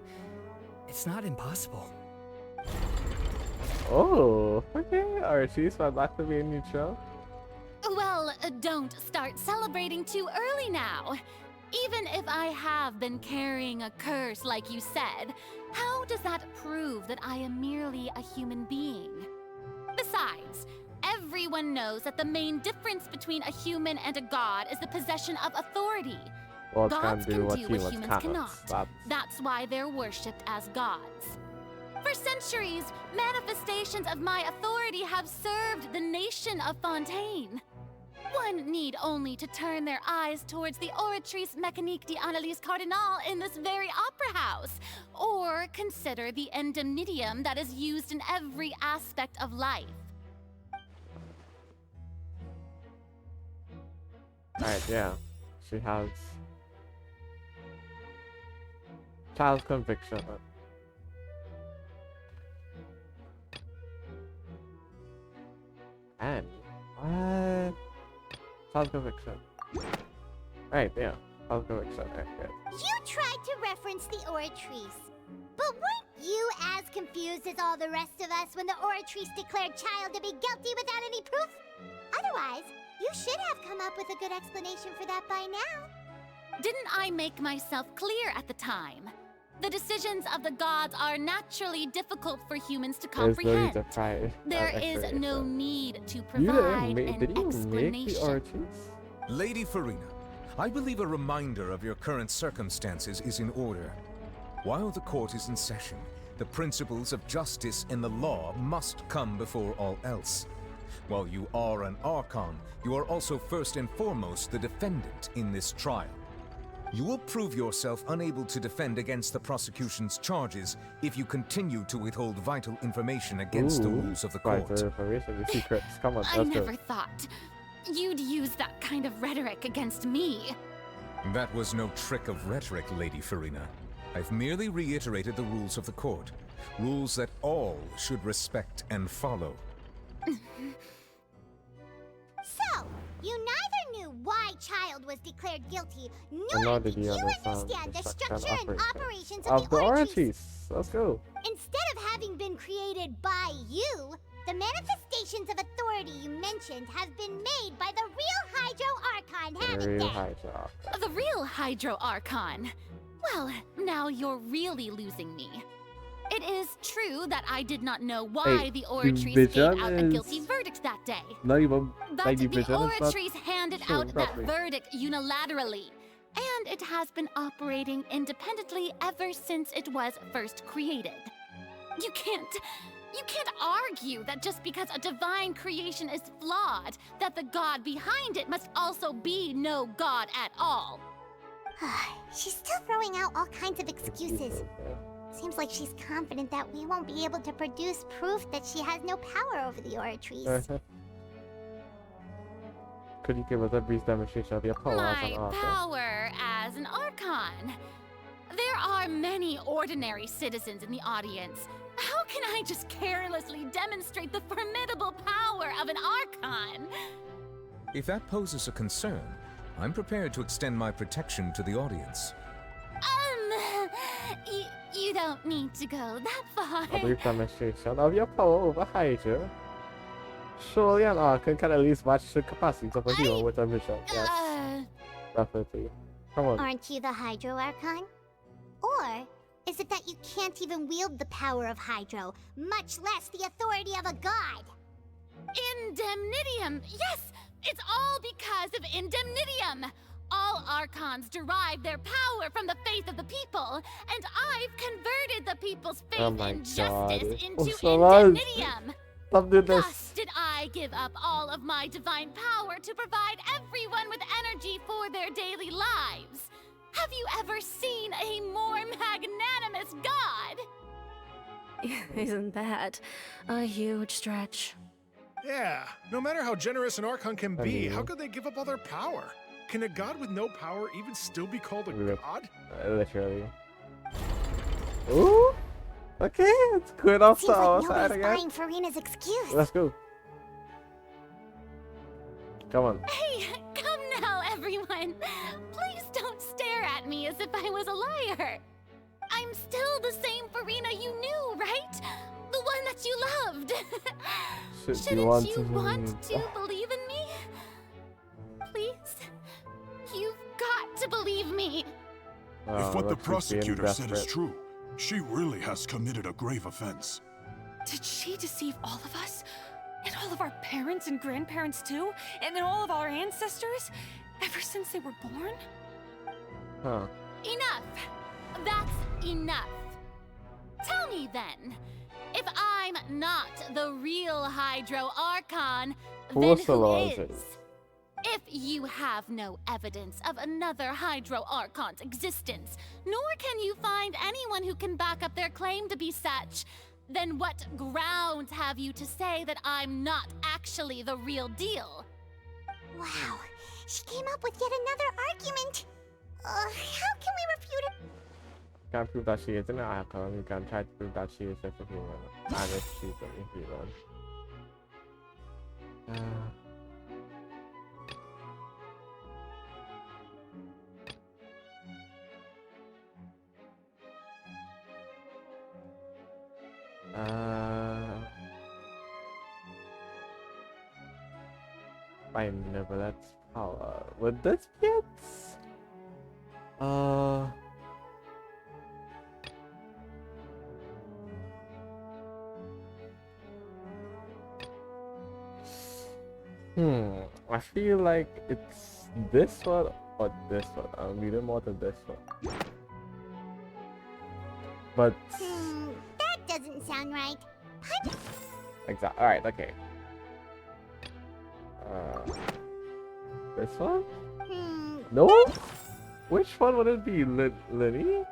It's not impossible. Oh, okay, Archie, so I'd like to be neutral. Well, don't start celebrating too early now. Even if I have been carrying a curse like you said, how does that prove that I am merely a human being? Besides, everyone knows that the main difference between a human and a god is the possession of authority. Gods Gods can do what humans cannot. cannot. That's why they're worshipped as gods. For centuries, manifestations of my authority have served the nation of Fontaine. One need only to turn their eyes towards the Oratrice Mécanique d'Analyse Cardinal in this very opera house, or consider the indemnitium that is used in every aspect of life. Alright, yeah. She has child conviction. And what? Child conviction. Right, yeah. Child conviction. Right, good. You tried to reference the Oratrice. But weren't you as confused as all the rest of us when the Oratrice declared Child to be guilty without any proof? Otherwise, you should have come up with a good explanation for that by now. Didn't I make myself clear at the time? The decisions of the gods are naturally difficult for humans to comprehend. There is no need to provide an explanation. Lady Furina, I believe a reminder of your current circumstances is in order. While the court is in session, the principles of justice and the law must come before all else. While you are an Archon, you are also first and foremost the defendant in this trial. You will prove yourself unable to defend against the prosecution's charges if you continue to withhold vital information against the rules of the court. Come on, I never thought you'd use that kind of rhetoric against me. That was no trick of rhetoric, Lady Furina. I've merely reiterated the rules of the court. Rules that all should respect and follow. So, you neither knew why Child was declared guilty, nor did you understand the structure and operations of the Oratrice. Let's go. Instead of having been created by you, the manifestations of authority you mentioned have been made by the real Hydro Archon, haven't they? The real Hydro Archon? Well, now you're really losing me. It is true that I did not know why the Oratrice gave out a guilty verdict that day. Not even But the Oratrice handed out that verdict unilaterally, and it has been operating independently ever since it was first created. You can't argue that just because a divine creation is flawed, that the god behind it must also be no god at all. She's still throwing out all kinds of excuses. Seems like she's confident that we won't be able to produce proof that she has no power over the Oratrice. Could you give us a brief demonstration of your power as an Archon? My power as an Archon. There are many ordinary citizens in the audience. How can I just carelessly demonstrate the formidable power of an Archon? If that poses a concern, I'm prepared to extend my protection to the audience. You don't need to go that far. A brief demonstration of your power over Hydra. Surely an Archon can at least match the capacities of a hero with a vision. Yes, definitely. Come on. Aren't you the Hydro Archon? Or is it that you can't even wield the power of Hydro, much less the authority of a god? Indemnitium! Yes! It's all because of Indemnitium! All Archons derive their power from the faith of the people, and I've converted the people's faith in justice into Indemnitium. Stop doing this. Did I give up all of my divine power to provide everyone with energy for their daily lives? Have you ever seen a more magnanimous god? Isn't that a huge stretch? Yeah, no matter how generous an Archon can be, how could they give up all their power? Can a god with no power even still be called a god? Literally. Ooh! Okay, it's good off the outside again. Buying Furina's excuse. Let's go. Come on. Hey, come now, everyone. Please don't stare at me as if I was a liar. I'm still the same Furina you knew, right? The one that you loved. Shouldn't you want to believe in me? Please? You've got to believe me. If what the prosecutor said is true, she really has committed a grave offense. Did she deceive all of us? And all of our parents and grandparents too? And then all of our ancestors? Ever since they were born? Huh. Enough. That's enough. Tell me then, if I'm not the real Hydro Archon, then who is? If you have no evidence of another Hydro Archon's existence, nor can you find anyone who can back up their claim to be such, then what grounds have you to say that I'm not actually the real deal? Wow, she came up with yet another argument. How can we refute it? Can't prove that she isn't an Archon. You can try to prove that she is just a human. And if she's a human. I never let's power. Would this be it? I feel like it's this one or this one. I'm leaning more to this one. But that doesn't sound right. exactly. All right. Okay. This one? No. Which one would it be, Lenny?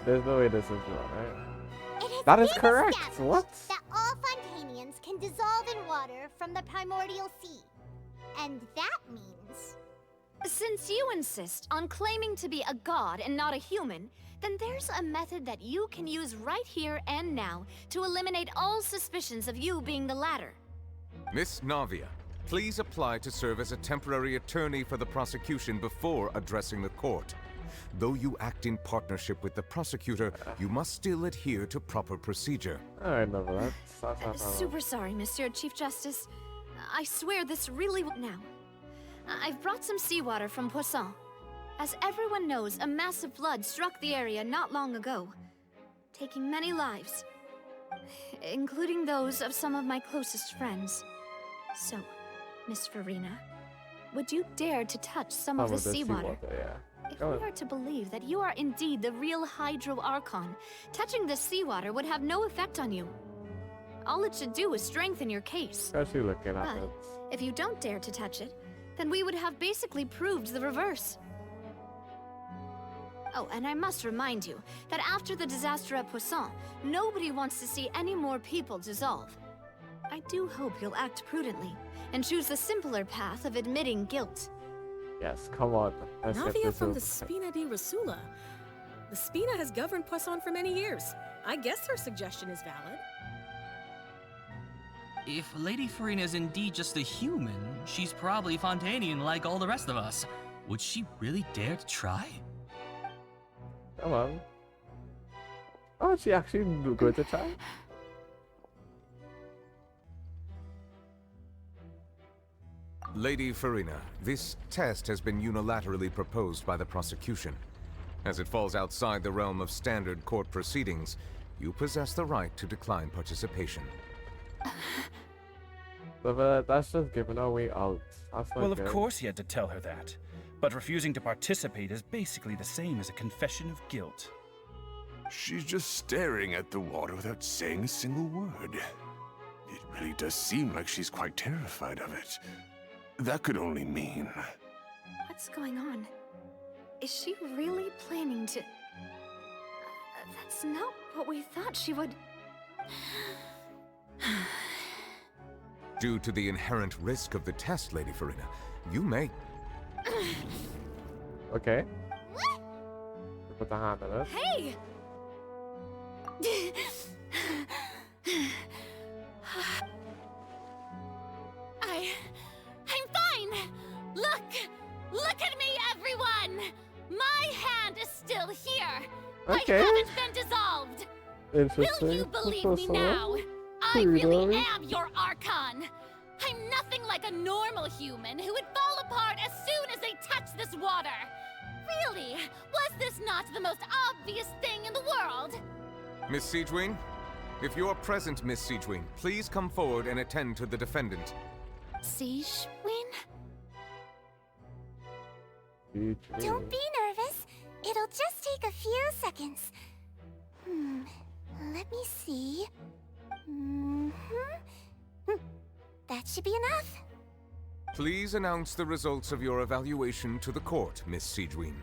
There's no way this is wrong, right? That is correct. What? That all Fontanians can dissolve in water from the primordial sea. And that means... Since you insist on claiming to be a god and not a human, then there's a method that you can use right here and now to eliminate all suspicions of you being the latter. Miss Navia, please apply to serve as a temporary attorney for the prosecution before addressing the court. Though you act in partnership with the prosecutor, you must still adhere to proper procedure. I know that. Super sorry, Monsieur Chief Justice. I swear this really now. I've brought some seawater from Poisson. As everyone knows, a massive flood struck the area not long ago, taking many lives, including those of some of my closest friends. So, Miss Furina, would you dare to touch some of the seawater? If we are to believe that you are indeed the real Hydro Archon, touching the seawater would have no effect on you. All it should do is strengthen your case. Especially looking at But it. if you don't dare to touch it, then we would have basically proved the reverse. Oh, and I must remind you that after the disaster at Poisson, nobody wants to see any more people dissolve. I do hope you'll act prudently and choose the simpler path of admitting guilt. Yes, come on. Navia from the Spina di Rasula. The Spina has governed Poisson for many years. I guess her suggestion is valid. If Lady Furina is indeed just a human, she's probably Fontanian like all the rest of us. Would she really dare to try? Come on. Oh, is she actually good to try? Lady Furina, this test has been unilaterally proposed by the prosecution. As it falls outside the realm of standard court proceedings, you possess the right to decline participation. But that's just giving our way out. That's not Well, of good. course he had to tell her that. But refusing to participate is basically the same as a confession of guilt. She's just staring at the water without saying a single word. It really does seem like she's quite terrified of it. That could only mean... What's going on? Is she really planning to... That's not what we thought she would... Due to the inherent risk of the test, Lady Furina, you may... Okay. Put the hand on it. Hey! I'm fine! Look at me, everyone! My hand is still here! Okay. I haven't been dissolved! Interesting. Will you believe me now? I really am your Archon! I'm nothing like a normal human who would fall apart as soon as they touch this water! Really? Was this not the most obvious thing in the world? Miss Siegewien? If you're present, Miss Siegewien, please come forward and attend to the defendant. Siegewien? Don't be nervous. It'll just take a few seconds. Let me see. That should be enough. Please announce the results of your evaluation to the court, Miss Siegewien.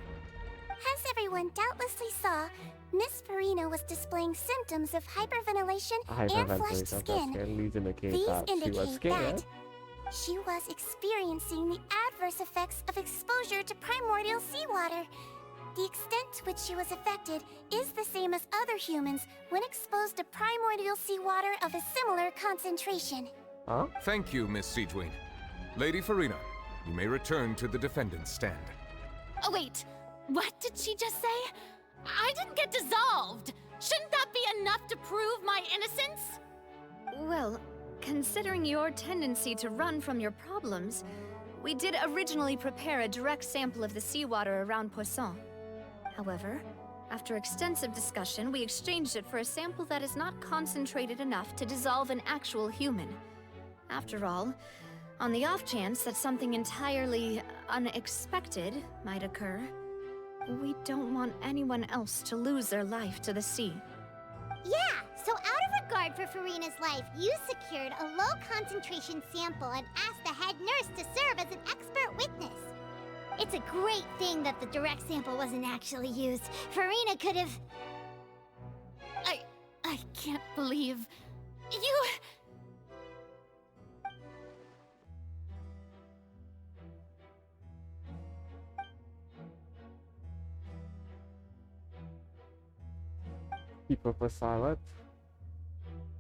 As everyone doubtlessly saw, Miss Furina was displaying symptoms of hyperventilation and flushed skin. These indicate that she was experiencing the adverse effects of exposure to primordial seawater. The extent to which she was affected is the same as other humans when exposed to primordial seawater of a similar concentration. Huh? Thank you, Miss Siegewien. Lady Furina, you may return to the defendant's stand. Oh, wait. What did she just say? I didn't get dissolved. Shouldn't that be enough to prove my innocence? Well, considering your tendency to run from your problems, we did originally prepare a direct sample of the seawater around Poisson. However, after extensive discussion, we exchanged it for a sample that is not concentrated enough to dissolve an actual human. After all, on the off chance that something entirely unexpected might occur, we don't want anyone else to lose their life to the sea. Yeah, so out of regard for Furina's life, you secured a low-concentration sample and asked the head nurse to serve as an expert witness. It's a great thing that the direct sample wasn't actually used. Furina could have... I can't believe... you... People were silent.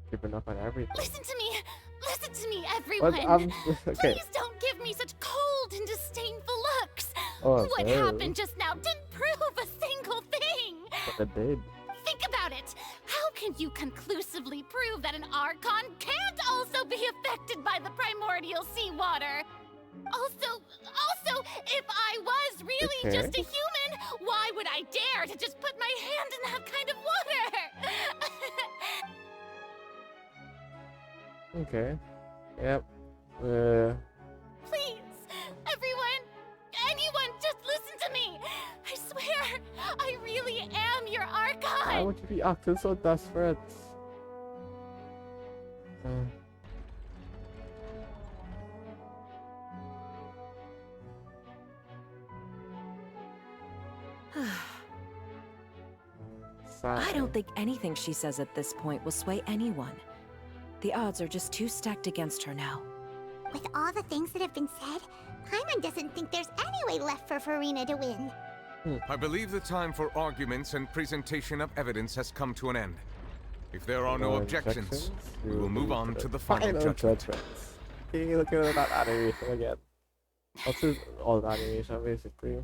Giving up on everything. Listen to me, everyone! Okay. Please don't give me such cold and disdainful looks! Oh, what no. happened just now didn't prove a single thing! But it did. Think about it! How can you conclusively prove that an Archon can't also be affected by the primordial seawater? Also, if I was really just a human, why would I dare to just put my hand in that kind of water? Okay. Yep. Please, everyone, anyone, just listen to me. I swear, I really am your Archon. Why would you be acting so desperate? I don't think anything she says at this point will sway anyone. The odds are just too stacked against her now. With all the things that have been said, Paimon doesn't think there's any way left for Furina to win. I believe the time for arguments and presentation of evidence has come to an end. If there are no objections, we will move on to the final judgment. Okay, look at that animation again. What's his old animation, basically?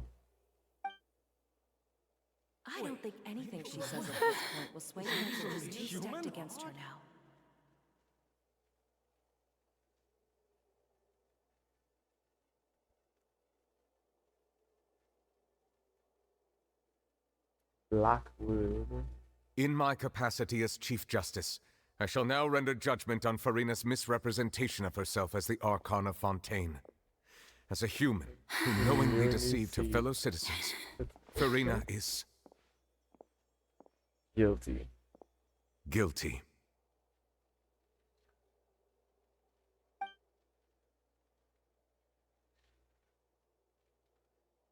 I don't think anything she says at this point will sway her. She's too stacked against her now. Blackwood. In my capacity as Chief Justice, I shall now render judgment on Furina's misrepresentation of herself as the Archon of Fontaine. as a human who knowingly deceived her fellow citizens, Furina is... guilty. Guilty.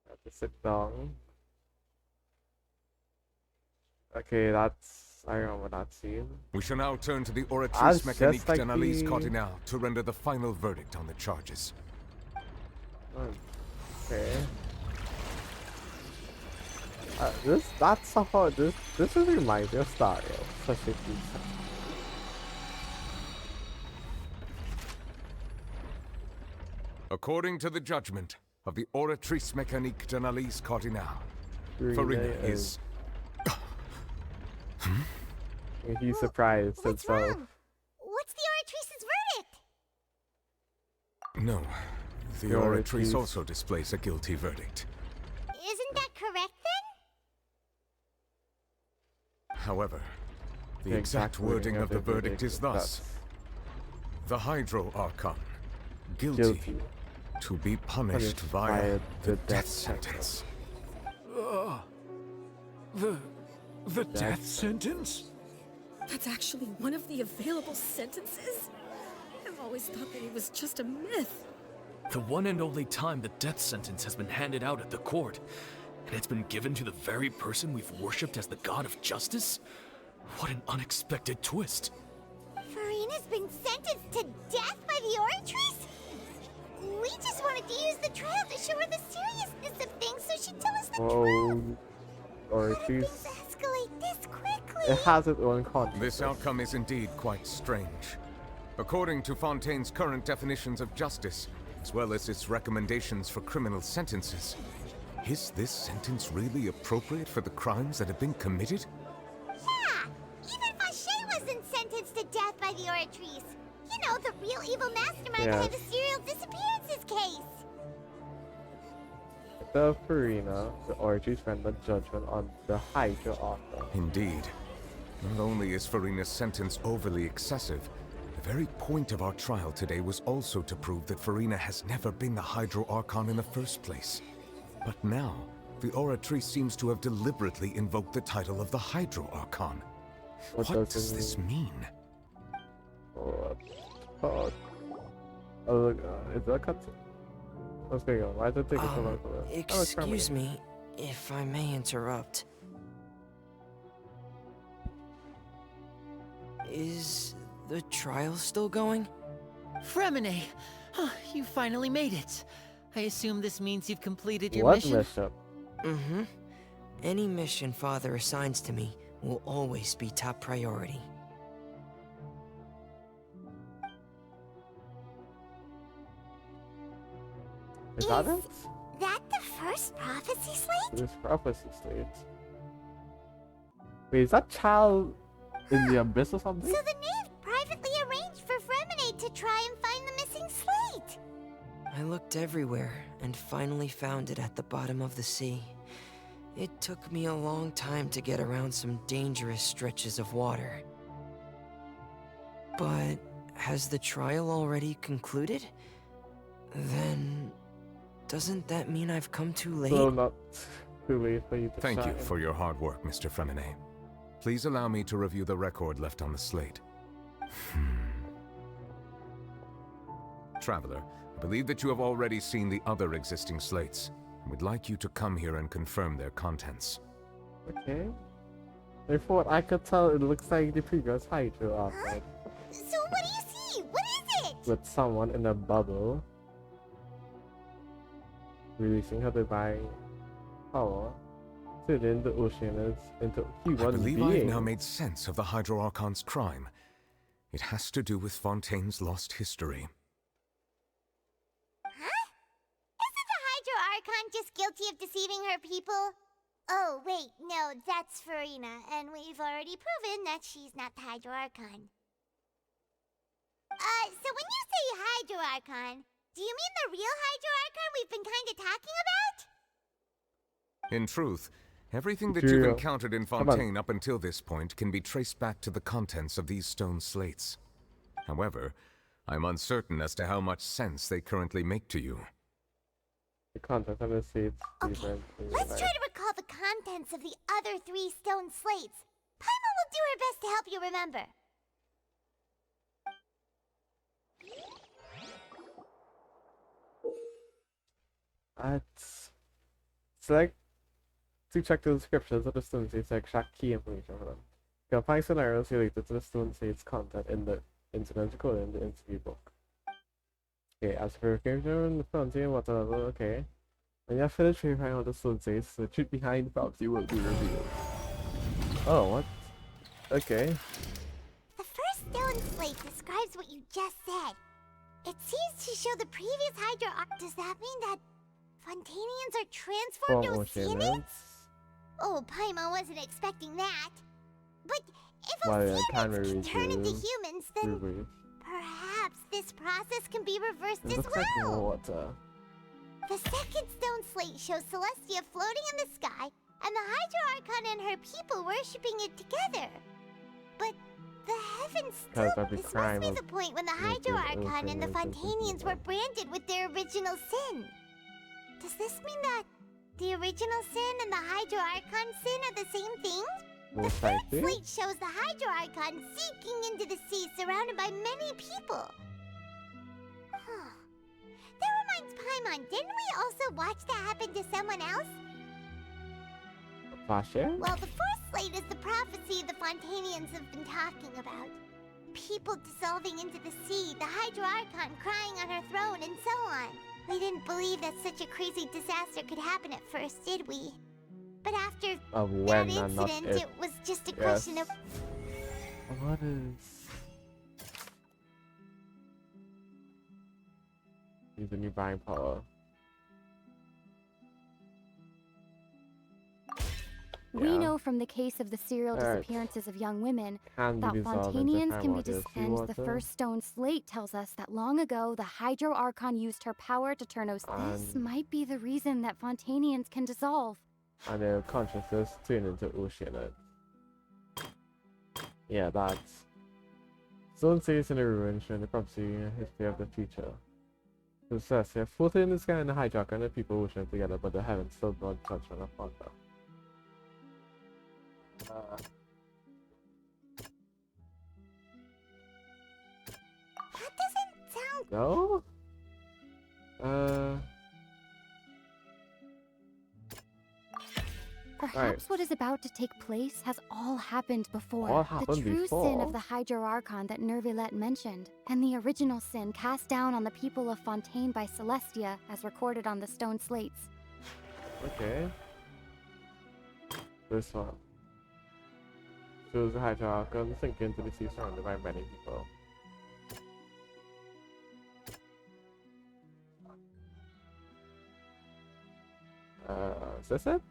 Have to sit down. Okay, I remember that scene. We shall now turn to the Oratrice Mécanique d'Analyse Cardinale to render the final verdict on the charges. Okay. That's a hard. This really reminds me of Star Rail. Such a cute sound. According to the judgment of the Oratrice Mécanique d'Analyse Cardinale, Furina is... He's surprised. What's wrong? What's the Oratrice's verdict? No. The Oratrice also displays a guilty verdict. Isn't that correct then? However, the exact wording of the verdict is thus. The Hydro Archon, guilty to be punished via the death sentence. The death sentence? That's actually one of the available sentences? I've always thought that it was just a myth. The one and only time the death sentence has been handed out at the court, and it's been given to the very person we've worshipped as the god of justice? What an unexpected twist. Furina's been sentenced to death by the Oratrice? We just wanted to use the trial to show her the seriousness of things so she'd tell us the truth. Oratrice. Escalate this quickly. It has its own context. This outcome is indeed quite strange. According to Fontaine's current definitions of justice, as well as its recommendations for criminal sentences, is this sentence really appropriate for the crimes that have been committed? Yeah! Even Fauché wasn't sentenced to death by the Oratrice. You know, the real evil mastermind behind the serial disappearances case. The Furina, the Oratrice rendered judgment on the Hydro Archon. Indeed. Not only is Furina's sentence overly excessive, the very point of our trial today was also to prove that Furina has never been the Hydro Archon in the first place. But now, the Oratrice seems to have deliberately invoked the title of the Hydro Archon. What does this mean? Oh, look, is that cut? What's going on? Why is it taking so long for that? Excuse me, if I may interrupt. Is the trial still going? Fremine! Oh, you finally made it. I assume this means you've completed your mission? Mm-hmm. Any mission Father assigns to me will always be top priority. Is that it? That the first prophecy slate? This prophecy slate. Wait, is that child in the abyss or something? So the knave privately arranged for Fremine to try and find the missing slate. I looked everywhere and finally found it at the bottom of the sea. It took me a long time to get around some dangerous stretches of water. But has the trial already concluded? Then doesn't that mean I've come too late? So not too late for you to Thank shine. you for your hard work, Mr. Fremine. Please allow me to review the record left on the slate. Traveler, I believe that you have already seen the other existing slates. I would like you to come here and confirm their contents. Okay. Therefore, I could tell it looks like the previous Hydro Archon. So what do you see? What is it? With someone in a bubble. Releasing her divine power. Filling the ocean into human I believe beings. I've now made sense of the Hydro Archon's crime. It has to do with Fontaine's lost history. Huh? Isn't the Hydro Archon just guilty of deceiving her people? Oh, wait, no, that's Furina, and we've already proven that she's not the Hydro Archon. So when you say Hydro Archon, do you mean the real Hydro Archon we've been kinda talking about? In truth, everything that you've encountered in Fontaine up until this point can be traced back to the contents of these stone slates. However, I'm uncertain as to how much sense they currently make to you. The content of the seeds. Okay, let's try to recall the contents of the other 3 stone slates. Paimon will do her best to help you remember. It's like to check the descriptions of the stone seeds to extract key information from them. You can find scenarios related to the stone seeds content in the incident recorded in the interview book. Okay, as for verification, the frontier, whatever, okay. When you have finished verifying all the stone seeds, the truth behind the prophecy will be revealed. Oh, what? Okay. The first stone slate describes what you just said. It seems to show the previous Hydro Arc. Does that mean that Fontanians are transformed Oceanids? Oh, Paimon wasn't expecting that. But if Oceanids can turn into humans, then perhaps this process can be reversed as well. The second stone slate shows Celestia floating in the sky, and the Hydro Archon and her people worshipping it together. But the heavens still... This must be the point when the Hydro Archon and the Fontanians were branded with their original sin. Does this mean that the original sin and the Hydro Archon sin are the same thing? The third slate shows the Hydro Archon sinking into the sea surrounded by many people. That reminds Paimon, didn't we also watch that happen to someone else? Well, the fourth slate is the prophecy the Fontanians have been talking about. People dissolving into the sea, the Hydro Archon crying on her throne, and so on. We didn't believe that such a crazy disaster could happen at first, did we? But after that incident, it was just a question of... What is... Use a new buying power. We know from the case of the serial disappearances of young women that Fontanians can be and the first stone slate tells us that long ago the Hydro Archon used her power to turn This might be the reason that Fontanians can dissolve. And their consciousness turn into Oceanid. Yeah, that's... Stone slates in the ruins showing the prophecy and history of the future. It says here, floating in the sky and the Hydro Archon and the people worship together, but the heavens still brought judgment upon them. That doesn't sound... No? Perhaps what is about to take place has all happened before. The true sin of the Hydro Archon that Nervilette mentioned, and the original sin cast down on the people of Fontaine by Celestia, as recorded on the stone slates. Okay. This one. Shows the Hydro Archon sink into the sea surrounded by many people. Is this it?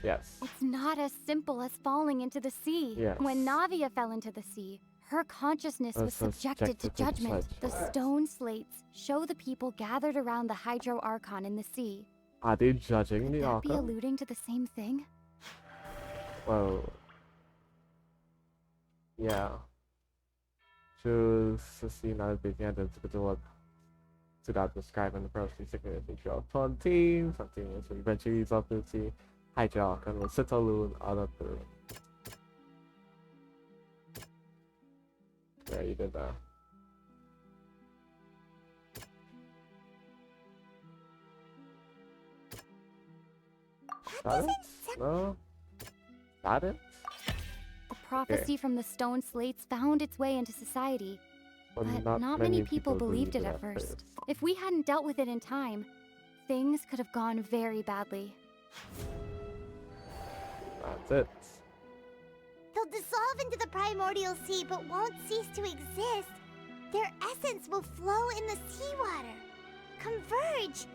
Yes. It's not as simple as falling into the sea. Yes. When Navia fell into the sea, her consciousness was subjected to judgment. The stone slates show the people gathered around the Hydro Archon in the sea. Are they judging the Archon? Could that be alluding to the same thing? Well... Yeah. Choose the scene as being identical to what to that described in the prophecy significantly of Fontaine. Fontaine will eventually resolve to see Hydro Archon will sit alone out of the room. Yeah, you did that. That it? No? That it? The prophecy from the stone slates found its way into society, but not many people believed it at first. If we hadn't dealt with it in time, things could have gone very badly. That's it. They'll dissolve into the primordial sea but won't cease to exist. Their essence will flow in the seawater, converge,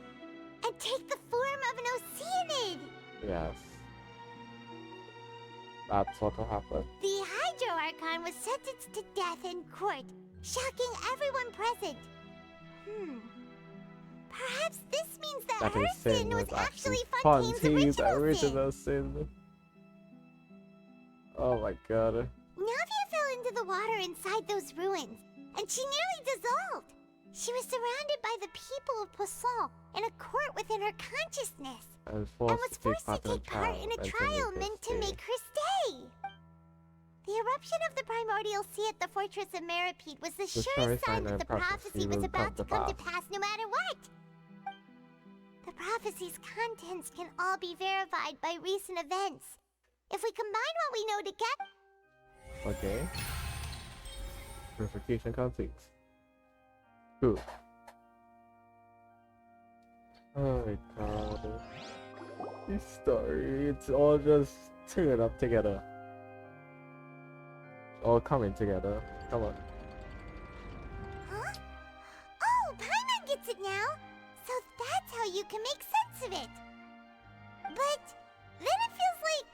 and take the form of an Oceanid. Yes. That's what will happen. The Hydro Archon was sentenced to death in court, shocking everyone present. Perhaps this means that her sin was actually Fontaine's original sin. Oh my god. Navia fell into the water inside those ruins, and she nearly dissolved. She was surrounded by the people of Poisson in a court within her consciousness, and was forced to take part in a trial meant to make her stay. The eruption of the primordial sea at the fortress of Meripede was the surest sign that the prophecy was about to come to pass no matter what. The prophecy's contents can all be verified by recent events. If we combine what we know together... Okay. Verification context. Cool. Oh my god. This story, it's all just turned up together. All coming together. Come on. Huh? Oh, Paimon gets it now! So that's how you can make sense of it. But then it feels like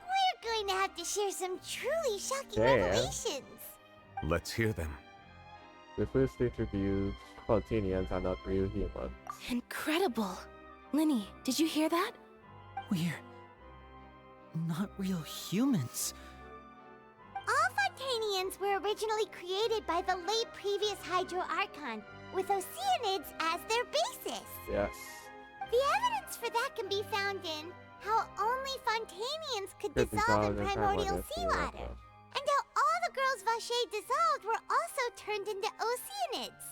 we're going to have to share some truly shocking revelations. Let's hear them. The first state reveals Fontanians are not real humans. Incredible. Linny, did you hear that? We're not real humans. All Fontanians were originally created by the late previous Hydro Archon, with Oceanids as their basis. Yes. The evidence for that can be found in how only Fontanians could dissolve in primordial seawater, and how all the girls Vacher dissolved were also turned into Oceanids.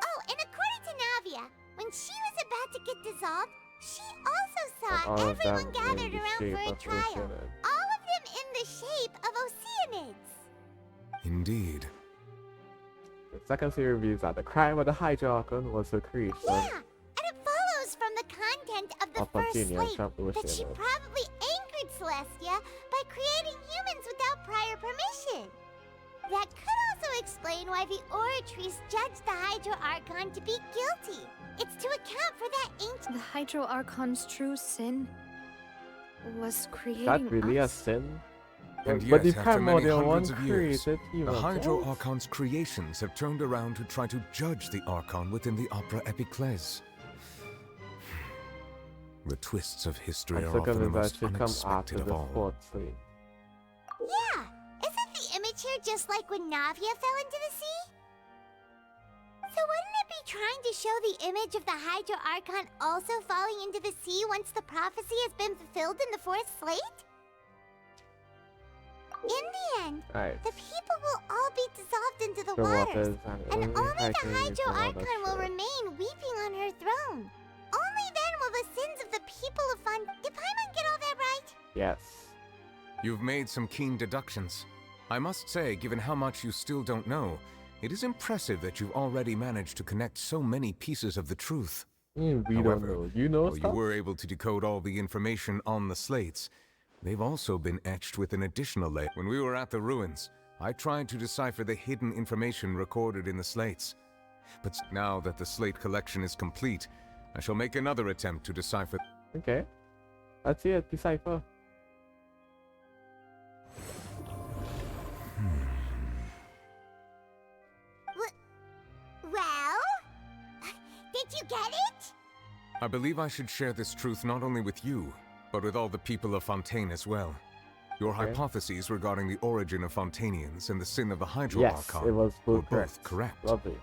Oh, and according to Navia, when she was about to get dissolved, she also saw everyone gathered around for a trial, all of them in the shape of Oceanids. Indeed. The second series reveals that the crime of the Hydro Archon was her creation. Yeah, and it follows from the content of the first slate that she probably angered Celestia by creating humans without prior permission. That could also explain why the Oratries judged the Hydro Archon to be guilty. It's to account for that ancient... The Hydro Archon's true sin was creating Is that really us? a sin? And but yet, the after many primordial one hundreds of years, created the humans. Hydro Archon's creations have turned around to try to judge the Archon within the Opera Epiclese. The twists of history are often the most unexpected of all. Yeah, isn't the image here just like when Navia fell into the sea? So wouldn't it be trying to show the image of the Hydro Archon also falling into the sea once the prophecy has been fulfilled in the fourth slate? In the end, the people will all be dissolved into the waters, and only the Hydro Archon will remain weeping on her throne. Only then will the sins of the people of Did Paimon get all that right? Yes. You've made some keen deductions. I must say, given how much you still don't know, it is impressive that you've already managed to connect so many pieces of the truth. We However, don't know. You know while stuff? you were able to decode all the information on the slates, they've also been etched with an additional layer. When we were at the ruins, I tried to decipher the hidden information recorded in the slates. But now that the slate collection is complete, I shall make another attempt to decipher. Okay. Let's see it. Decipher. Well? Did you get it? I believe I should share this truth not only with you, but with all the people of Fontaine as well. Your hypotheses regarding the origin of Fontanians and the sin of the Hydro Archon it was were both both correct. Lovely.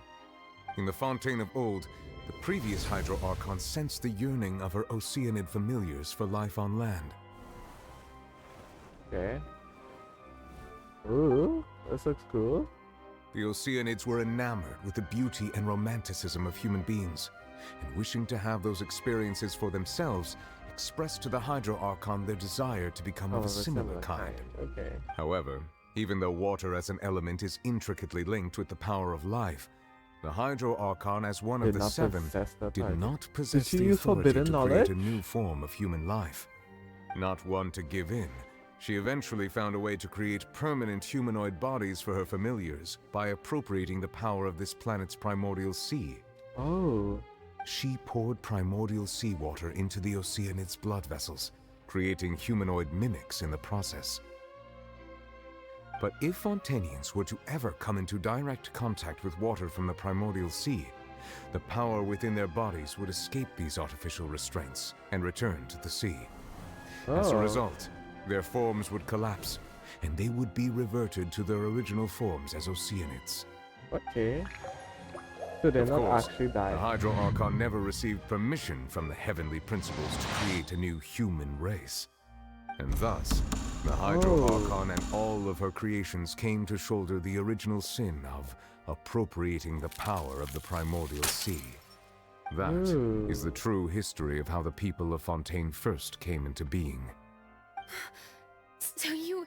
In the Fontaine of old, the previous Hydro Archon sensed the yearning of her Oceanid familiars for life on land. Okay. Ooh, this looks cool. The Oceanids were enamored with the beauty and romanticism of human beings, and wishing to have those experiences for themselves, expressed to the Hydro Archon their desire to become of a similar kind. Okay. However, even though water as an element is intricately linked with the power of life, the Hydro Archon as one of the seven did not possess the authority to create a new form of human life. Not one to give in, she eventually found a way to create permanent humanoid bodies for her familiars by appropriating the power of this planet's primordial sea. Oh. She poured primordial seawater into the Oceanid's blood vessels, creating humanoid mimics in the process. But if Fontanians were to ever come into direct contact with water from the primordial sea, the power within their bodies would escape these artificial restraints and return to the sea. As a result, their forms would collapse, and they would be reverted to their original forms as Oceanids. Okay. So they're Of not course, actually dying. the Hydro Archon never received permission from the heavenly principles to create a new human race. And thus, the Hydro Archon and all of her creations came to shoulder the original sin of appropriating the power of the primordial sea. That is the true history of how the people of Fontaine first came into being. So we were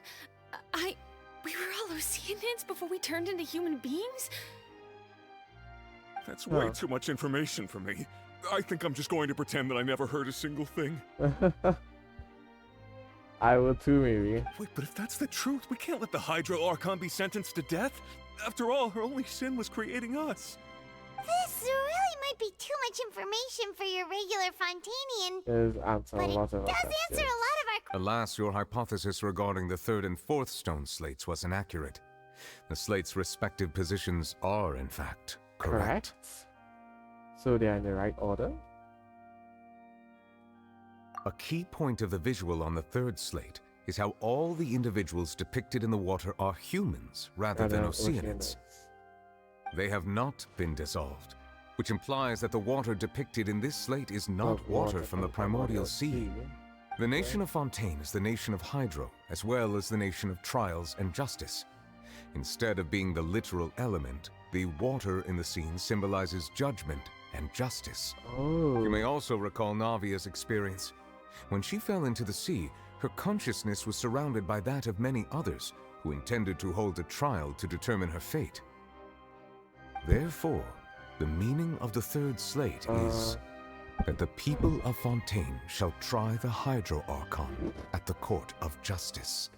all Oceanids before we turned into human beings? That's way too much information for me. I think I'm just going to pretend that I never heard a single thing. I will too, maybe. Wait, but if that's the truth, we can't let the Hydro Archon be sentenced to death. After all, her only sin was creating us. This really might be too much information for your regular Fontanian. But it does answer a lot of our... Alas, your hypothesis regarding the third and fourth stone slates was inaccurate. The slates' respective positions are, in fact, correct. So they are in the right order? A key point of the visual on the third slate is how all the individuals depicted in the water are humans rather than Oceanids. They have not been dissolved, which implies that the water depicted in this slate is not water from the primordial sea. The nation of Fontaine is the nation of Hydro, as well as the nation of trials and justice. Instead of being the literal element, the water in the scene symbolizes judgment and justice. You may also recall Navia's experience. When she fell into the sea, her consciousness was surrounded by that of many others who intended to hold a trial to determine her fate. Therefore, the meaning of the third slate is that the people of Fontaine shall try the Hydro Archon at the court of justice.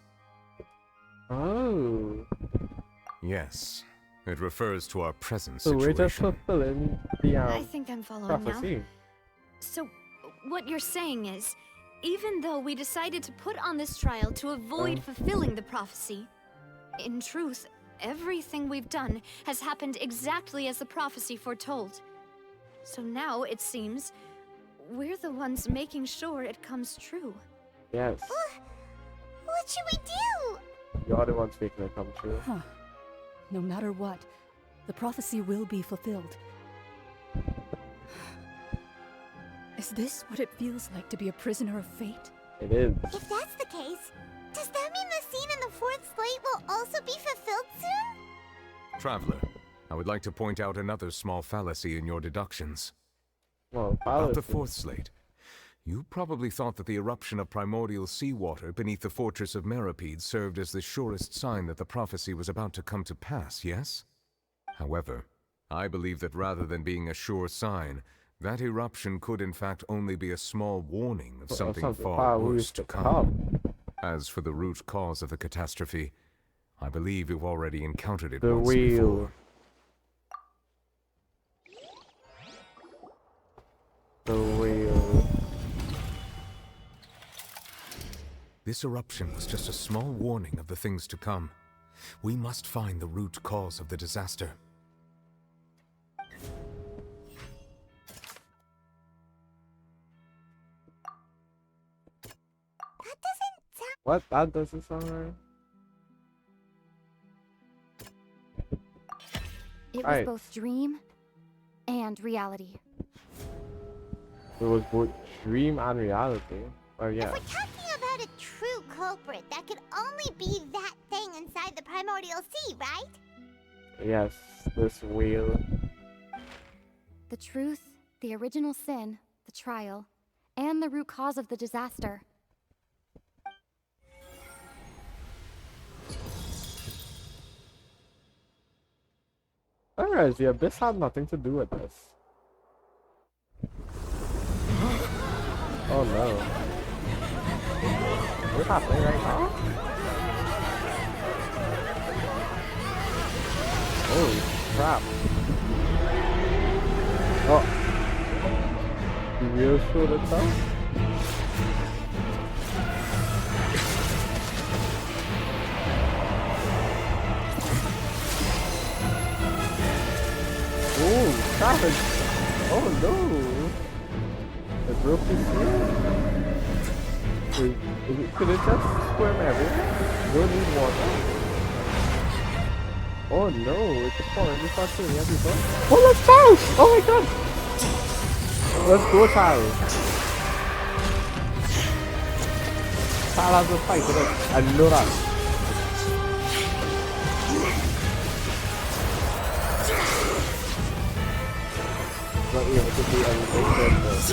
Yes, it refers to our present situation. So we're just fulfilling the I think I'm following prophecy. now. So, what you're saying is, even though we decided to put on this trial to avoid fulfilling the prophecy, in truth, everything we've done has happened exactly as the prophecy foretold. So now, it seems, we're the ones making sure it comes true. Yes. What should we do? You're the ones making it come true. Huh. No matter what, the prophecy will be fulfilled. Is this what it feels like to be a prisoner of fate? It is. If that's the case, does that mean the scene in the fourth slate will also be fulfilled soon? Traveler, I would like to point out another small fallacy in your deductions. Well, about the fourth slate. You probably thought that the eruption of primordial seawater beneath the fortress of Meripede served as the surest sign that the prophecy was about to come to pass, yes? However, I believe that rather than being a sure sign, that eruption could in fact only be a small warning of something far worse to come. As for the root cause of the catastrophe, I believe you've already encountered it once before. The wheel. This eruption was just a small warning of the things to come. We must find the root cause of the disaster. What? That doesn't sound right. It was both dream and reality. It was both dream and reality. Oh yeah. If we're talking about a true culprit, that could only be that thing inside the primordial sea, right? Yes, this wheel. The truth, the original sin, the trial, and the root cause of the disaster. Alright, the abyss had nothing to do with this. Oh no. What's happening right now? Holy crap. Oh. The wheel showed itself? Oh, traffic! Oh no! It broke his wheel? Could it just swim everywhere? Don't need water? Oh no, it's falling. It's not killing everybody. Oh, let's go! Oh my god! Let's go, child. Child has a fight with us. I know that. Not able to do anything with this.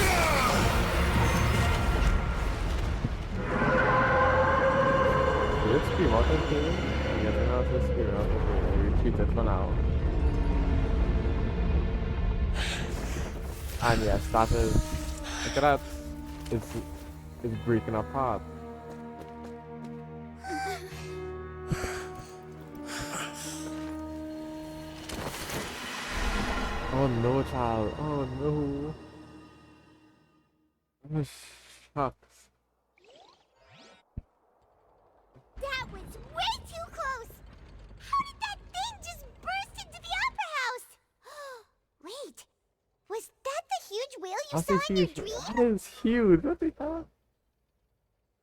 Let's scream out and kill him. I'm guessing I'll just scream out and kill him. Retreat it for now. And yes, that is. Look at that. It's breaking apart. Oh no, child. Oh no. Oh, shucks. That was way too close! How did that thing just burst into the opera house? Wait, was that the huge whale you saw in your dream? That is huge. What the hell?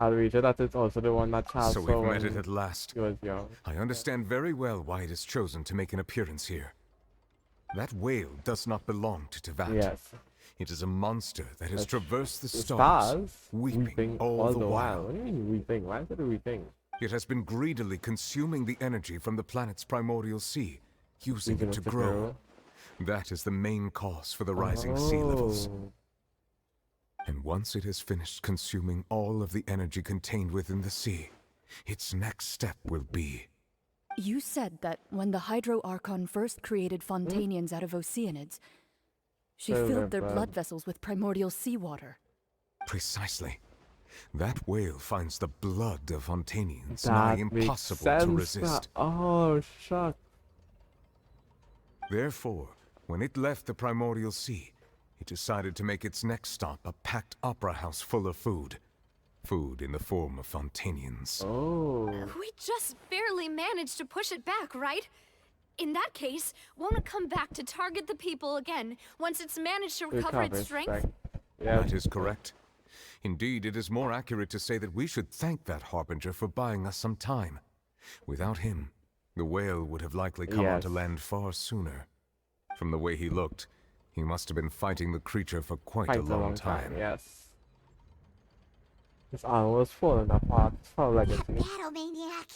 I'll read it. That is also the one that child So saw we've met when it at last. he was young. I understand very well why it has chosen to make an appearance here. That whale does not belong to Tevat. Yes. It is a monster that has traversed the stars, weeping all the while. What do you mean weeping? Why is it a weeping? It has been greedily consuming the energy from the planet's primordial sea, using it to grow. That is the main cause for the rising sea levels. And once it has finished consuming all of the energy contained within the sea, its next step will be... You said that when the Hydro Archon first created Fontanians out of Oceanids, she filled their blood vessels with primordial seawater. Precisely. That whale finds the blood of Fontanians nigh impossible to resist. Oh, shucks. Therefore, when it left the primordial sea, it decided to make its next stop a packed opera house full of food. Food in the form of Fontanians. Oh. We just barely managed to push it back, right? In that case, won't it come back to target the people again once it's managed to recover its strength? That is correct. Indeed, it is more accurate to say that we should thank that Harbinger for buying us some time. Without him, the whale would have likely come onto land far sooner. From the way he looked, he must have been fighting the creature for quite a long time. Yes. His arm was falling apart. It's felt like a Battle maniac.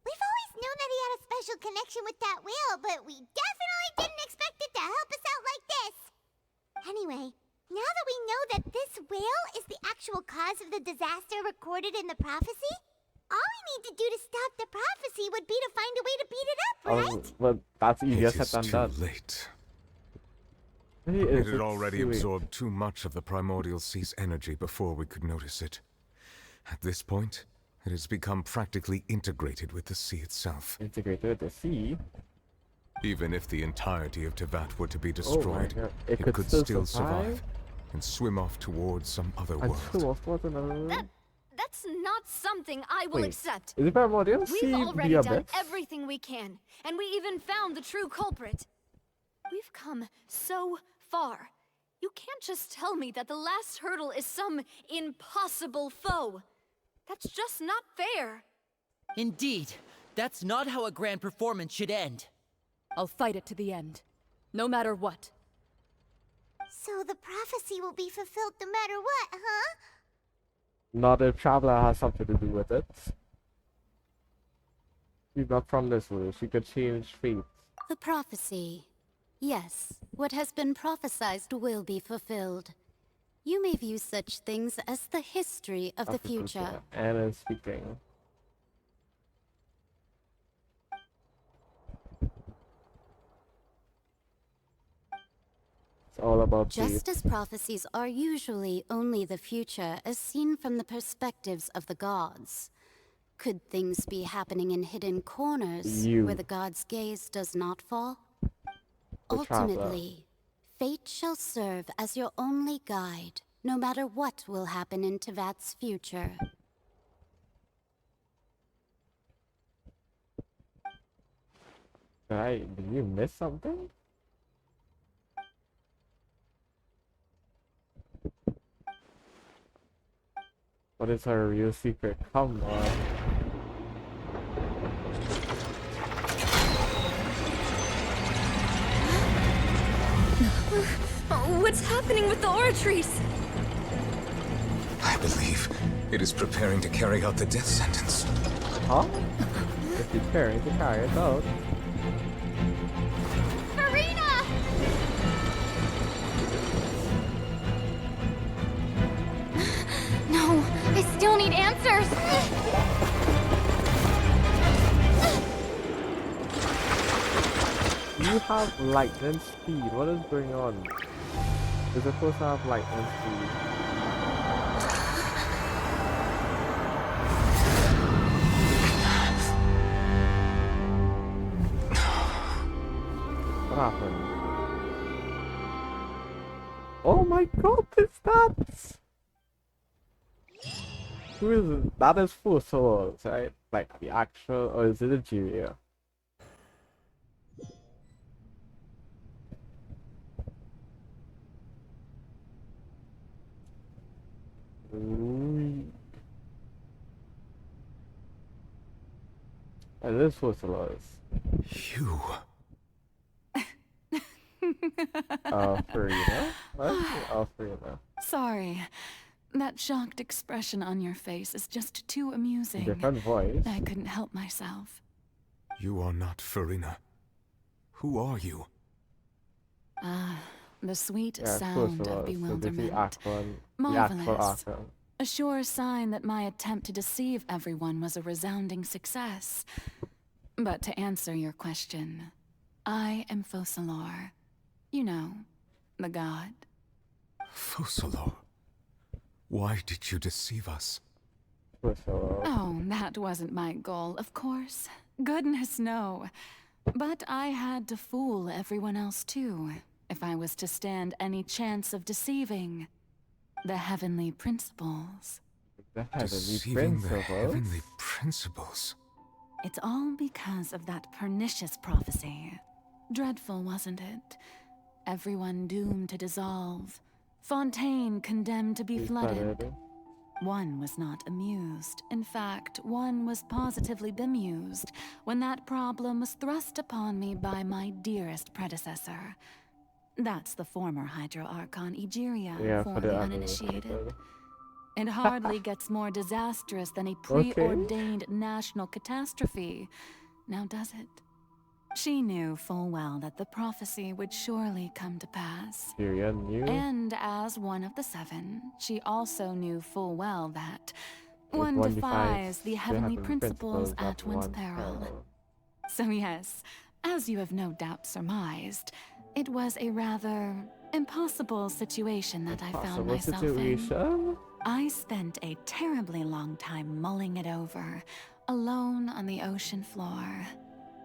We've always known that he had a special connection with that whale, but we definitely didn't expect it to help us out like this. Anyway, now that we know that this whale is the actual cause of the disaster recorded in the prophecy, all we need to do to stop the prophecy would be to find a way to beat it up, right? Well, that's easier said than done. It is too late. It had already absorbed too much of the primordial sea's energy before we could notice it. At this point, it has become practically integrated with the sea itself. Integrated with the sea? Even if the entirety of Tevat were to be destroyed, it could still survive and swim off towards some other world. That's not something I will accept. Is it primordial? We've already done everything we can, and we even found the true culprit. We've come so far. You can't just tell me that the last hurdle is some impossible foe. That's just not fair. Indeed. That's not how a grand performance should end. I'll fight it to the end. No matter what. So the prophecy will be fulfilled no matter what, huh? Not if Traveler has something to do with it. She's not from this world. She could change fate. The prophecy. Yes, what has been prophesied will be fulfilled. You may view such things as the history of the future. Anna speaking. It's all about just as prophecies are usually only the future as seen from the perspectives of the gods. Could things be happening in hidden corners where the gods' gaze does not fall? Ultimately, fate shall serve as your only guide, no matter what will happen in Tevat's future. Did you miss something? What is her real secret? Come on. What's happening with the oratories? I believe it is preparing to carry out the death sentence. Huh? It's preparing to carry it out. Furina! No, I still need answers. You have lightning speed. What is going on? Is it supposed to have lightning speed? What happened? Oh my god, it's that! Who is it? That is four souls, right? Like the actual, or is it a Julia? It is four souls. You. Furina? What? Furina. Sorry. That shocked expression on your face is just too amusing. Different voice. I couldn't help myself. You are not Furina. Who are you? The sweet Yeah, sound of bewilderment. Marvelous. A sure sign that my attempt to deceive everyone was a resounding success. But to answer your question, I am Focalor. You know, the god. Focalor? Why did you deceive us? Oh, that wasn't my goal, of course. Goodness, no. But I had to fool everyone else too, if I was to stand any chance of deceiving the heavenly principles. The heavenly Deceiving principles? the heavenly principles? It's all because of that pernicious prophecy. Dreadful, wasn't it? Everyone doomed to dissolve. Fontaine condemned to be flooded. One was not amused. In fact, one was positively bemused when that problem was thrust upon me by my dearest predecessor. That's the former Hydro Archon Egeria, for the uninitiated. It hardly gets more disastrous than a preordained national catastrophe. Now does it? She knew full well that the prophecy would surely come to pass. And as one of the seven, she also knew full well that one defies the heavenly principles at one's peril. So yes, as you have no doubt surmised, it was a rather impossible situation that I found myself in. I spent a terribly long time mulling it over, alone on the ocean floor.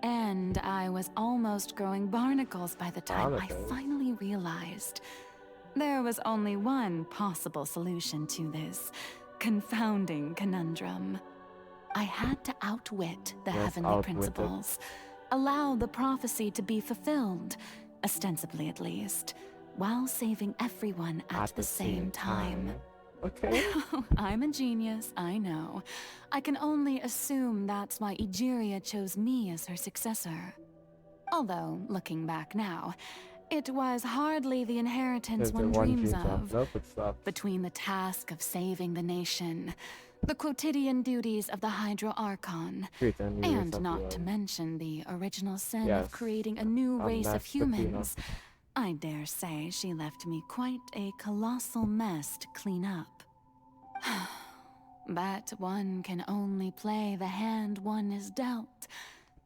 And I was almost growing barnacles by the time I finally realized there was only one possible solution to this confounding conundrum. I had to outwit the heavenly principles, allow the prophecy to be fulfilled, ostensibly at least, while saving everyone at the same time. Okay. I'm a genius, I know. I can only assume that's why Egeria chose me as her successor. Although, looking back now, it was hardly the inheritance one dreams of. Between the task of saving the nation, the quotidian duties of the Hydro Archon, and not to mention the original sin of creating a new race of humans, I dare say she left me quite a colossal mess to clean up. But one can only play the hand one is dealt.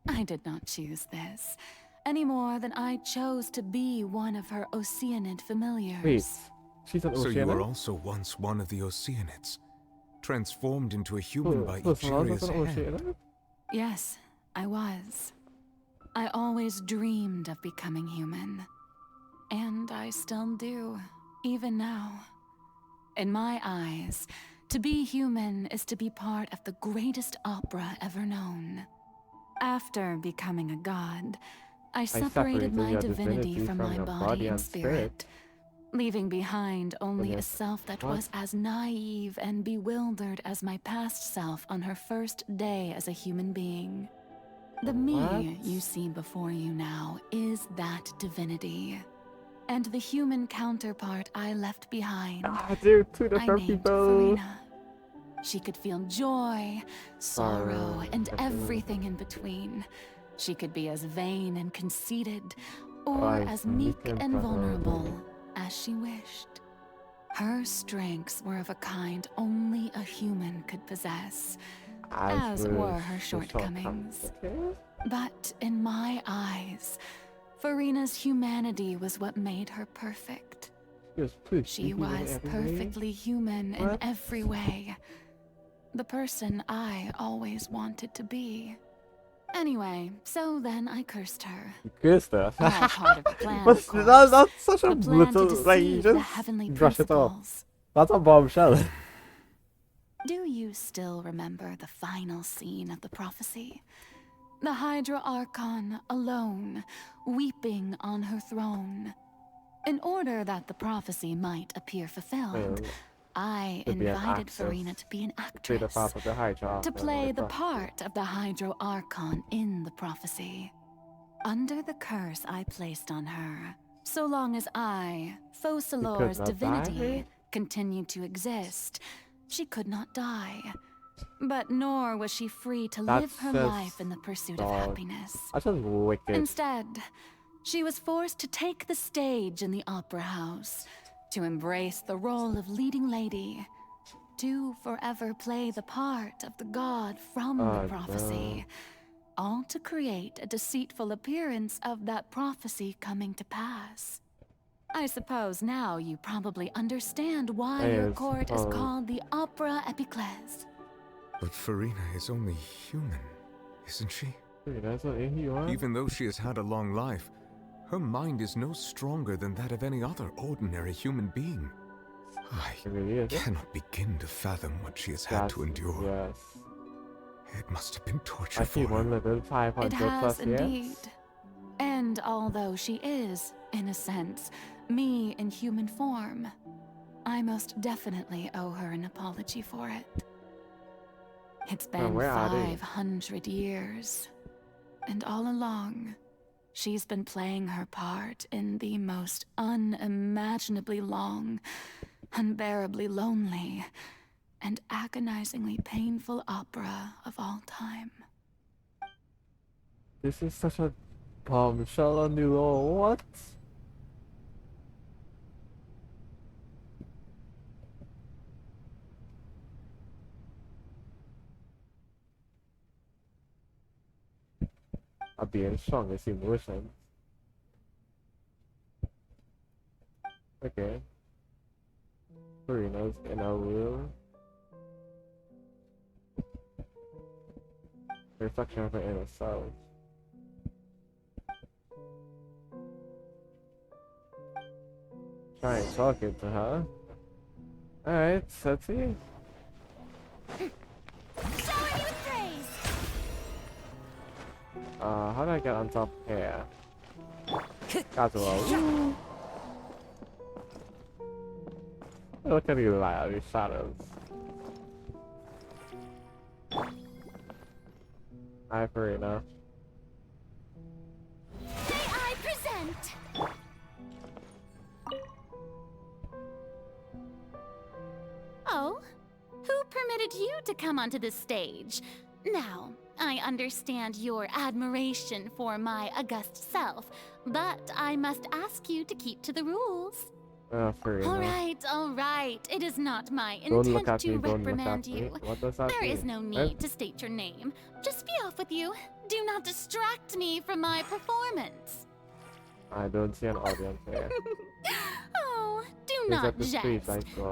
I did not choose this, any more than I chose to be one of her Oceanid familiars. Wait, she's an Oceanid? So you were also once one of the Oceanids, transformed into a human by Egeria's hand? Yes, I was. I always dreamed of becoming human. And I still do, even now. In my eyes, to be human is to be part of the greatest opera ever known. After becoming a god, I separated my divinity from my body and spirit, leaving behind only a self that was as naive and bewildered as my past self on her first day as a human being. The me you see before you now is that divinity. and the human counterpart I left behind. Dude, two different I named people. Furina. She could feel joy, sorrow, and everything in between. She could be as vain and conceited, or as meek and vulnerable as she wished. Her strengths were of a kind only a human could possess, as were her shortcomings. But in my eyes, Furina's humanity was what made her perfect. She was perfectly human in every way. The person I always wanted to be. Anyway, so then I cursed her. You cursed her? All part of the plan, But of course. that's such a The plan little, to like, you deceive the just heavenly brush it off. principles. That's a bombshell. Do you still remember the final scene of the prophecy? The Hydra Archon alone, weeping on her throne. In order that the prophecy might appear fulfilled, I invited Furina to be an actress, to play the part of the Hydro Archon in the prophecy. Under the curse I placed on her, so long as I, Focalor's divinity, continued to exist, she could not die. But nor was she free to live her life in the pursuit of happiness. That's just wicked. Instead, she was forced to take the stage in the opera house, to embrace the role of leading lady, to forever play the part of the god from the prophecy, all to create a deceitful appearance of that prophecy coming to pass. I suppose now you probably understand why your court is called the Opera Epiclese. But Furina is only human, isn't she? Even though she has had a long life, her mind is no stronger than that of any other ordinary human being. I cannot begin to fathom what she has had to endure. It must have been torture for her. It has indeed. And although she is, in a sense, me in human form, I most definitely owe her an apology for it. It's been 500 years, and all along, she's been playing her part in the most unimaginably long, unbearably lonely, and agonizingly painful opera of all time. This is such a bombshell on you all. What? I'm being strongest emotion. Okay. Furina's in our will. Reflection of her inner self. Try talking to her. Alright, let's see. How do I get on top here? Casual. Look at you like these shadows. Hi, Furina. May I present? Oh, who permitted you to come onto the stage? Now, I understand your admiration for my august self, but I must ask you to keep to the rules. All right. It is not my intent to reprimand you. There is no need to state your name. Just be off with you. Do not distract me from my performance. I don't see an audience here. Oh, do not jest.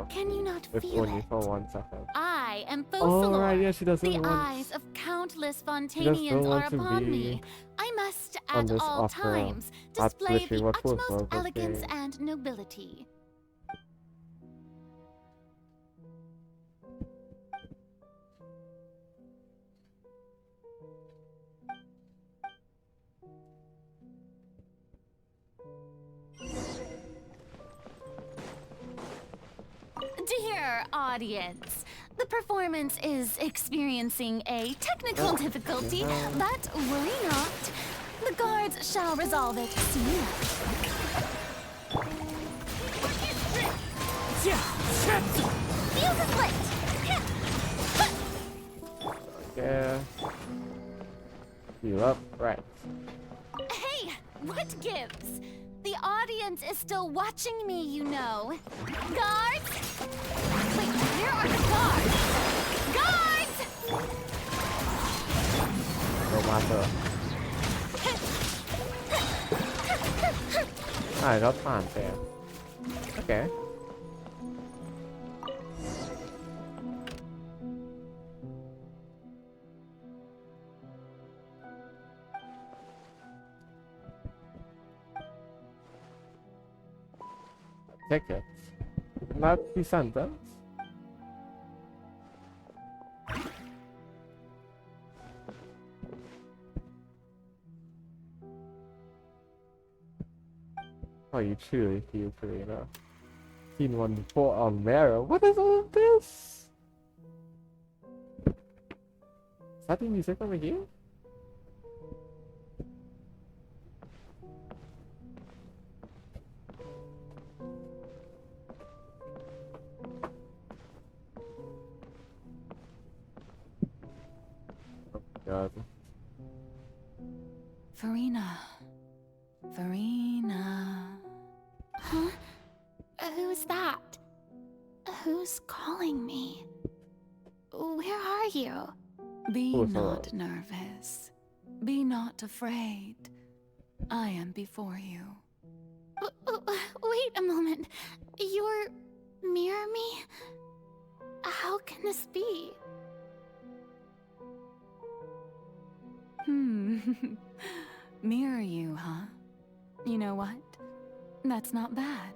Can you not feel only it? for 1 second. I am Focalor. She doesn't The want... eyes of countless Fontanians are upon me. I must, at all times, display the utmost elegance and nobility. Dear audience, the performance is experiencing a technical difficulty, but worry not. The guards shall resolve it soon. Fuse is lit! Yeah. You up? Right. Hey, what gives? The audience is still watching me, you know. Guards! Wait, where are the guards? Guards! No matter. I got fun there. Okay. Tickets. Not the sentence. Oh, you truly feel Furina. Seen one before on Mara. What is all of this? Is that the music over here? God. Furina. Furina. Huh? Who's that? Who's calling me? Where are you? Be not nervous. Be not afraid. I am before you. Wait a moment. You're mirror me? How can this be? Mirror you, huh? You know what? That's not bad.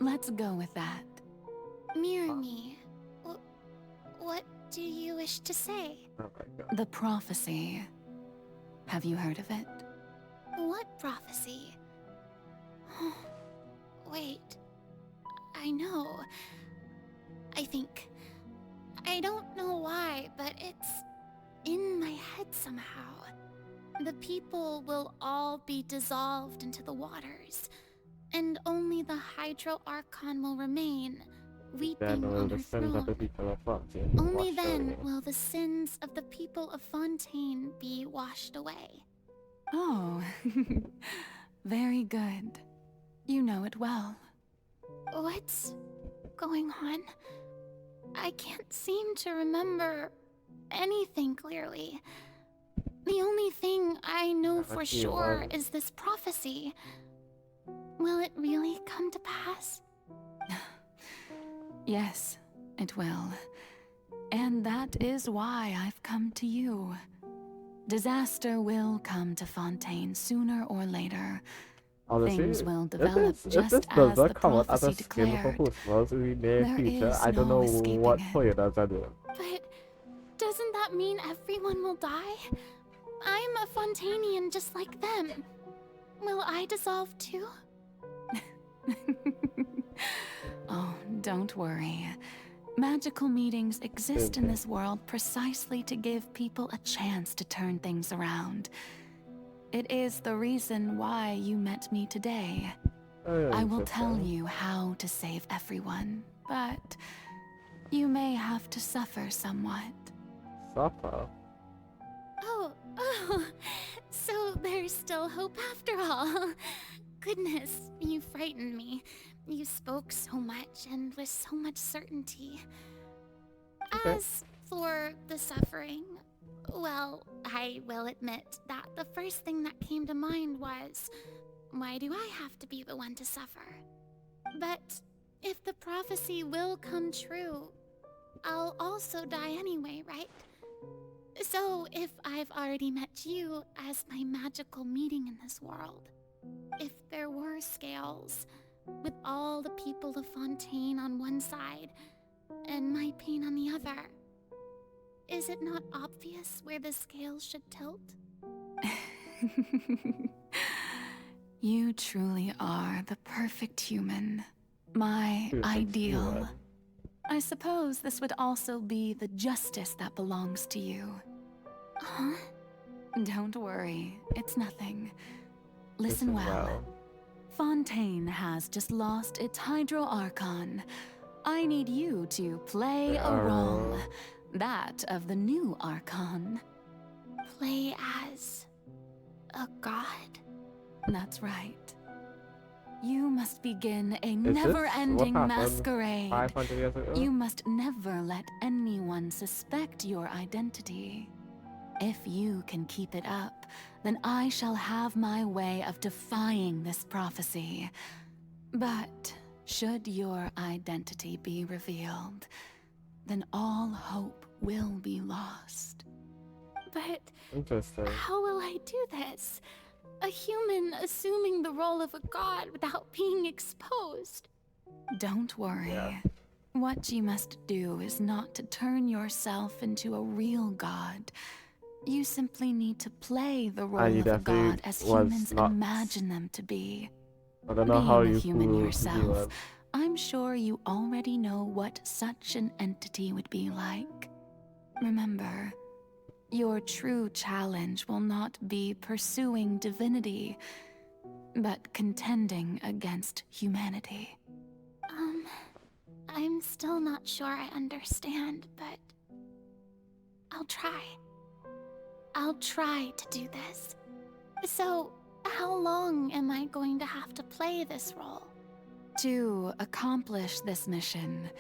Let's go with that. Mirror me? What do you wish to say? Oh my God. The prophecy. Have you heard of it? What prophecy? Wait. I know. I think. I don't know why, but it's in my head somehow. The people will all be dissolved into the waters, and only the Hydro Archon will remain, weeping on her throne. Only then will the sins of the people of Fontaine be washed away. Oh, very good. You know it well. What's going on? I can't seem to remember anything clearly. The only thing I know for sure is this prophecy. Will it really come to pass? Yes, it will. And that is why I've come to you. Disaster will come to Fontaine sooner or later. Honestly, things will develop if just this as the come out as a prophecy skin for declared. Postmates in the near There future, is I don't no know escaping what it. Toyotas are doing. But doesn't that mean everyone will die? I'm a Fontainian just like them. Will I dissolve too? Oh, don't worry. Magical meetings exist in this world precisely to give people a chance to turn things around. It is the reason why you met me today. I will tell you how to save everyone, but you may have to suffer somewhat. Suffer? Oh, so there's still hope after all. Goodness, you frightened me. You spoke so much and with so much certainty. As for the suffering, well, I will admit that the first thing that came to mind was, why do I have to be the one to suffer? But if the prophecy will come true, I'll also die anyway, right? So if I've already met you as my magical meeting in this world, if there were scales, with all the people of Fontaine on one side, and my pain on the other, is it not obvious where the scales should tilt? You truly are the perfect human. My ideal. I suppose this would also be the justice that belongs to you. Huh? Don't worry, it's nothing. Listen well. Fontaine has just lost its Hydro Archon. I need you to play a role. That of the new Archon. Play as a god? That's right. You must begin a never-ending masquerade. 500 years ago? You must never let anyone suspect your identity. If you can keep it up, then I shall have my way of defying this prophecy. But should your identity be revealed, then all hope will be lost. But interesting. How will I do this? A human assuming the role of a god without being exposed. Don't worry. What you must do is not to turn yourself into a real god. You simply need to play the role of a god as humans imagine them to be. I don't know how you human yourself, I'm sure you already know what such an entity would be like. Remember, your true challenge will not be pursuing divinity, but contending against humanity. I'm still not sure I understand, but I'll try. I'll try to do this. So, how long am I going to have to play this role? To accomplish this mission,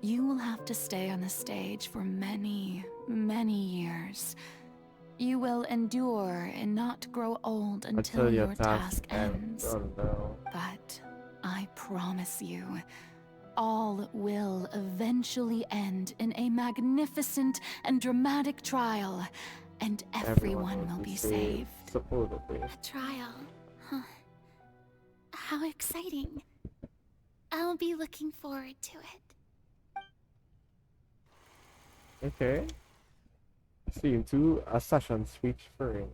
you will have to stay on the stage for many, many years. You will endure and not grow old until your task ends. But I promise you, all will eventually end in a magnificent and dramatic trial, and everyone will be saved. Supposedly. A trial? Huh. How exciting. I'll be looking forward to it. Okay. Scene 2, a session speech for Furina.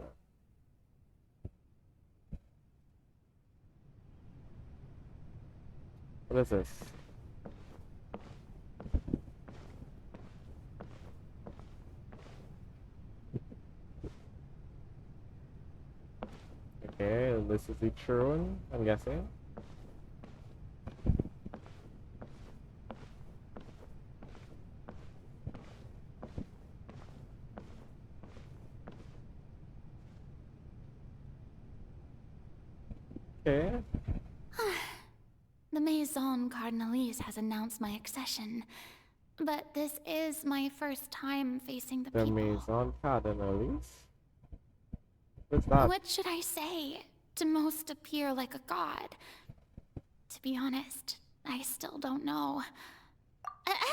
What is this? Okay, this is the true one, I'm guessing. Okay. The Maison Cardinalise has announced my accession, but this is my first time facing the people. The Maison Cardinalise? What's that? What should I say to most appear like a god? To be honest, I still don't know.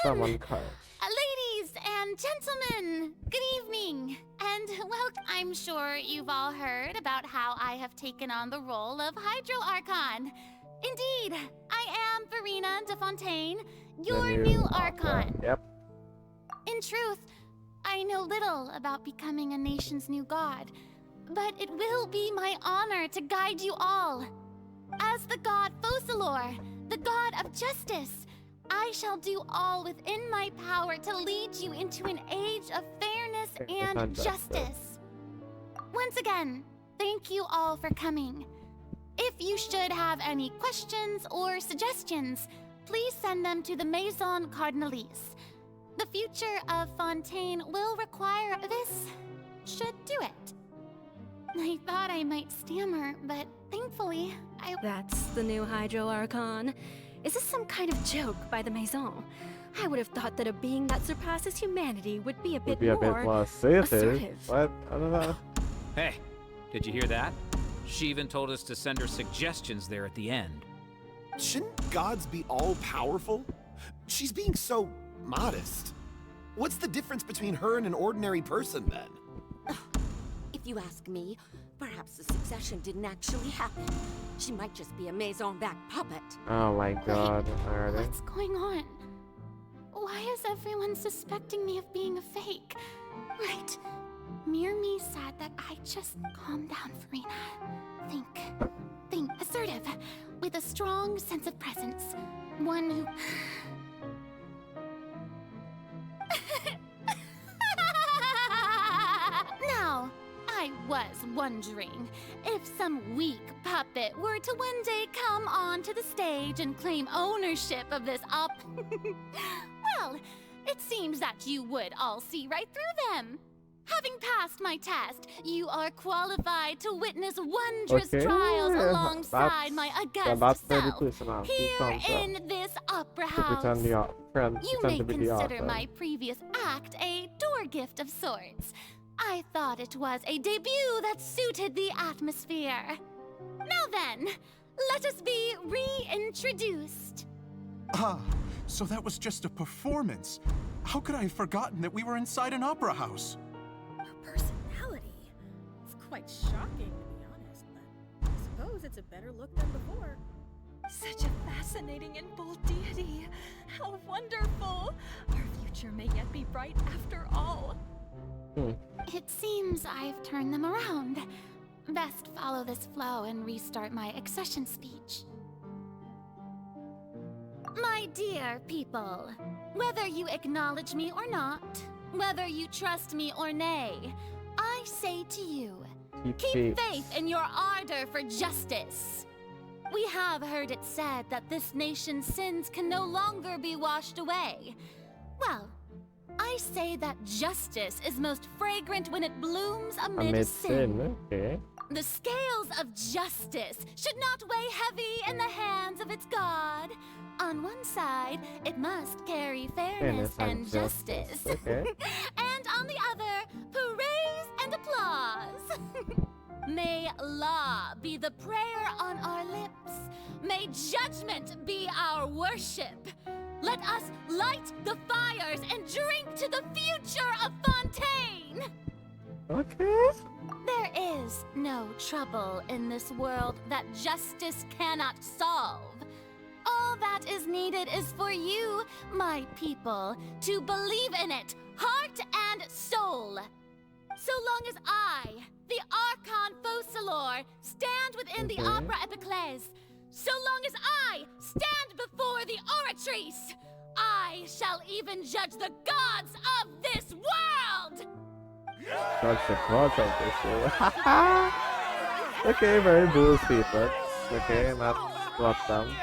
Someone cut. Ladies and gentlemen, good evening. And well, I'm sure you've all heard about how I have taken on the role of Hydro Archon. Indeed, I am Furina de Fontaine, your new Archon. Yep. In truth, I know little about becoming a nation's new god, but it will be my honor to guide you all. As the god Focalor, the god of justice, I shall do all within my power to lead you into an age of fairness and justice. Once again, thank you all for coming. If you should have any questions or suggestions, please send them to the Maison Cardinalise. The future of Fontaine will require this. Should do it. I thought I might stammer, but thankfully, That's the new Hydro Archon. Is this some kind of joke by the Maison? I would have thought that a being that surpasses humanity would be a bit more assertive. What? I don't know. Hey, did you hear that? She even told us to send her suggestions there at the end. Shouldn't gods be all-powerful? She's being so modest. What's the difference between her and an ordinary person, then? If you ask me, perhaps the succession didn't actually happen. She might just be a Maison-back puppet. Oh my god. What's going on? Why is everyone suspecting me of being a fake? Right. Mirmi said that I just calm down, Furina. Think assertive, with a strong sense of presence. One who... Now, I was wondering if some weak puppet were to one day come onto the stage and claim ownership of this well, it seems that you would all see right through them. Having passed my test, you are qualified to witness wondrous trials alongside my august self here in this opera house. You may consider my previous act a door gift of sorts. I thought it was a debut that suited the atmosphere. Now then, let us be reintroduced. Ah, so that was just a performance. How could I have forgotten that we were inside an opera house? Personality? It's quite shocking, to be honest, but I suppose it's a better look than before. Such a fascinating and bold deity. How wonderful! Our future may yet be bright after all. It seems I've turned them around. Best follow this flow and restart my accession speech. My dear people, whether you acknowledge me or not, whether you trust me or nay, I say to you, keep faith in your ardor for justice. We have heard it said that this nation's sins can no longer be washed away. Well, I say that justice is most fragrant when it blooms amid sin. Okay. The scales of justice should not weigh heavy in the hands of its God. On one side, it must carry fairness and justice. Okay. And on the other, praise and applause. May law be the prayer on our lips. May judgment be our worship. Let us light the fires and drink to the future of Fontaine. Okay. There is no trouble in this world that justice cannot solve. All that is needed is for you, my people, to believe in it, heart and soul. So long as I, the Archon Focalor, stand within the Opera Epiclese, so long as I stand before the Oratrice, I shall even judge the gods of this world! Judge the gods of this world. Okay, very bullshit, but okay, not what them.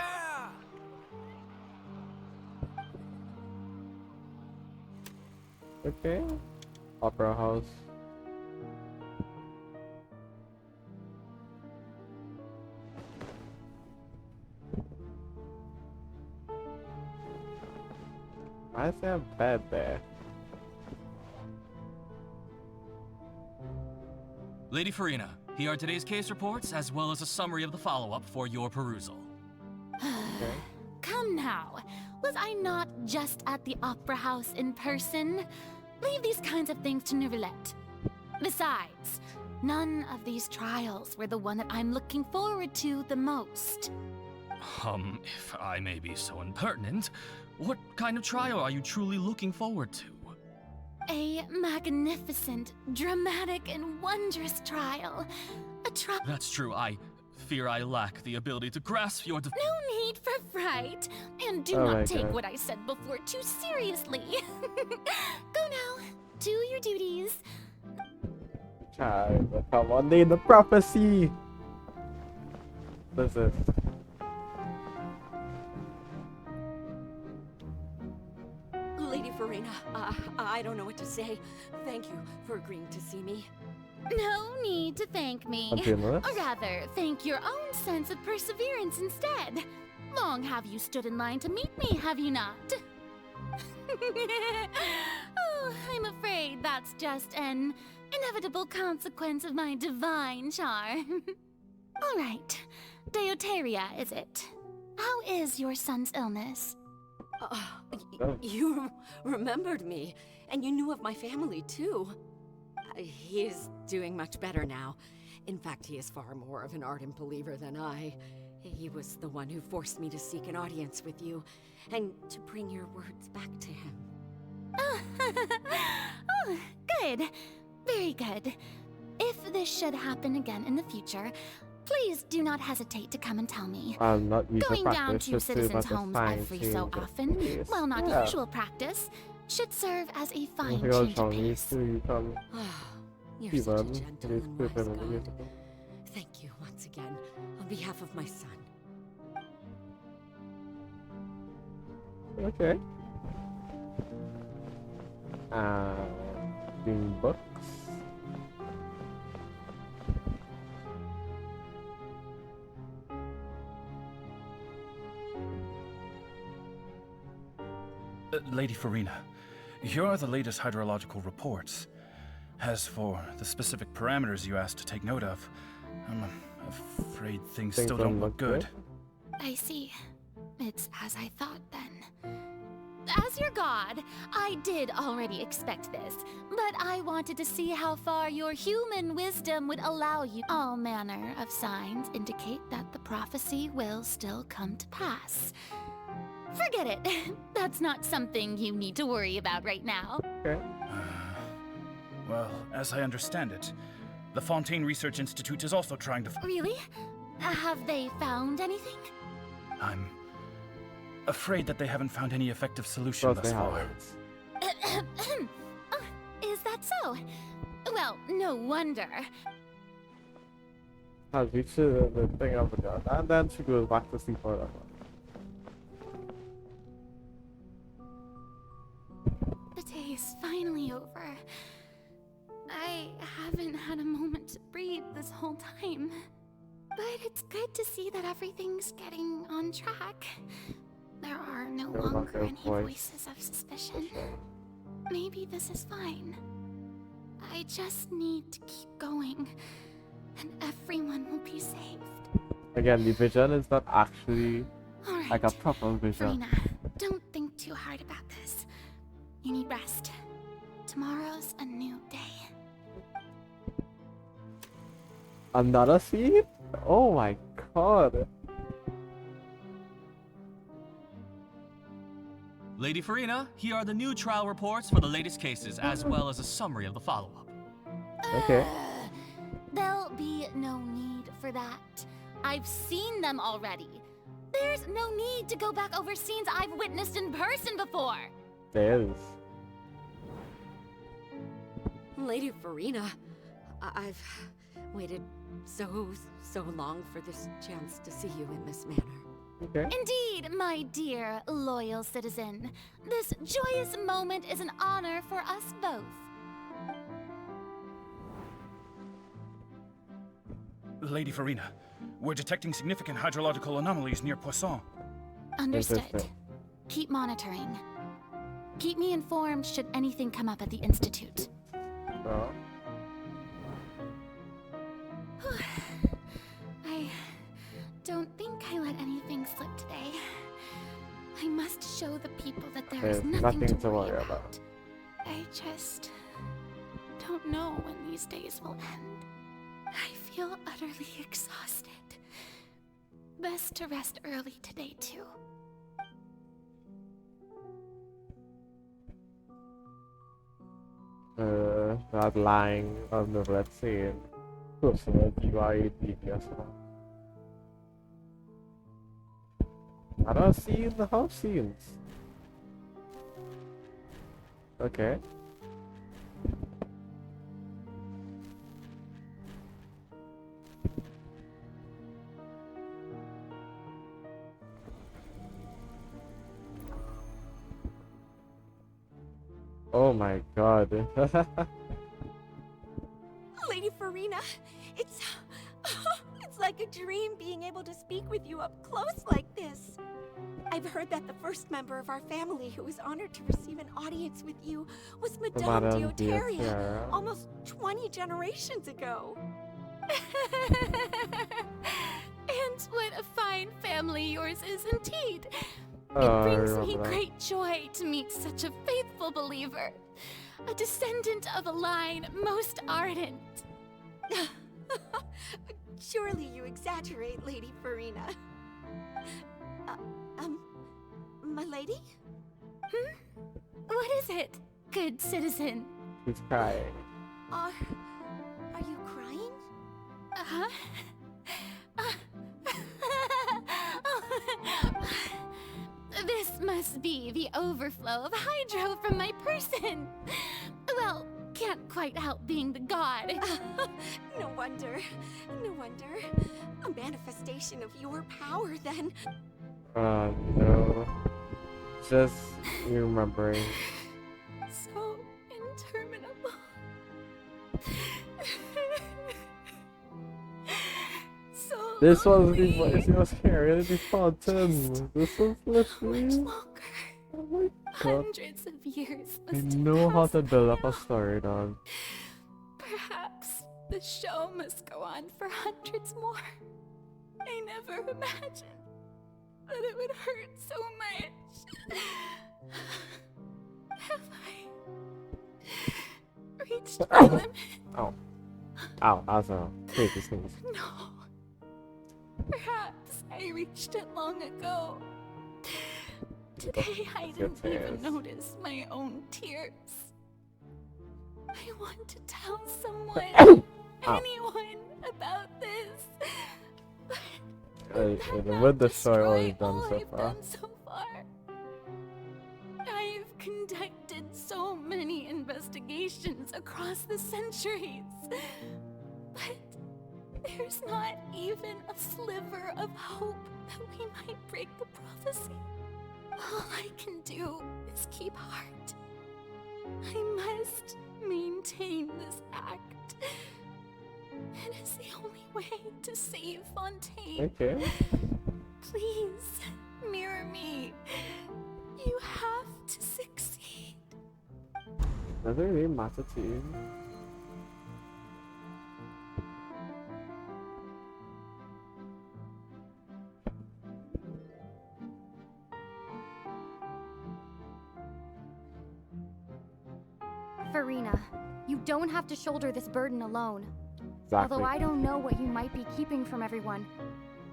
Okay, opera house. Why is there a bed there? Lady Furina, here are today's case reports as well as a summary of the follow-up for your perusal. Come now, was I not just at the Opera House in person? Leave these kinds of things to Neuvillette. Besides, none of these trials were the one that I'm looking forward to the most. If I may be so impertinent, what kind of trial are you truly looking forward to? A magnificent, dramatic, and wondrous trial. A trial. That's true. I fear I lack the ability to grasp your No need for fright, and do not take what I said before too seriously. Go now, do your duties. Child, come on, need the prophecy. This is. Lady Furina, I don't know what to say. Thank you for agreeing to see me. No need to thank me. Or rather, thank your own sense of perseverance instead. Long have you stood in line to meet me, have you not? Oh, I'm afraid that's just an inevitable consequence of my divine charm. All right, Deoteria, is it? How is your son's illness? You remembered me, and you knew of my family, too. He is doing much better now. In fact, he is far more of an ardent believer than I. He was the one who forced me to seek an audience with you, and to bring your words back to him. Oh, good. Very good. If this should happen again in the future, please do not hesitate to come and tell me. Going down to citizens' homes every so often, while not usual practice, should serve as a fine change of pace. You're such a gentle and wise god. Thank you once again, on behalf of my son. Okay. Reading books. Lady Furina, here are the latest hydrological reports. As for the specific parameters you asked to take note of, I'm afraid things still don't look good. I see. It's as I thought then. As your god, I did already expect this, but I wanted to see how far your human wisdom would allow you. All manner of signs indicate that the prophecy will still come to pass. Forget it. That's not something you need to worry about right now. Okay. Well, as I understand it, the Fontaine Research Institute is also trying to... Really? Have they found anything? I'm afraid that they haven't found any effective solution thus far. Is that so? Well, no wonder. Has reached the thing of the god, and then she goes back to sleep forever. The day is finally over. I haven't had a moment to breathe this whole time. But it's good to see that everything's getting on track. There are no longer any voices of suspicion. Maybe this is fine. I just need to keep going, and everyone will be saved. Again, the vision is not actually Right. like a proper vision. Furina, don't think too hard about this. You need rest. Tomorrow's a new day. Another scene? Oh my god. Lady Furina, here are the new trial reports for the latest cases, as well as a summary of the follow-up. Okay. There'll be no need for that. I've seen them already. There's no need to go back over scenes I've witnessed in person before. There is. Lady Furina, I've waited so long for this chance to see you in this manner. Okay. Indeed, my dear, loyal citizen. This joyous moment is an honor for us both. Lady Furina, we're detecting significant hydrological anomalies near Poisson. Understood. Keep monitoring. Keep me informed should anything come up at the Institute. I don't think I let anything slip today. I must show the people that there is nothing to worry about. I just don't know when these days will end. I feel utterly exhausted. Best to rest early today, too. Not lying on the red scene. Personal GYE DPS. I don't see the house scenes. Okay. Oh my god. Lady Furina, it's like a dream being able to speak with you up close like this. I've heard that the first member of our family who was honored to receive an audience with you was Madame Deoteria, almost 20 generations ago. And what a fine family yours is indeed. It brings me great joy to meet such a faithful believer, a descendant of a line most ardent. Surely you exaggerate, Lady Furina. My lady? What is it, good citizen? She's crying. Are you crying? Uh-huh. This must be the overflow of hydro from my person. Well, can't quite help being the god. No wonder. No wonder. A manifestation of your power, then. No. Just remembering. So interminable. So This was the scary the fountain. This was literally. Oh my god. Hundreds of years I must know have how to passed build up by a story, dog. Perhaps the show must go on for hundreds more. I never imagined that it would hurt so much. Have I reached my limit? Ow. Ow, that's a crazy sneeze. No. Perhaps I reached it long ago. Today I didn't even notice my own tears. I want to tell someone, anyone, about this. With the story already done so far. I've conducted so many investigations across the centuries, but there's not even a sliver of hope that we might break the prophecy. All I can do is keep heart. I must maintain this act. It is the only way to save Fontaine. Okay. Please, mirror me. You have to succeed. Doesn't really matter to you. Furina, you don't have to shoulder this burden alone. Exactly. Although I don't know what you might be keeping from everyone,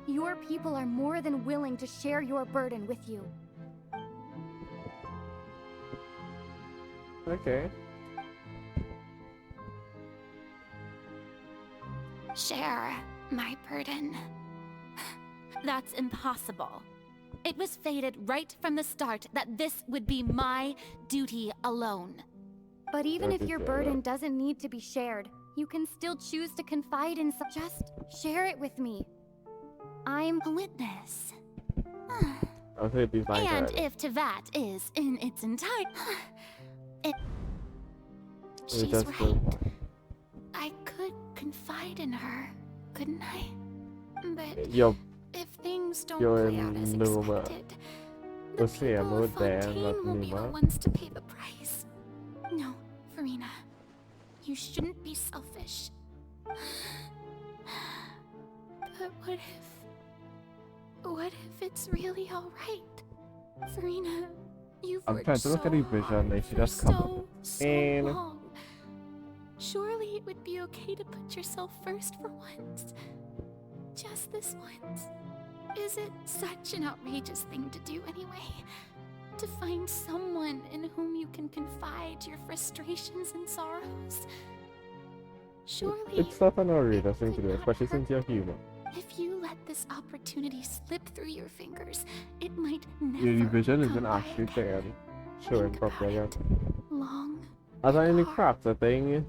your people are more than willing to share your burden with you. Okay. Share my burden. That's impossible. It was fated right from the start that this would be my duty alone. But even if your burden doesn't need to be shared, you can still choose to confide in some. Just share it with me. I'm a witness. And if Tevat is in its entirety, She's right. I could confide in her, couldn't I? But if things don't play out as expected, the people of Fontaine will be the ones to pay the price. No, Furina. You shouldn't be selfish. But what if it's really alright? Furina, you've worked so hard for so long. Surely it would be okay to put yourself first for once. Just this once. Is it such an outrageous thing to do anyway? To find someone in whom you can confide your frustrations and sorrows? Surely it's not an outrageous thing to do, especially since you're human. If you let this opportunity slip through your fingers, it might never Your vision come isn't actually there. Showing properly yet. Long. As I in the crafter thing,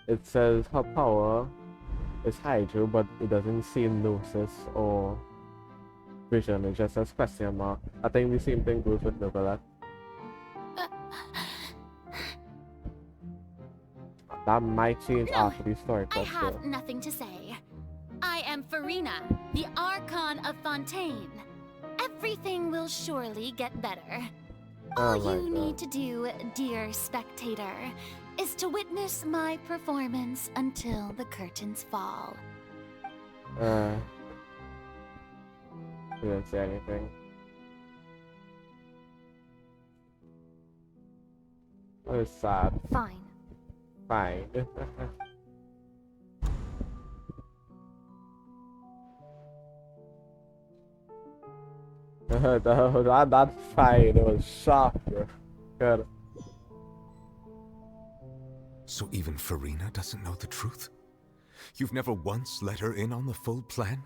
it says her power is hydro, but it doesn't say gnosis or vision, it just says question mark. I think the same thing goes with Novelet. That might change after the story. I have nothing to say. I am Furina, the Archon of Fontaine. Everything will surely get better. All you need to do, dear spectator, is to witness my performance until the curtains fall. He didn't say anything. That was sad. Fine. Fine. That's fine. It was shock, bro. Good. So even Furina doesn't know the truth? You've never once let her in on the full plan?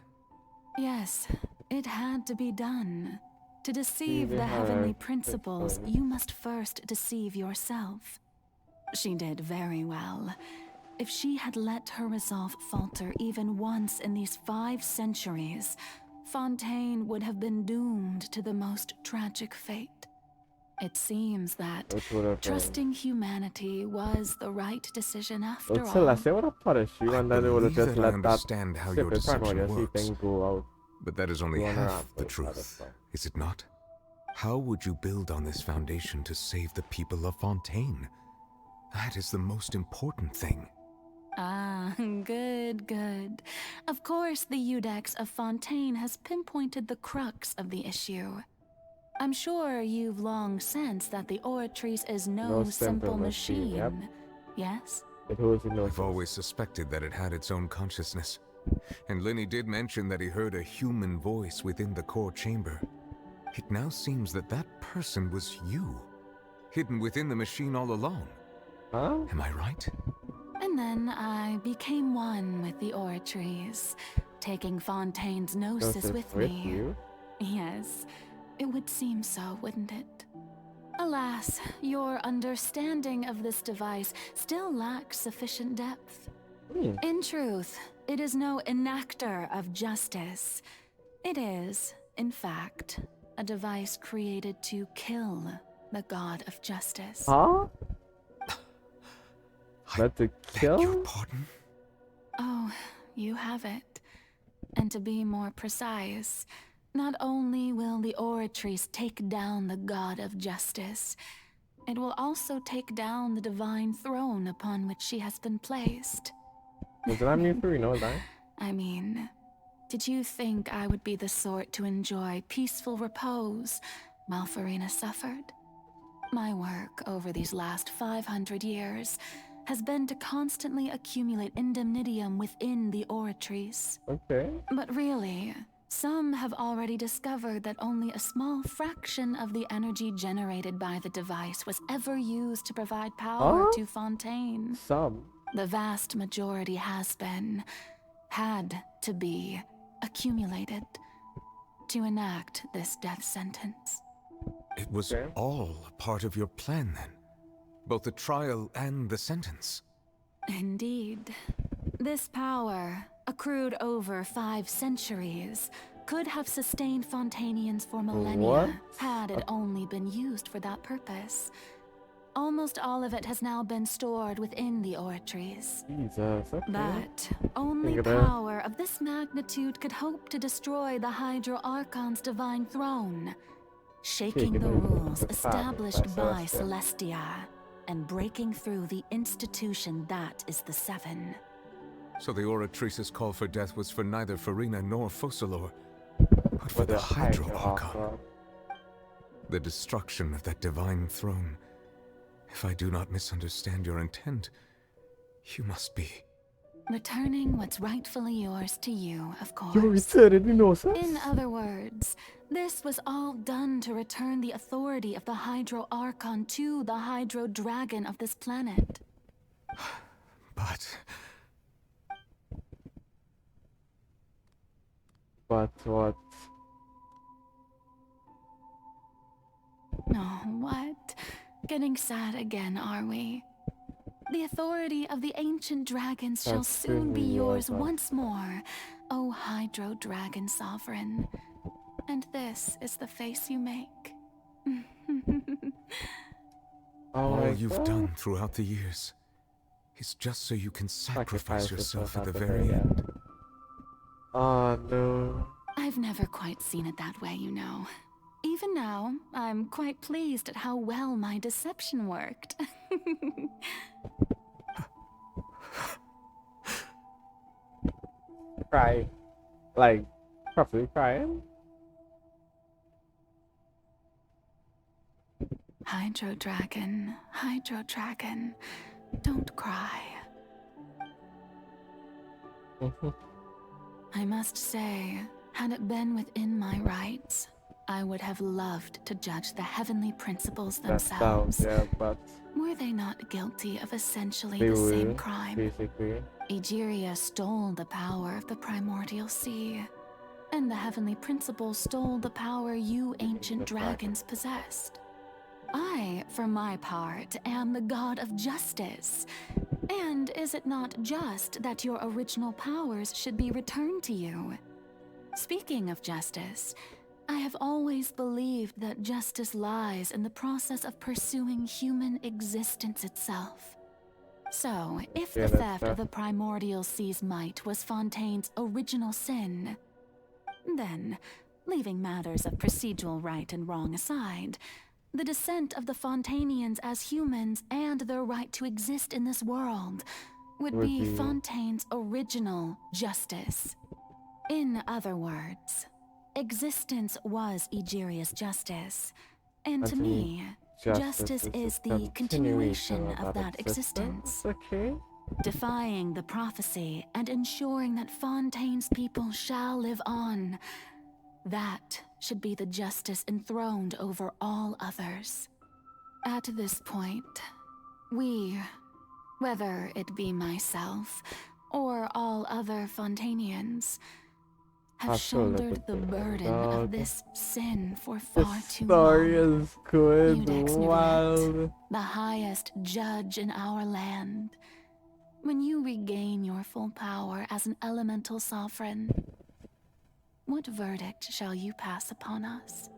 Yes, it had to be done. To deceive the heavenly principles, you must first deceive yourself. She did very well. If she had let her resolve falter even once in these 5 centuries, Fontaine would have been doomed to the most tragic fate. It seems that trusting humanity was the right decision after all. I would have punished you, and then they would have just let understand how your deception works. Go out. But that is only half the truth, is it not? How would you build on this foundation to save the people of Fontaine? That is the most important thing. Ah, good, good. Of course, the Iudex of Fontaine has pinpointed the crux of the issue. I'm sure you've long sensed that the Oratrice is no simple machine. Yep. Yes? I've always suspected that it had its own consciousness. And Lenny did mention that he heard a human voice within the core chamber. It now seems that that person was you, hidden within the machine all along. Huh? Am I right? And then I became one with the Oratrice, taking Fontaine's gnosis with me. You? Yes, it would seem so, wouldn't it? Alas, your understanding of this device still lacks sufficient depth. In truth, it is no enactor of justice. It is, in fact, a device created to kill the god of justice. Huh? But to kill? Beg your pardon? Oh, you have it. And to be more precise, not only will the Oratrice take down the god of justice, it will also take down the divine throne upon which she has been placed. Does that mean Furina, right? I mean, did you think I would be the sort to enjoy peaceful repose while Furina suffered? My work over these last 500 years has been to constantly accumulate indemnitium within the Oratrice. Okay. But really, some have already discovered that only a small fraction of the energy generated by the device was ever used to provide power to Fontaine. Some. The vast majority had to be, accumulated to enact this death sentence. It was all part of your plan, then? Both the trial and the sentence? Indeed. This power, accrued over 5 centuries, could have sustained Fontainians for millennia had it only been used for that purpose. Almost all of it has now been stored within the Oratrice. Jesus, okay. But only power of this magnitude could hope to destroy the Hydro Archon's divine throne, shaking the rules established by Celestia, and breaking through the institution that is the Seven. So the Oratrice's call for death was for neither Furina nor Focalor, but for the Hydro Archon. The destruction of that divine throne. If I do not misunderstand your intent, you must be... returning what's rightfully yours to you, of course. You returned, you know, sir. In other words, this was all done to return the authority of the Hydro Archon to the Hydro Dragon of this planet. But what? Oh, what? Getting sad again, are we? The authority of the ancient dragons shall soon be yours once more, O Hydro Dragon Sovereign. And this is the face you make. all you've done throughout the years is just so you can sacrifice yourself at the very end. Oh, no. I've never quite seen it that way, you know. Even now, I'm quite pleased at how well my deception worked. Cry. Like, properly crying? Hydro Dragon, don't cry. I must say, had it been within my rights, I would have loved to judge the heavenly principles themselves. But were they not guilty of essentially the same crime? Basically. Egeria stole the power of the primordial sea, and the heavenly principles stole the power you ancient dragons possessed. I, for my part, am the god of justice. And is it not just that your original powers should be returned to you? Speaking of justice, I have always believed that justice lies in the process of pursuing human existence itself. So, if the theft of the primordial sea's might was Fontaine's original sin, then, leaving matters of procedural right and wrong aside, the descent of the Fontanians as humans and their right to exist in this world would be Fontaine's original justice. In other words, existence was Egeria's justice, and to me, justice is the continuation of that existence. Defying the prophecy and ensuring that Fontaine's people shall live on. That should be the justice enthroned over all others. At this point, we, whether it be myself or all other Fontanians, have shouldered the burden of this sin for far too long. Story is good. Iudex Wow. Neuvillette, the highest judge in our land. When you regain your full power as an elemental sovereign, what verdict shall you pass upon us?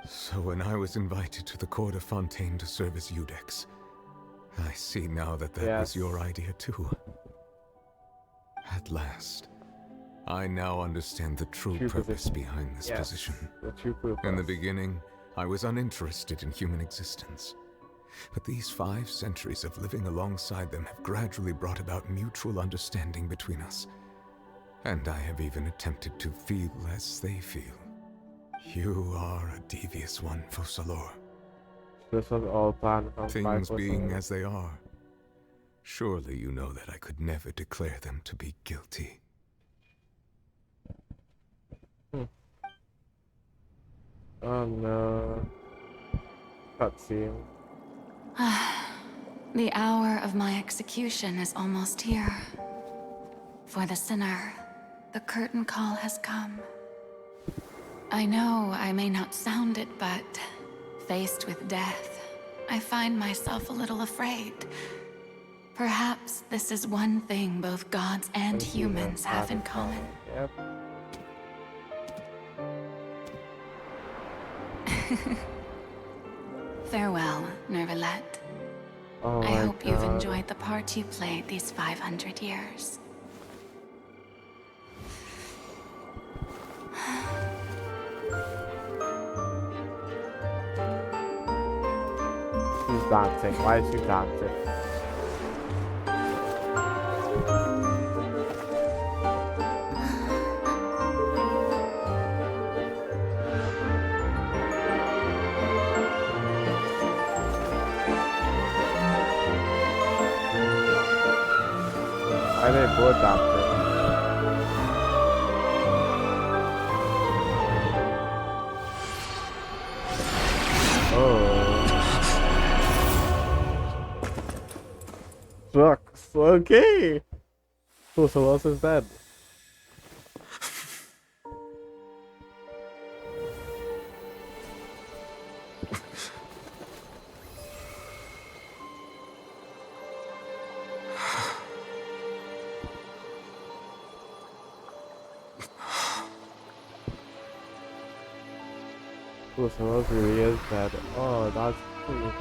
So when I was invited to the court of Fontaine to serve as Iudex, I see now that was your idea too. At last, I now understand the true purpose behind this position. The true purpose. In the beginning, I was uninterested in human existence. But these 5 centuries of living alongside them have gradually brought about mutual understanding between us. And I have even attempted to feel as they feel. You are a devious one, Focalors. This was all planned from Things being as they are, surely you know that I could never declare them to be guilty. Oh no. Cutscene. The hour of my execution is almost here. For the sinner, the curtain call has come. I know I may not sound it, but faced with death, I find myself a little afraid. Perhaps this is one thing both gods and humans have in common. Yep. Farewell, Neuvillette. Oh I hope you've God. enjoyed the part you played these 500 years. She's dancing. Why is she dancing? Why are they both dancing? Sucks. Okay. Cool, so what else is dead? Cool, so what else really is dead? Oh, that's cool.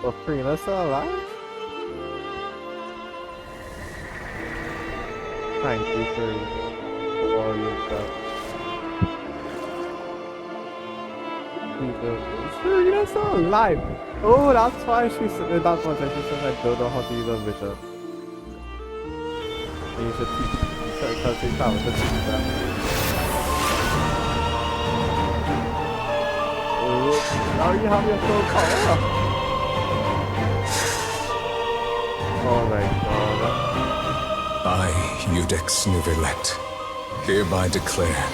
Oh, Furina still alive? Thank you for all you've done. Is Furina still alive? Oh, that's why she said, that's why she said I don't know how to use a vision. And you should teach, because she found to teach them. Oh, now you have your full power. Oh my God. I, Iudex Neuvillette, hereby declare,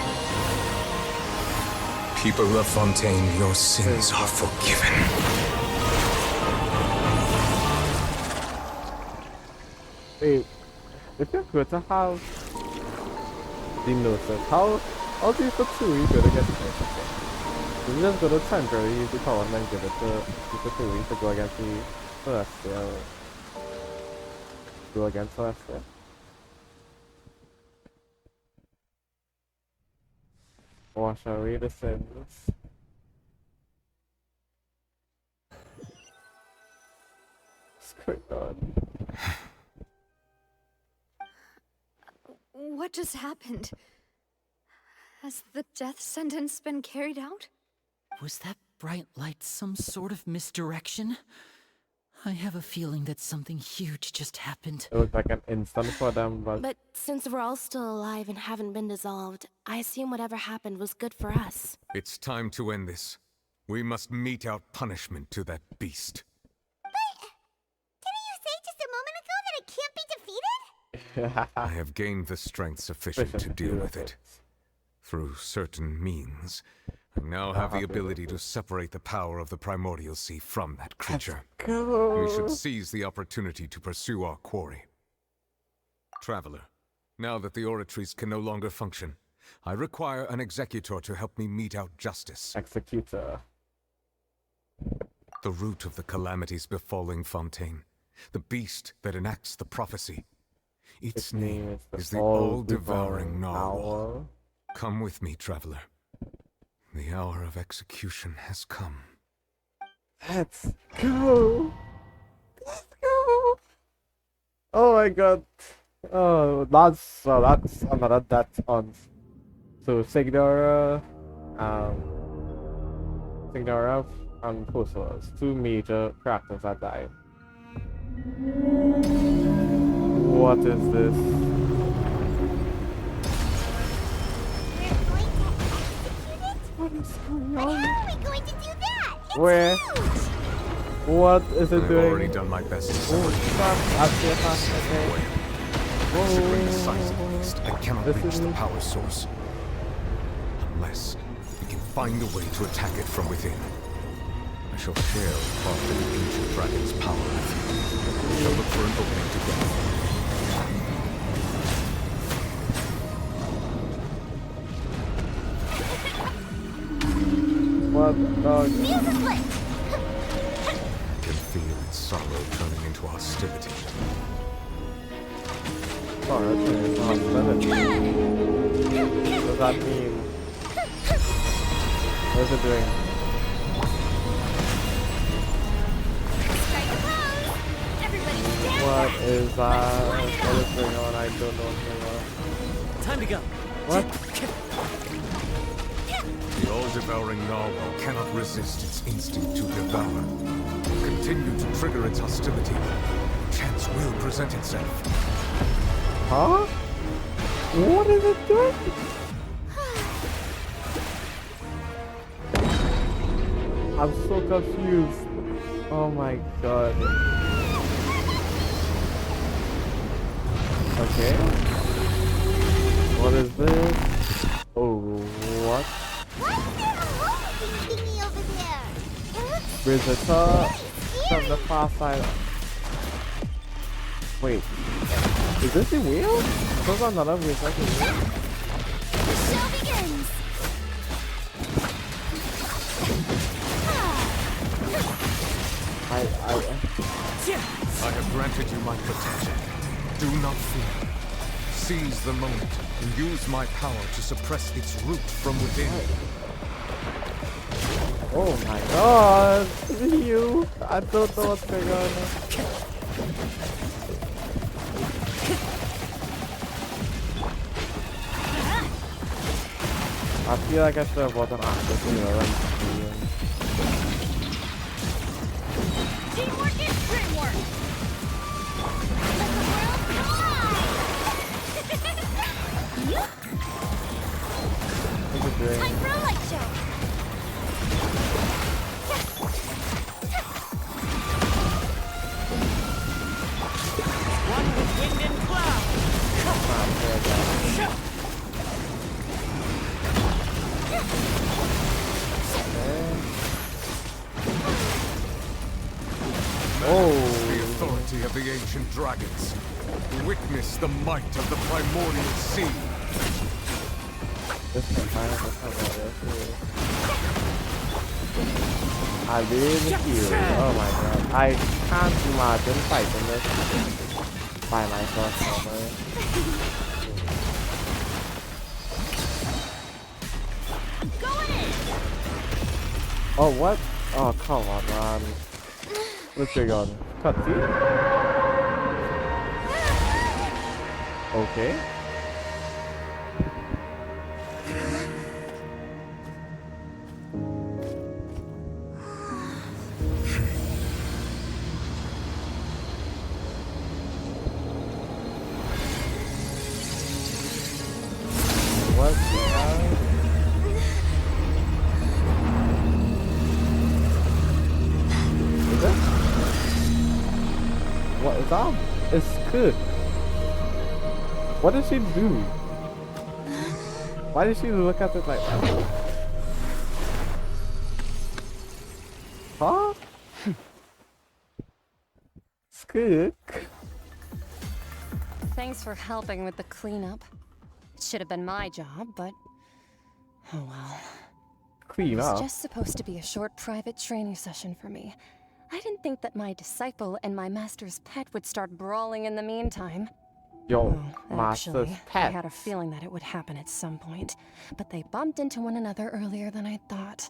people of Fontaine, your sins are forgiven. Wait, if you're good to have the Gnosis, how do you put 2 you gonna get it? You just go to temporary, use the power and then give it to Furina to go against the Celestial. Go against Celestial. Wash away the sins. What's going on? What just happened? Has the death sentence been carried out? Was that bright light some sort of misdirection? I have a feeling that something huge just happened. It looked like an instant for them, But since we're all still alive and haven't been dissolved, I assume whatever happened was good for us. It's time to end this. We must mete out punishment to that beast. Didn't you say just a moment ago that it can't be defeated? I have gained the strength sufficient to deal with it. Through certain means, I now have the ability to separate the power of the primordial sea from that creature. We should seize the opportunity to pursue our quarry. Traveler, now that the oratories can no longer function, I require an executor to help me mete out justice. Executor. The root of the calamities befalling Fontaine, the beast that enacts the prophecy. Its name is the all-devouring narwhal. Come with me, traveler. The hour of execution has come. Let's go! Let's go! Oh my god. Oh, that's another death on. So Signora and Fossilers, two major characters that died. What is this? What is going on? How are we going to do that? It's Where? huge! What is it doing? I've already done my best to separate Considering the size of the beast, I cannot reach the power source. Unless we can find a way to attack it from within. I shall share part of the ancient dragon's power with you. We shall look for an opening together. What dog? I can feel its sorrow turning into hostility. Sorrow turning into hostility? What does that mean? What is it doing? What is that? What is going on? I don't know what's going on. Time to go. What? The all-devouring narwhal cannot resist its instinct to devour. Continue to trigger its hostility. Chance will present itself. Huh? What is it doing? I'm so confused. Oh my god. Okay. What is this? Oh, what? Visitor from the far side. Wait, is this the wheel? There's another wheel like a wheel. The show begins! I have granted you my protection. Do not fear. Seize the moment and use my power to suppress its root from within. Oh my god! You! I don't know what's going on. I feel like I should have bought an actor to Teamwork is dreamwork! Let the world collide! Time for a light show! One with wind and cloud. The authority of the ancient dragons. Witness the might of the primordial sea. I didn't heal. Oh my god. I can't imagine fighting this by myself. Oh, what? Oh, come on, man. What's going on? Cutscene? Okay. What the hell? Is it? What is that? It's good. What did she do? Why did she look at it like that? Huh? Skook? Thanks for helping with the cleanup. It should have been my job, but oh well. Clean It up? was just supposed to be a short private training session for me. I didn't think that my disciple and my master's pet would start brawling in the meantime. Yo, Actually, master's I pet. had a feeling that it would happen at some point, but they bumped into one another earlier than I thought.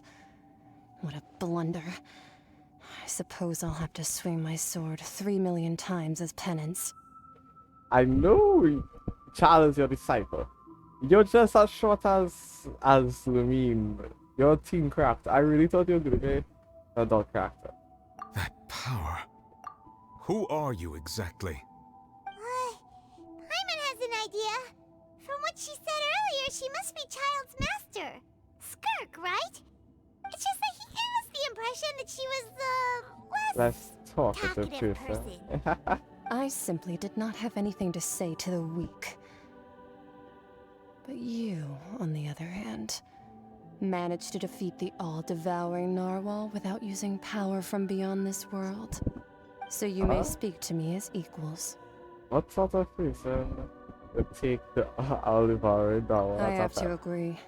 What a blunder. I suppose I'll have to swing my sword 3 million times as penance. I know Charles is your disciple. You're just as short as Lumine. You're a team character. I really thought you were going to be an adult character. That power. Who are you exactly? Paimon has an idea. From what she said earlier, she must be Child's master. Skirk, right? It's just that he gave us the impression that she was the Less talkative person. I simply did not have anything to say to the weak. But you, on the other hand, managed to defeat the all-devouring narwhal without using power from beyond this world. So you may speak to me as equals. What sort of reason would take the all-devouring narwhal? I have to agree.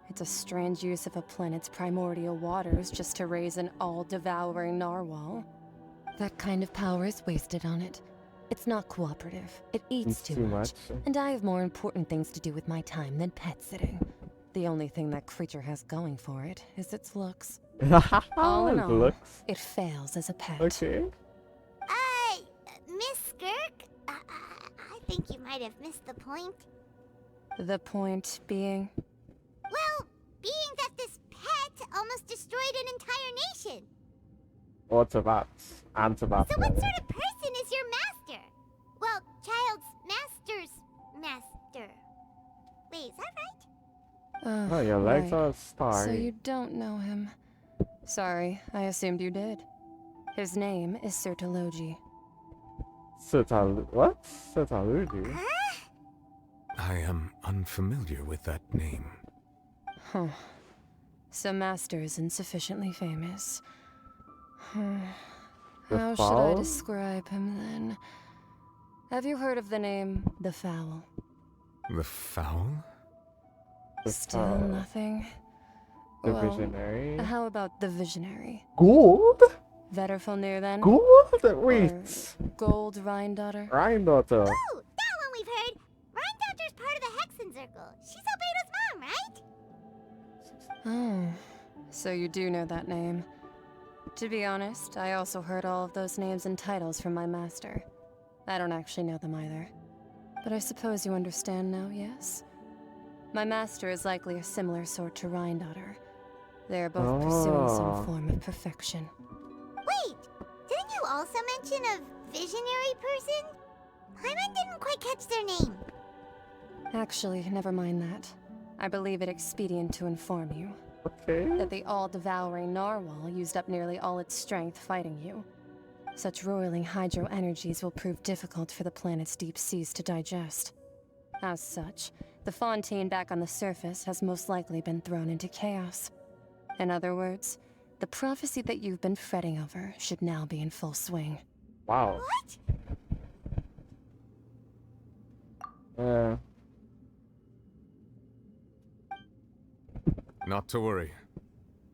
It's a strange use of a planet's primordial waters just to raise an all-devouring narwhal. That kind of power is wasted on it. It's not cooperative. It eats too much. And I have more important things to do with my time than pet sitting. The only thing that creature has going for it is its looks. All in all, it fails as a pet. Okay. Miss Skirk? I think you might have missed the point. The point being? Well, being that this pet almost destroyed an entire nation. Or Tabats. And Tabats. So what sort of person is your master? Well, Child's master's master. Wait, is that right? Oh, your legs right. are starry. So you don't know him. Sorry, I assumed you did. His name is Sertologi. What? Sertologi? I am unfamiliar with that name. Huh. So Master isn't sufficiently famous. How should I describe him then? Have you heard of the name The Fowl? The Fowl? Still nothing? The Visionary? How about the Visionary? Gold? Vetterfulnir then? Gold? Wait. Gold Rhine-daughter? Rhine-daughter. Oh, that one we've heard. Rhine-daughter's part of the Hexen Circle. She's Albedo's mom, right? Oh, so you do know that name. To be honest, I also heard all of those names and titles from my master. I don't actually know them either. But I suppose you understand now, yes? My master is likely a similar sort to Rhine-daughter. They are both pursuing some form of perfection. Wait, didn't you also mention a visionary person? Paimon didn't quite catch their name. Actually, never mind that. I believe it expedient to inform you. Okay. That the all-devouring narwhal used up nearly all its strength fighting you. Such roiling hydro energies will prove difficult for the planet's deep seas to digest. As such, the Fontaine back on the surface has most likely been thrown into chaos. In other words, the prophecy that you've been fretting over should now be in full swing. Wow. What? Not to worry.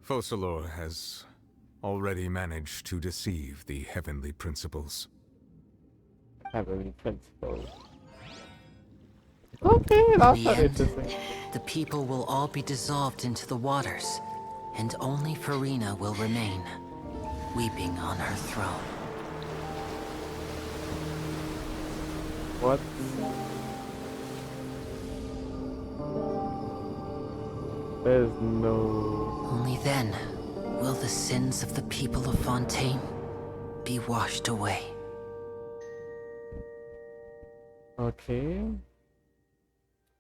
Focalor has already managed to deceive the heavenly principles. Heavenly principles. Okay, that's not interesting. The people will all be dissolved into the waters, and only Furina will remain, weeping on her throne. What? There's no... Only then will the sins of the people of Fontaine be washed away. Okay.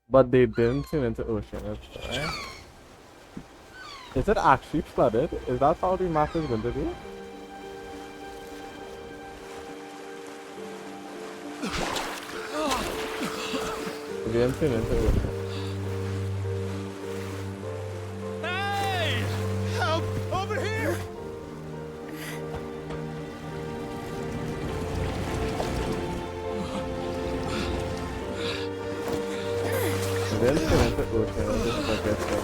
But they didn't turn into ocean, right? Is it actually flooded? Is that how the map is going to be? It didn't turn into ocean. Hey! Help! Over here! Then turn into ocean, I just forget that.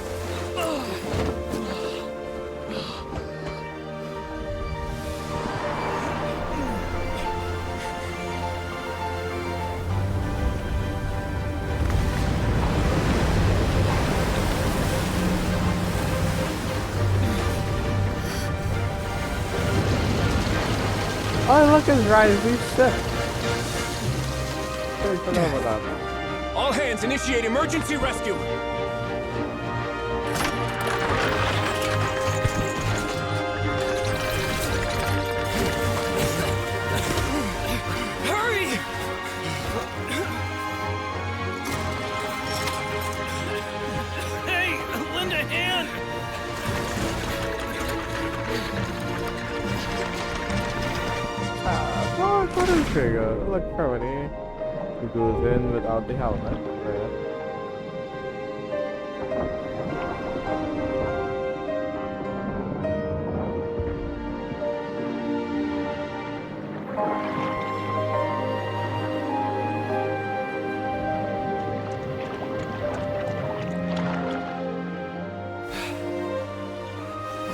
Oh, look, it's rising ship. All hands, initiate emergency rescue! Hurry! Hey, lend a hand! What is Trigger? Look, Permanny. He goes in without the helmet. Right?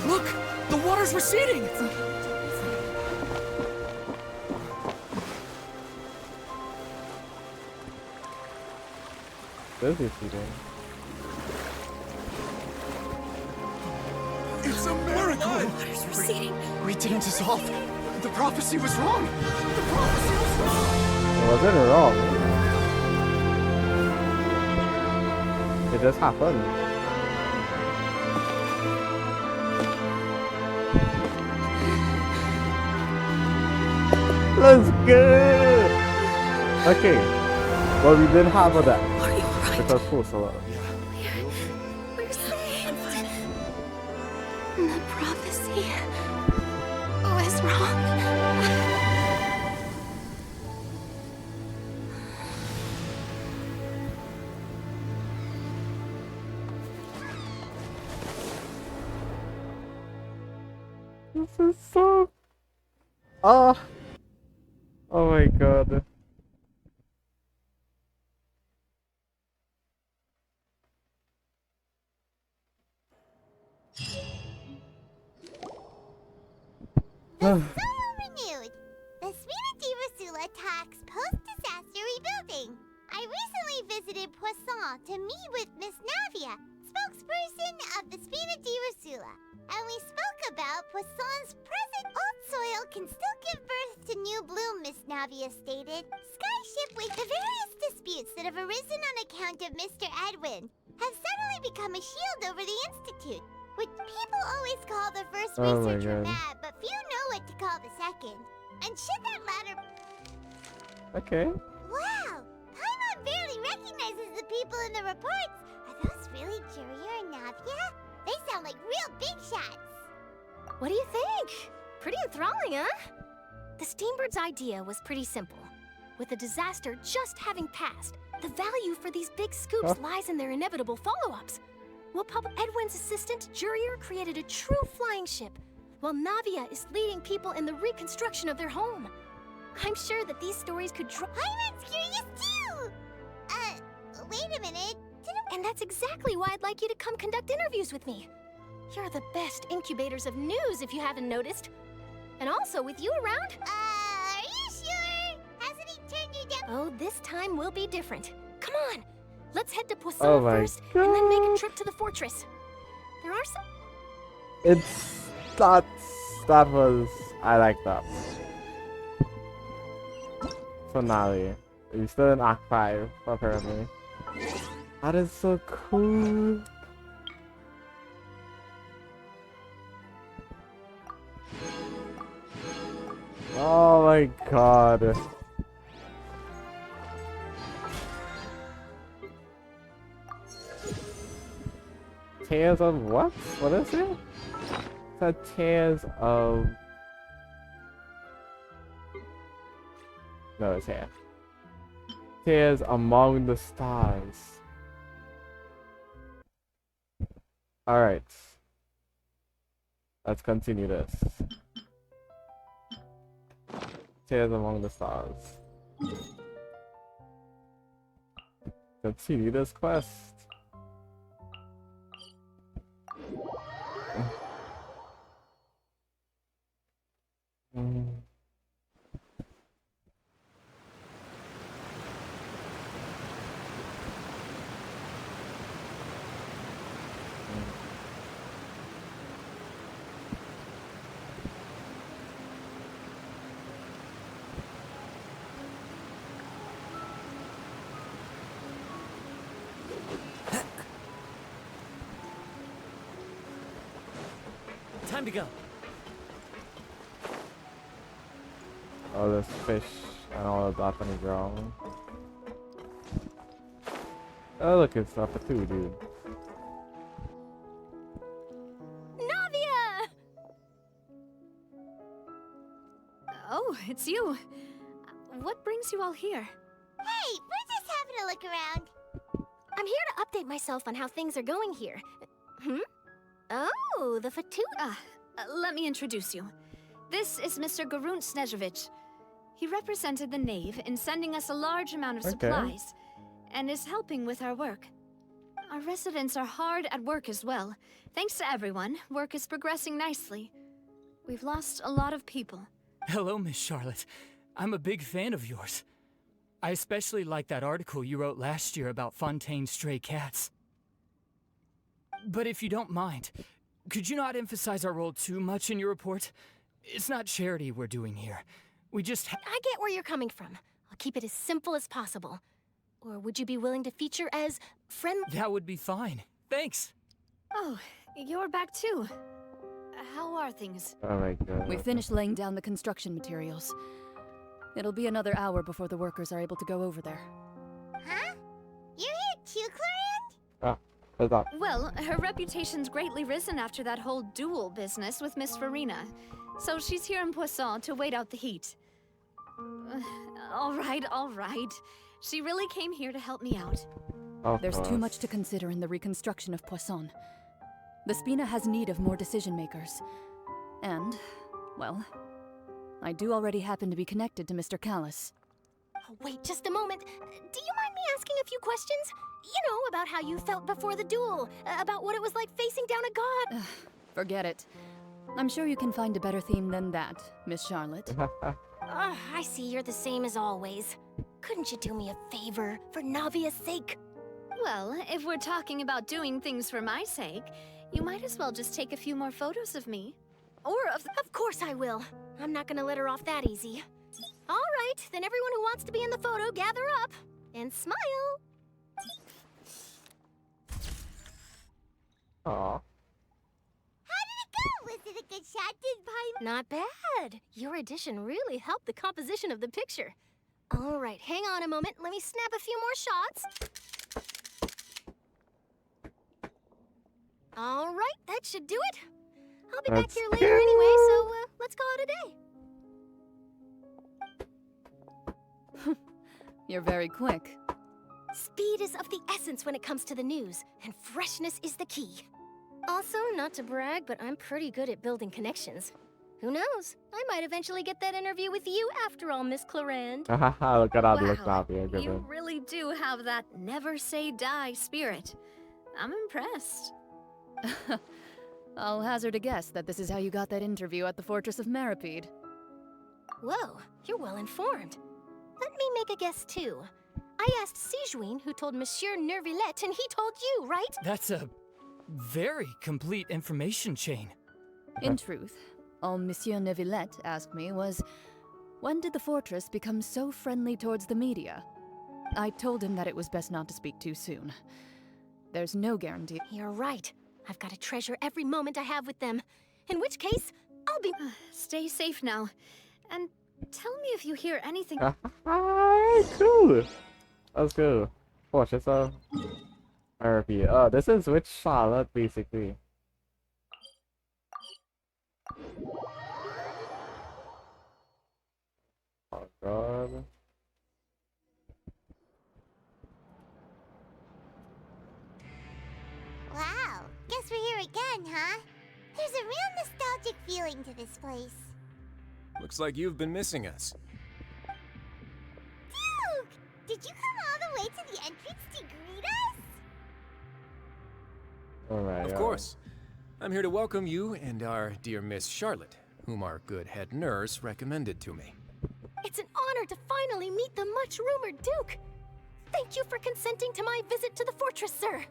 Look! The water's receding! Does he see them? It's a miracle! Water's receding. We didn't dissolve. The prophecy was wrong. The prophecy was wrong. It wasn't wrong. It just happened. Let's go! Okay. Well, we didn't have a death. Because Focalor. We're saved. The prophecy was wrong. This is so... Oh my god. Renewed. The Spina di Rosula talks post-disaster rebuilding. I recently visited Poisson to meet with Miss Navia, spokesperson of the Spina di Rosula, and we spoke about Poisson's present. Old soil can still give birth to new bloom, Miss Navia stated. Skyship with the various disputes that have arisen on account of Mr. Edwin have suddenly become a shield over the Institute. Which people always call the first researcher bad, but few know what to call the second. And should that latter... Okay. Wow! Paimon barely recognizes the people in the reports. Are those really Jurier and Navia? They sound like real big shots. What do you think? Pretty enthralling, huh? The Steambird's idea was pretty simple. With the disaster just having passed, the value for these big scoops lies in their inevitable follow-ups. Well, Edwin's assistant, Jurier, created a true flying ship, while Navia is leading people in the reconstruction of their home. I'm sure that these stories could draw... Paimon's curious too! Wait a minute. And that's exactly why I'd like you to come conduct interviews with me. You're the best incubators of news, if you haven't noticed. And also, with you around... Are you sure? Hasn't he turned you down? Oh, this time will be different. Come on! Let's head to Poisson first, and then make a trip to the fortress. There are some... That was... I like that. Finale. We're still in Act 5, apparently. That is so cool. Oh my god. Tales of what? What is it? It's a Tales of... No, it's here. Tales Among the Stars. Alright. Let's continue this. Tales Among the Stars. Continue this quest. Time to go. All this fish and all of that on the ground. Oh, look, it's up too, dude. Navia! Oh, it's you. What brings you all here? Hey, we're just having a look around. I'm here to update myself on how things are going here. Oh, the Fatu... Let me introduce you. This is Mr. Garunt Snezhevich. He represented the Knave in sending us a large amount of supplies, and is helping with our work. Our residents are hard at work as well. Thanks to everyone, work is progressing nicely. We've lost a lot of people. Hello, Miss Charlotte. I'm a big fan of yours. I especially like that article you wrote last year about Fontaine's stray cats. But if you don't mind, could you not emphasize our role too much in your report? It's not charity we're doing here. We just I get where you're coming from. I'll keep it as simple as possible. Or would you be willing to feature as friend? That would be fine. Thanks. Oh, you're back too. How are things? Oh my god. We finished laying down the construction materials. It'll be another hour before the workers are able to go over there. Huh? You're here too, Clarence? Ah, what's up? Well, her reputation's greatly risen after that whole duel business with Miss Furina. So she's here in Poisson to wait out the heat. All right. She really came here to help me out. There's too much to consider in the reconstruction of Poisson. The Spina has need of more decision-makers. And, well, I do already happen to be connected to Mr. Callis. Oh, wait just a moment. Do you mind me asking a few questions? You know, about how you felt before the duel. About what it was like facing down a god. Forget it. I'm sure you can find a better theme than that, Miss Charlotte. I see you're the same as always. Couldn't you do me a favor, for Navia's sake? Well, if we're talking about doing things for my sake, you might as well just take a few more photos of me. Or of course I will. I'm not gonna let her off that easy. All right, then everyone who wants to be in the photo, gather up. And smile. Aww. Was it a good shot, did Pine? Not bad. Your addition really helped the composition of the picture. All right, hang on a moment. Let me snap a few more shots. All right, that should do it. I'll be back here later anyway, so let's call it a day. You're very quick. Speed is of the essence when it comes to the news, and freshness is the key. Also, not to brag, but I'm pretty good at building connections. Who knows? I might eventually get that interview with you after all, Miss Clarand. Haha, look at that, look Wow, at you really do have that never say die spirit. I'm impressed. I'll hazard a guess that this is how you got that interview at the Fortress of Maripede. Whoa, you're well informed. Let me make a guess too. I asked Sigewinne, who told Monsieur Neuvillette, and he told you, right? That's a very complete information chain. In truth, all Monsieur Neuvillette asked me was, when did the fortress become so friendly towards the media? I told him that it was best not to speak too soon. There's no guarantee. You're right. I've got to treasure every moment I have with them. In which case, I'll be... Stay safe now. And tell me if you hear anything. Cool. Let's go. Fortress of Maripede. Oh, this is with Charlotte, basically. Oh god. Wow, guess we're here again, huh? There's a real nostalgic feeling to this place. Looks like you've been missing us. Duke! Did you come all the way to the entrance to greet us? Alright. Of course. I'm here to welcome you and our dear Miss Charlotte, whom our good head nurse recommended to me. It's an honor to finally meet the much-rumored Duke. Thank you for consenting to my visit to the fortress, sir.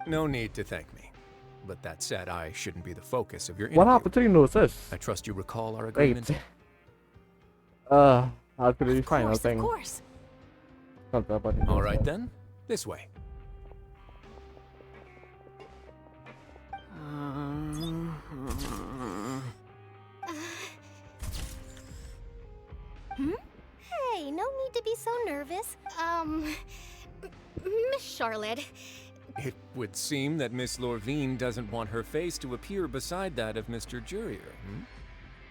No need to thank me. But that said, I shouldn't be the focus of your What interview. happened to your noses? I trust you recall our agreement. Wait. How could we final thing? Of course. All right then, this way. Hey, no need to be so nervous. Miss Charlotte. It would seem that Miss Lorvine doesn't want her face to appear beside that of Mr. Jurier,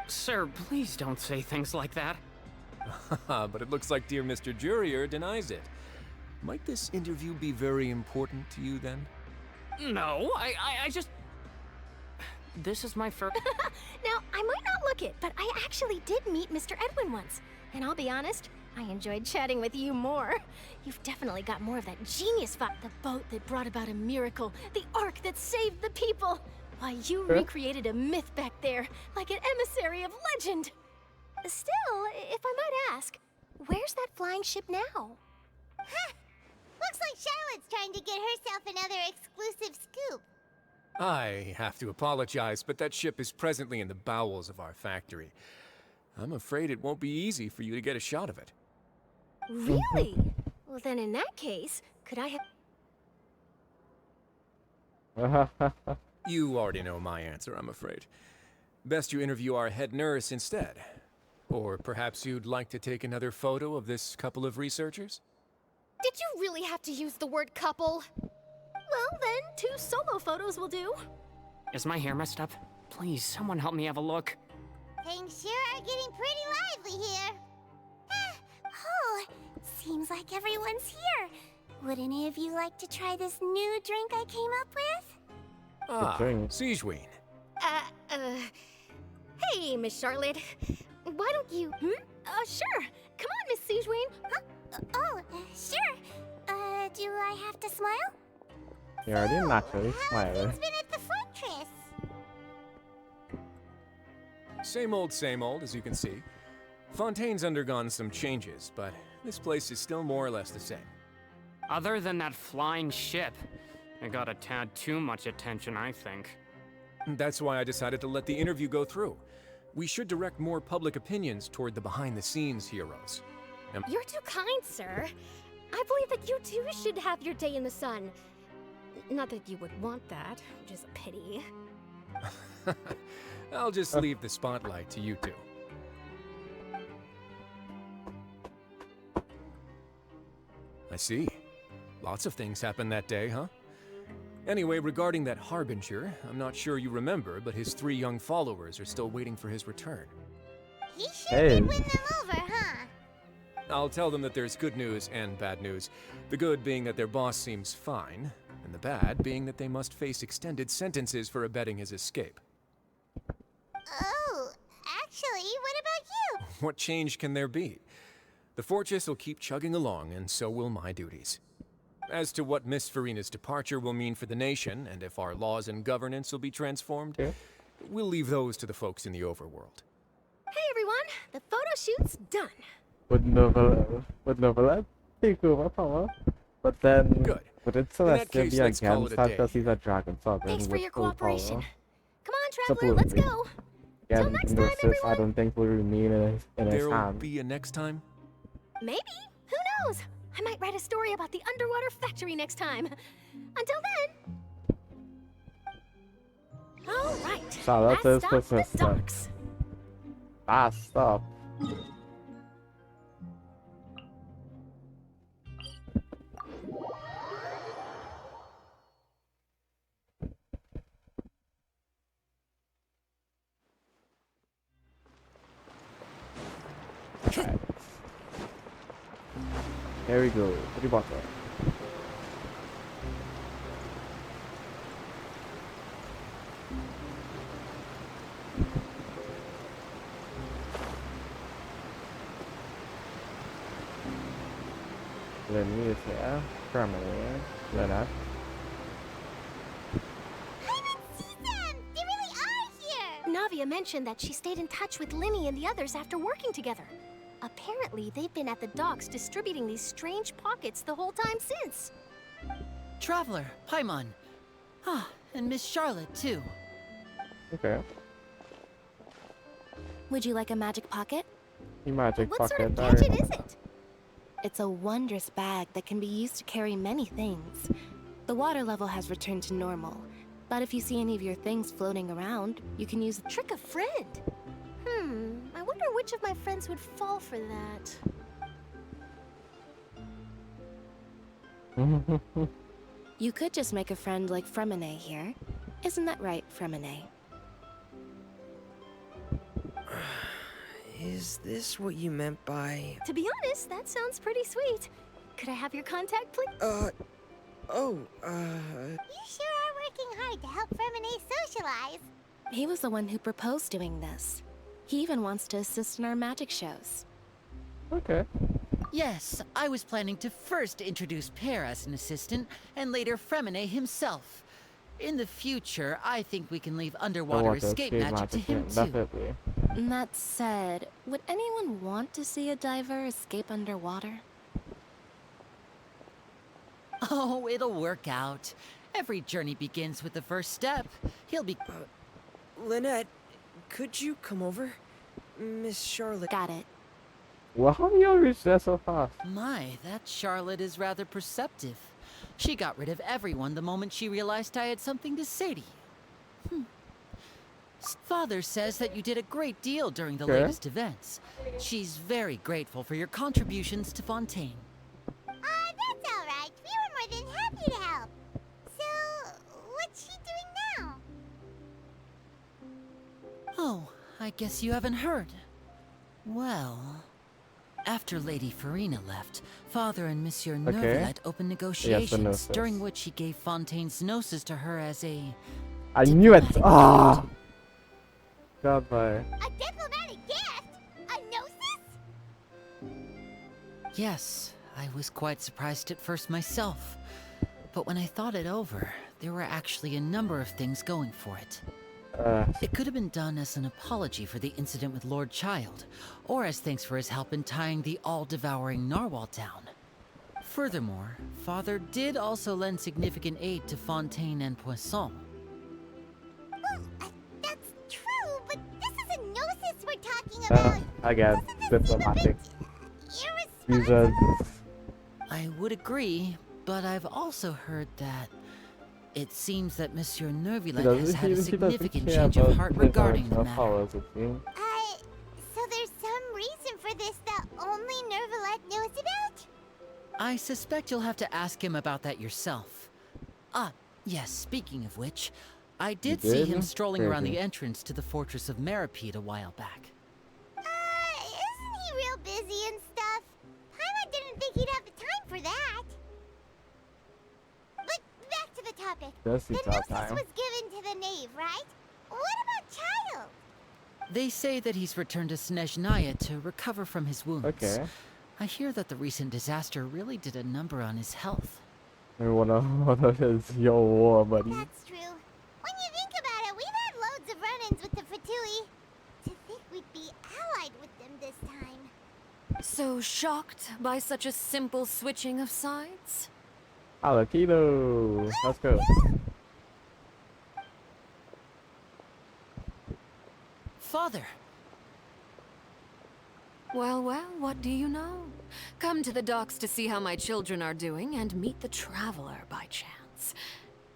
Sir, please don't say things like that. But it looks like dear Mr. Jurier denies it. Might this interview be very important to you then? No, I just... This is my first... Now, I might not look it, but I actually did meet Mr. Edwin once. And I'll be honest, I enjoyed chatting with you more. You've definitely got more of that genius vibe. The boat that brought about a miracle. The ark that saved the people. Why, you recreated a myth back there, like an emissary of legend. Still, if I might ask, where's that flying ship now? Huh! Looks like Charlotte's trying to get herself another exclusive scoop. I have to apologize, but that ship is presently in the bowels of our factory. I'm afraid it won't be easy for you to get a shot of it. Really? Well, then in that case, could I have... You already know my answer, I'm afraid. Best you interview our head nurse instead. Or perhaps you'd like to take another photo of this couple of researchers? Did you really have to use the word couple? Well, then, 2 solo photos will do. Is my hair messed up? Please, someone help me have a look. Things sure are getting pretty lively here. Oh, seems like everyone's here. Would any of you like to try this new drink I came up with? Sigewinne. Hey, Miss Charlotte. Why don't you... Sure. Come on, Miss Sigewinne. Huh? Sure. Do I have to smile? You're already naturally smiling. Who's been at the fortress? Same old, as you can see. Fontaine's undergone some changes, but this place is still more or less the same. Other than that flying ship, it got a tad too much attention, I think. That's why I decided to let the interview go through. We should direct more public opinions toward the behind-the-scenes heroes. You're too kind, sir. I believe that you too should have your day in the sun. Not that you would want that, which is a pity. I'll just leave the spotlight to you two. I see. Lots of things happened that day, huh? Anyway, regarding that Harbinger, I'm not sure you remember, but his 3 young followers are still waiting for his return. He sure did win them over, huh? I'll tell them that there's good news and bad news. The good being that their boss seems fine, and the bad being that they must face extended sentences for abetting his escape. Oh, actually, what about you? What change can there be? The fortress will keep chugging along, and so will my duties. As to what Miss Furina's departure will mean for the nation, and if our laws and governance will be transformed, we'll leave those to the folks in the overworld. Hey everyone, the photo shoot's done. Would Novelette take over power? But then, wouldn't Celestia be against that because he's a dragon sovereign? Thanks for your cooperation. Come on, Traveler, Supposedly. let's go. Again, Gnosis, I don't think will remain in his There'll hand. be a next time? Maybe. Who knows? I might write a story about the underwater factory next time. Until then. All right. Charlotte is last stop, the persistent. docks. Last stop. Right. There we go. What do you want there? Lenny is here. Carmen here. Lena. Navia mentioned that she stayed in touch with Linny and the others after working together. Apparently, they've been at the docks distributing these strange pockets the whole time since. Traveler, Paimon. Ah, and Miss Charlotte, too. Okay. Would you like a magic pocket? You magic What pocket. sort of gadget is it? It's a wondrous bag that can be used to carry many things. The water level has returned to normal, but if you see any of your things floating around, you can use the Trick a friend. I wonder which of my friends would fall for that. You could just make a friend like Fremine here. Isn't that right, Fremine? Is this what you meant by... To be honest, that sounds pretty sweet. Could I have your contact, please? You sure are working hard to help Furina socialize. He was the one who proposed doing this. He even wants to assist in our magic shows. Okay. Yes, I was planning to first introduce Per as an assistant, and later Fremine himself. In the future, I think we can leave underwater escape magic to him, too. Definitely. That said, would anyone want to see a diver escape underwater? Oh, it'll work out. Every journey begins with the first step. He'll be... Lynette, could you come over? Miss Charlotte... Got it. Well, how do you reach there so fast? My, that Charlotte is rather perceptive. She got rid of everyone the moment she realized I had something to say to you. Father says that you did a great deal during the latest events. She's very grateful for your contributions to Fontaine. That's all right. We were more than happy to help. So, what's she doing now? Oh, I guess you haven't heard. Well, after Lady Furina left, Father and Monsieur Neuvillette opened negotiations, during which he gave Fontaine's gnosis to her as a... I knew it! Ah! God, bye. A diplomatic gift? A gnosis? Yes, I was quite surprised at first myself. But when I thought it over, there were actually a number of things going for it. It could have been done as an apology for the incident with Lord Child, or as thanks for his help in tying the all-devouring narwhal down. Furthermore, Father did also lend significant aid to Fontaine and Poisson. Well, that's true, but this is a gnosis we're talking about. Again, diplomatic reasons. I would agree, but I've also heard that it seems that Monsieur Neuvillette has had a significant change of heart regarding the matter. So there's some reason for this that only Neuvillette knows about? I suspect you'll have to ask him about that yourself. Ah, yes, speaking of which, I did see him strolling around the entrance to the Fortress of Masquerade a while back. Isn't he real busy and stuff? Paimon didn't think he'd have the time for that. But back to the topic. The gnosis was given to the knave, right? What about Child? They say that he's returned to Snezhnaya to recover from his wounds. Okay. I hear that the recent disaster really did a number on his health. Maybe one of his yo war buddies. That's true. When you think about it, we've had loads of run-ins with the Fatui. To think we'd be allied with them this time. So shocked by such a simple switching of sides? Alakido! Let's go. Father! Well, what do you know? Come to the docks to see how my children are doing and meet the traveler by chance.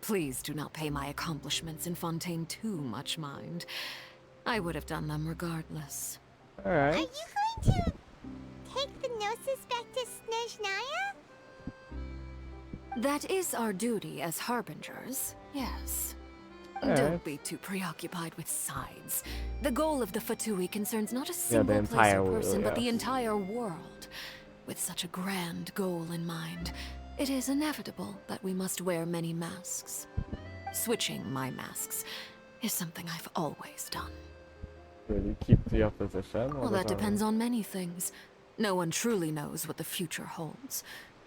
Please do not pay my accomplishments in Fontaine too much mind. I would have done them regardless. Alright. Are you going to take the Gnosis back to Snezhnaya? That is our duty as harbingers, yes. Alright. Don't be too preoccupied with sides. The goal of the Fatui concerns not a single place entire or person, world, but the yes. entire world. With such a grand goal in mind, it is inevitable that we must wear many masks. Switching my masks is something I've always done. Really keep to your position? Well, that depends on many things. No one truly knows what the future holds.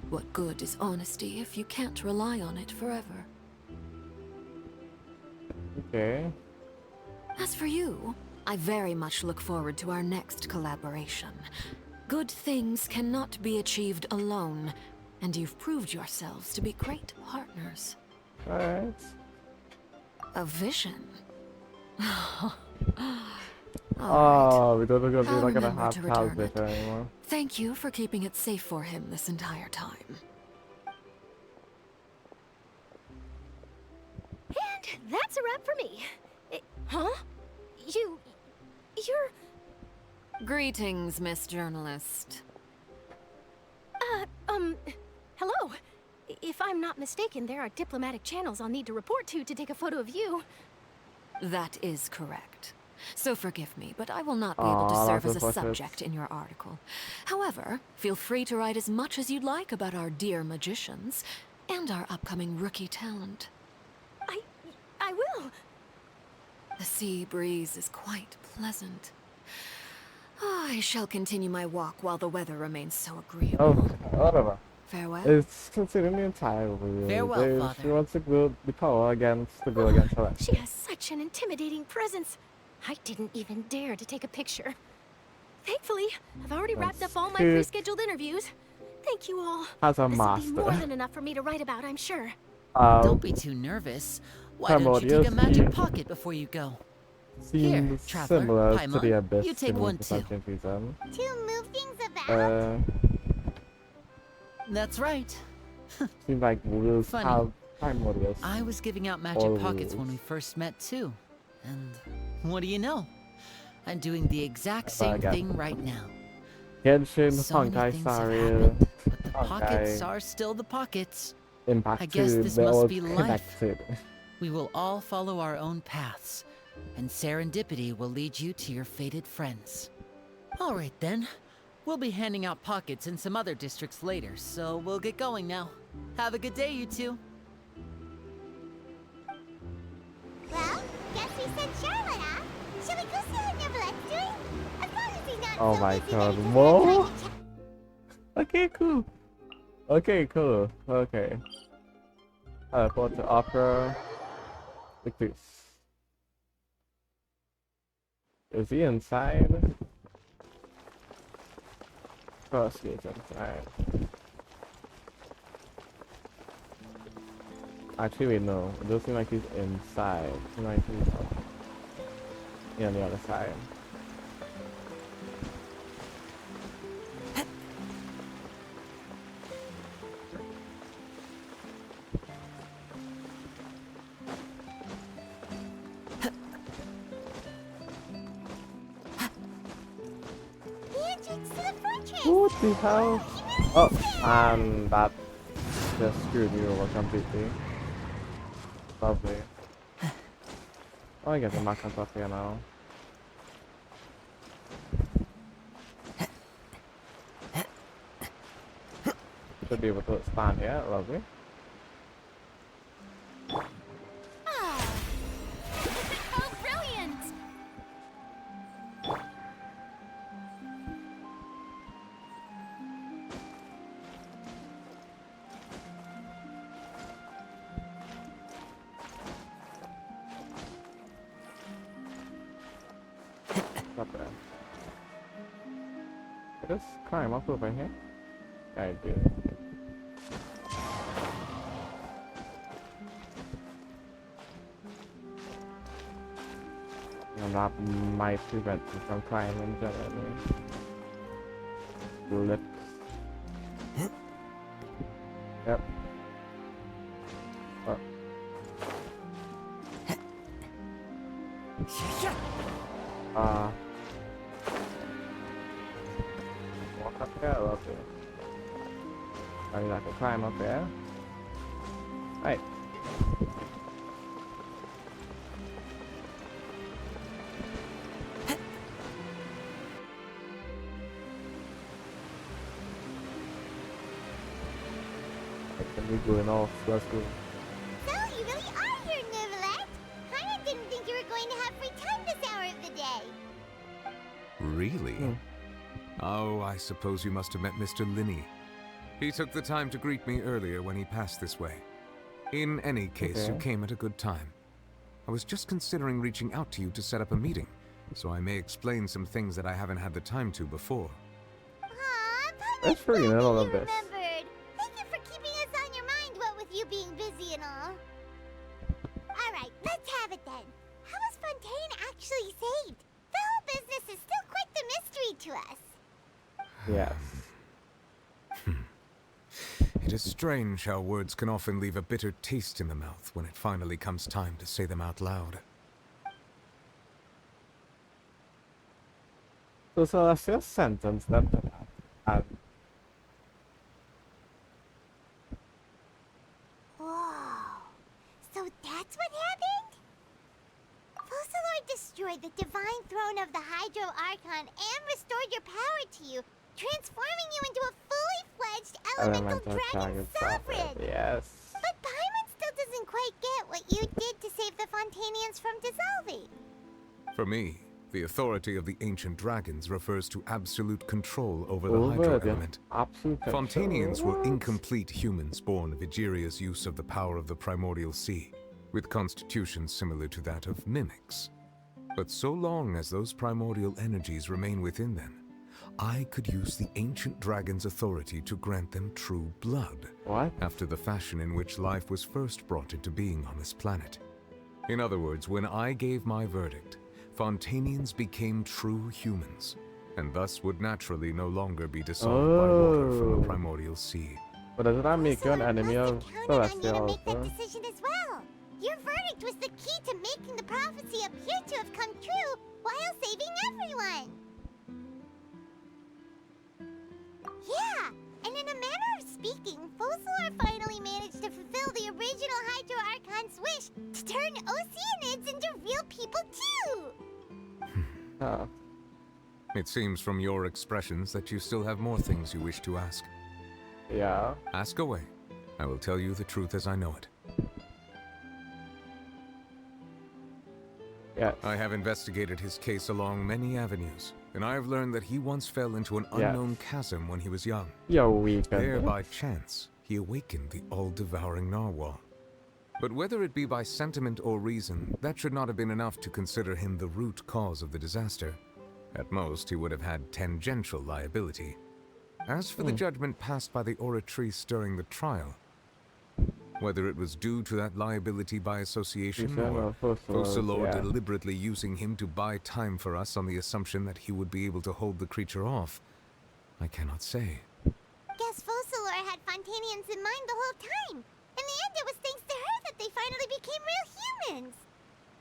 What good is honesty if you can't rely on it forever? Okay. As for you, I very much look forward to our next collaboration. Good things cannot be achieved alone, and you've proved yourselves to be great partners. Alright. A vision. Oh, we don't know if I'll we're not gonna remember have to cows return with her anymore. Thank you for keeping it safe for him this entire time. And that's a wrap for me. Huh? You're... Greetings, Miss Journalist. Hello. If I'm not mistaken, there are diplomatic channels I'll need to report to take a photo of you. That is correct. So forgive me, but I will not be able to serve as a that's subject in your article. However, feel free to write as much as you'd like about our dear magicians and our upcoming rookie talent. I will. The sea breeze is quite pleasant. I shall continue my walk while the weather remains so agreeable. Oh, whatever. Farewell. It's considering the entire world. Farewell, Father. She wants to build the power against the girl against her. She has such an intimidating presence. I didn't even dare to take a picture. Thankfully, I've already wrapped up all my pre-scheduled interviews. Thank you all. As a This will be more master. than enough for me to write about, I'm sure. Don't be too nervous. Why don't you take a magic pocket before you go? Here, Seems traveler, similar to Paimon, the abyss. you take in one the too. Sunshine Season. To move things about? That's right. Seems like rules Funny. have primordials. I was giving out magic All pockets when we rules. first met too. And what do you know? I'm doing the exact same again. thing right now. Genshin, So many Honkai things have Star, happened, but the pockets Honkai, are still the pockets. Impact I guess 2, this they're must all be life. connected. We will all follow our own paths, and serendipity will lead you to your fated friends. All right then. We'll be handing out pockets in some other districts later, so we'll get going now. Have a good day, you two. Well, guess we sent Charlotte off. Shall we go see how Neverlette's doing? As long as he's not Oh so my busy that god, he can't more? find the Okay, cool. Okay, cool. Okay. Teleport to Opera. Like this. Is he inside? Cross gate inside. Actually, wait, no. It doesn't seem like he's inside. It seems like he's on the other side. The entrance to the fortress! What the hell? Oh, and that just screwed me over completely. Lovely. Oh, I get the mac on top here now. Should be able to expand here, lovely. Oh, brilliant! up there? I just climb up over here? I do. And that might prevent me from climbing generally. Lips. Yep. Oh. Walk up there or up there? I mean, I can climb up there. Right. We're going off. Let's go. So, you really are here, Neuvillette? Kinda didn't think you were going to have free time this hour of the day. Really? Oh, I suppose you must have met Mr. Linney. He took the time to greet me earlier when he passed this way. In any case, you came at a good time. I was just considering reaching out to you to set up a meeting, so I may explain some things that I haven't had the time to before. That's pretty good, all of this. You being busy and all. Alright, let's have it then. How was Fontaine actually saved? The whole business is still quite the mystery to us. Yes. It is strange how words can often leave a bitter taste in the mouth when it finally comes time to say them out loud. So that's your sentence then. So that's what happened? Focalor destroyed the divine throne of the Hydro Archon and restored your power to you, transforming you into a fully fledged elemental dragon sovereign. Yes. But Paimon still doesn't quite get what you did to save the Fontanians from dissolving. For me, the authority of the ancient dragons refers to absolute control over the Hydro element. Fontanians were incomplete humans born of Egeria's use of the power of the primordial sea, with constitutions similar to that of mimics. But so long as those primordial energies remain within them, I could use the ancient dragon's authority to grant them true blood. After the fashion in which life was first brought into being on this planet. In other words, when I gave my verdict, Fontanians became true humans, and thus would naturally no longer be dissolved by water from the primordial sea. But does that make you an enemy of Celestia also? That decision as well. Your verdict was the key to making the prophecy appear to have come true while saving everyone. Yeah, and in a manner of speaking, Focalor finally managed to fulfill the original Hydro Archon's wish to turn Oceanids into real people too! It seems from your expressions that you still have more things you wish to ask. Yeah. Ask away. I will tell you the truth as I know it. Yes. I have investigated his case along many avenues, and I have learned that he once fell into an unknown chasm when he was young. There, by chance, he awakened the all-devouring narwhal. But whether it be by sentiment or reason, that should not have been enough to consider him the root cause of the disaster. At most, he would have had tangential liability. As for the judgment passed by the Oratrice during the trial, whether it was due to that liability by association or Focalor deliberately using him to buy time for us on the assumption that he would be able to hold the creature off, I cannot say. Guess Focalor had Fontanians in mind the whole time. In the end, it was thanks to her that they finally became real humans.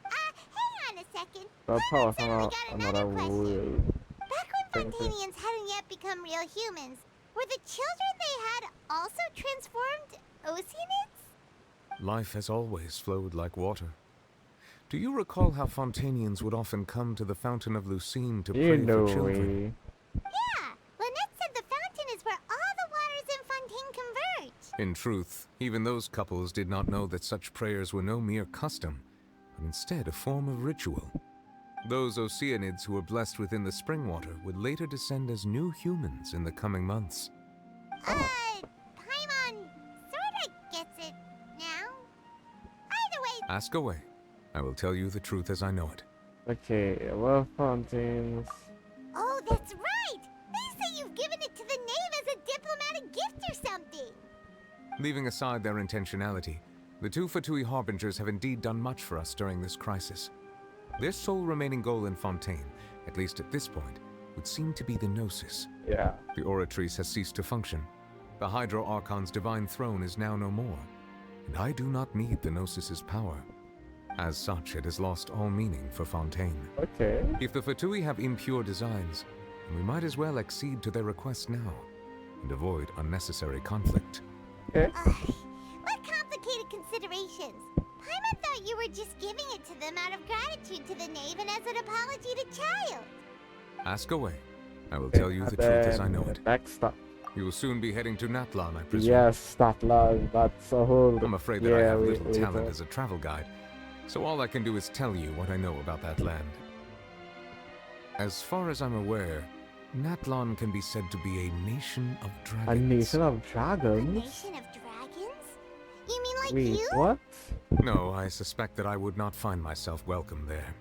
Hang on a second. Paimon certainly got another question. Back when Fontanians hadn't yet become real humans, were the children they had also transformed Oceanids? Life has always flowed like water. Do you recall how Fontanians would often come to the Fountain of Lucine to pray for children? Yeah, Lynette said the fountain is where all the waters in Fontaine converge. In truth, even those couples did not know that such prayers were no mere custom, but instead a form of ritual. Those Oceanids who were blessed within the spring water would later descend as new humans in the coming months. Paimon sorta gets it now. Either way... Ask away. I will tell you the truth as I know it. Okay, well, fountains. Oh, that's right! They say you've given it to the knave as a diplomatic gift or something! Leaving aside their intentionality, the two Fatui Harbingers have indeed done much for us during this crisis. Their sole remaining goal in Fontaine, at least at this point, would seem to be the Gnosis. Yeah. The Oratrice has ceased to function. The Hydro Archon's divine throne is now no more, and I do not need the Gnosis's power. As such, it has lost all meaning for Fontaine. Okay. If the Fatui have impure designs, then we might as well accede to their request now, and avoid unnecessary conflict. Okay. What complicated considerations? Paimon thought you were just giving it to them out of gratitude to the knave and as an apology to Child. Ask away. I will tell you the truth as I know it. Next up. You will soon be heading to Natlan, I presume. Yes, Natlan. That's a whole... I'm afraid that I have little talent as a travel guide, so all I can do is tell you what I know about that land. As far as I'm aware, Natlan can be said to be a nation of dragons. A nation of dragons? A nation of dragons? You mean like Wait, you? what? No, I suspect that I would not find myself welcome there.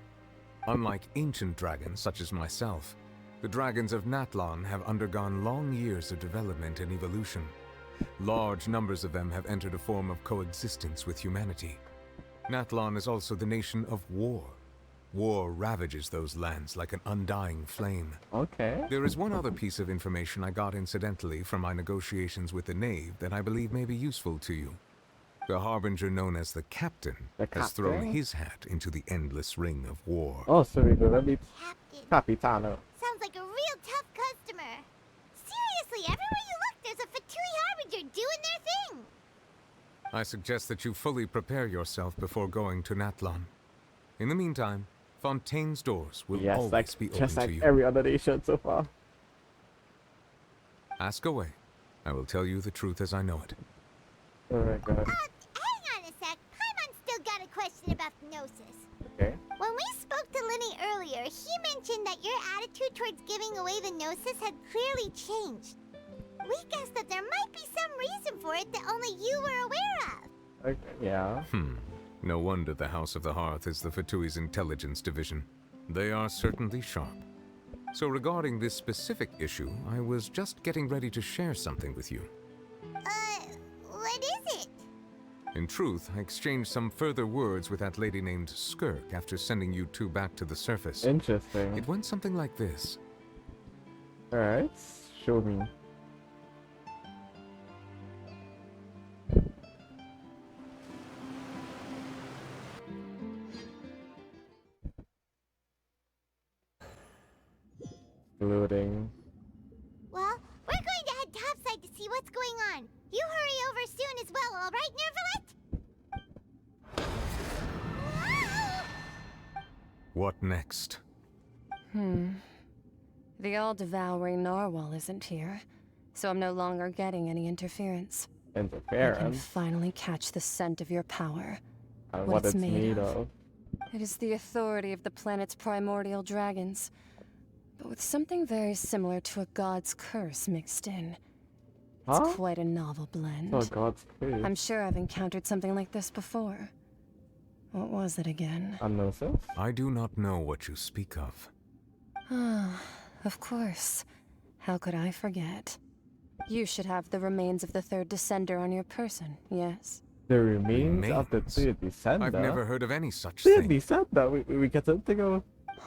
Unlike ancient dragons such as myself, the dragons of Natlan have undergone long years of development and evolution. Large numbers of them have entered a form of coexistence with humanity. Natlan is also the nation of war. War ravages those lands like an undying flame. Okay. There is one other piece of information I got incidentally from my negotiations with the Knave that I believe may be useful to you. The Harbinger known as the Captain has thrown his hat into the endless ring of war. Oh, so we go. Let me... Capitano. Sounds like a real tough customer. Seriously, everywhere you look, there's a Fatui Harbinger doing their thing. I suggest that you fully prepare yourself before going to Natlan. In the meantime, Fontaine's doors will always be open just like to you. Every other nation so far. Ask away. I will tell you the truth as I know it. Alright, go ahead. Hang on a sec. Paimon's still got a question about the Gnosis. Okay. When we spoke to Linny earlier, he mentioned that your attitude towards giving away the Gnosis had clearly changed. We guessed that there might be some reason for it that only you were aware of. Okay, yeah. No wonder the House of the Hearth is the Fatui's intelligence division. They are certainly sharp. So regarding this specific issue, I was just getting ready to share something with you. What is it? In truth, I exchanged some further words with that lady named Skirk after sending you two back to the surface. Interesting. It went something like this. Alright, show me. Loading. Well, we're going to head topside to see what's going on. You hurry over soon as well, all right, Nervalet? What next? The all-devouring narwhal isn't here, so I'm no longer getting any interference. Interference? I can finally catch the scent of your power. And what it's made of. It is the authority of the planet's primordial dragons, but with something very similar to a god's curse mixed in. It's quite a novel blend. Oh, God's curse. I'm sure I've encountered something like this before. What was it again? A Gnosis? I do not know what you speak of. Ah, of course. How could I forget? You should have the remains of the third descender on your person, yes? The remains of the third descender? I've never heard of any such thing. thing. Descender? We get something of...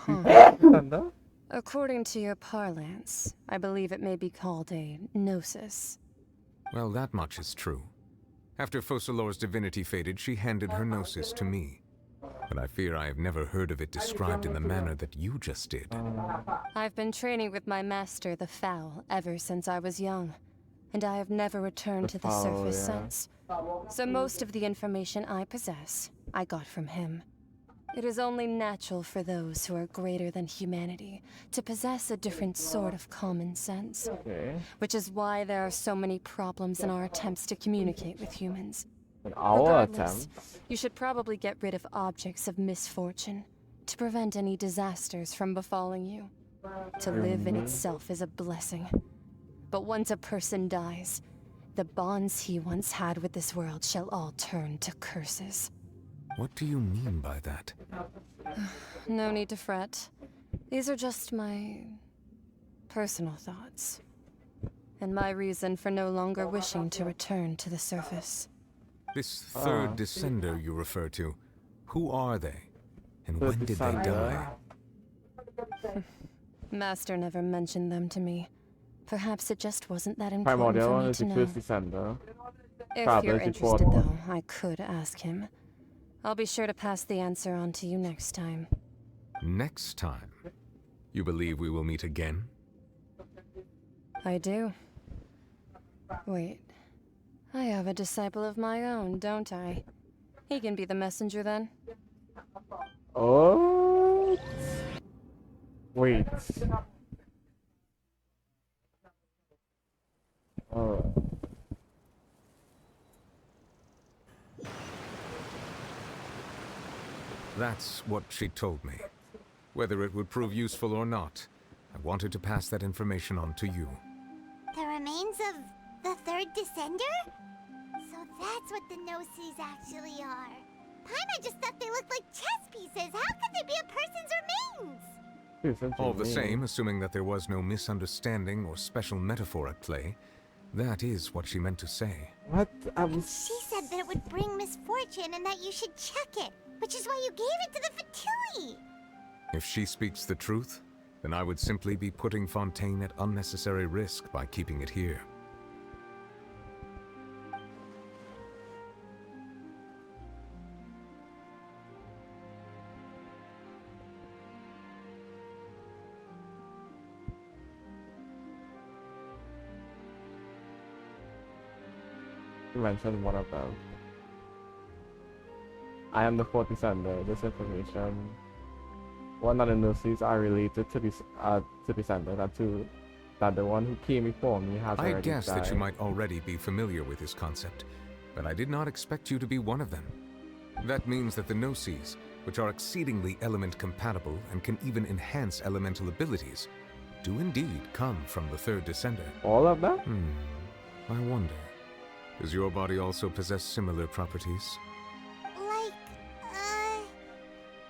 Descender? According to your parlance, I believe it may be called a gnosis. Well, that much is true. After Focalor's divinity faded, she handed her gnosis to me. But I fear I have never heard of it described in the manner that you just did. I've been training with my master, the Foul, ever since I was young, and I have never returned to the surface since. So most of the information I possess, I got from him. It is only natural for those who are greater than humanity to possess a different sort of common sense. Which is why there are so many problems in our attempts to communicate with humans. In our attempts? You should probably get rid of objects of misfortune to prevent any disasters from befalling you. To live in itself is a blessing. But once a person dies, the bonds he once had with this world shall all turn to curses. What do you mean by that? No need to fret. These are just my personal thoughts. And my reason for no longer wishing to return to the surface. This third descender you refer to, who are they? And when did they die? Master never mentioned them to me. Perhaps it just wasn't that important for me to know. If you're interested, though, I could ask him. I'll be sure to pass the answer on to you next time. Next time? You believe we will meet again? I do. Wait. I have a disciple of my own, don't I? He can be the messenger then. Oh. Wait. Oh. That's what she told me. Whether it would prove useful or not, I wanted to pass that information on to you. The remains of the third descender? So that's what the Gnosis actually are. Paimon just thought they looked like chess pieces. How could they be a person's remains? All the same, assuming that there was no misunderstanding or special metaphor at play, that is what she meant to say. What? She said that it would bring misfortune and that you should check it, which is why you gave it to the Fatui. If she speaks the truth, then I would simply be putting Fontaine at unnecessary risk by keeping it here. You mentioned one of them. I am the fourth descender. This information, one of the Gnosis are related to this descender, that the one who came before me has already I guessed died. that you might already be familiar with this concept, but I did not expect you to be one of them. That means that the Gnosis, which are exceedingly element compatible and can even enhance elemental abilities, do indeed come from the third descender. All of them? I wonder. Does your body also possess similar properties?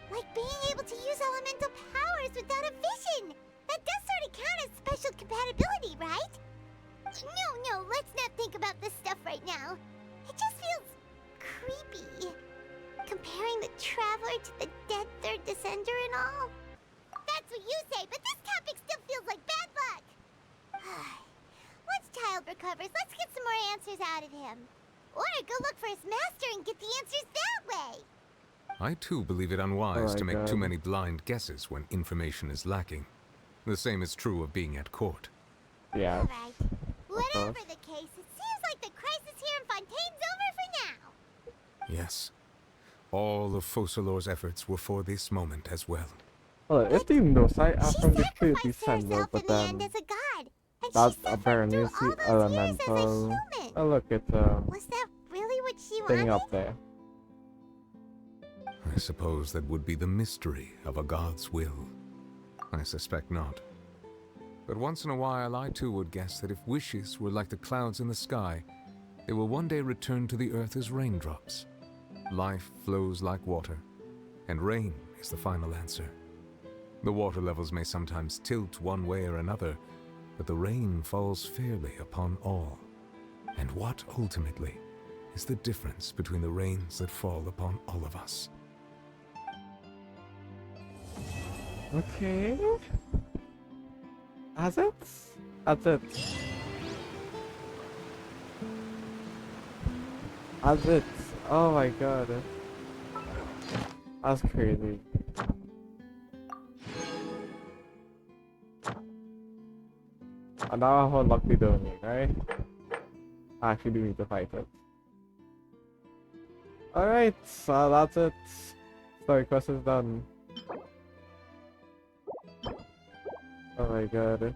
Like being able to use elemental powers without a vision. That does sort of count as special compatibility, right? No, let's not think about this stuff right now. It just feels creepy. Comparing the Traveler to the dead third descender and all. That's what you say, but this topic still feels like bad luck. Once Child recovers, let's get some more answers out of him. Or go look for his master and get the answers that way. I too believe it unwise to make too many blind guesses when information is lacking. The same is true of being at court. Yeah. Alright. Whatever the case, it seems like the crisis here in Fontaine's over for now. Yes. All of Focalor's efforts were for this moment as well. Well, if the Gnosi are from the third descender, but then as a god. that's apparently the elemental. Oh, look, it's Was that really what she thing wanted? up there. I suppose that would be the mystery of a god's will. I suspect not. But once in a while, I too would guess that if wishes were like the clouds in the sky, they will one day return to the earth as raindrops. Life flows like water, and rain is the final answer. The water levels may sometimes tilt one way or another, but the rain falls fairly upon all. And what, ultimately, is the difference between the rains that fall upon all of us? Okay. That's it? That's it. That's it. Oh my god. That's crazy. And now I have unlocked the domain, right? I actually do need to fight it. Alright, so that's it. Story quest is done. Oh my god.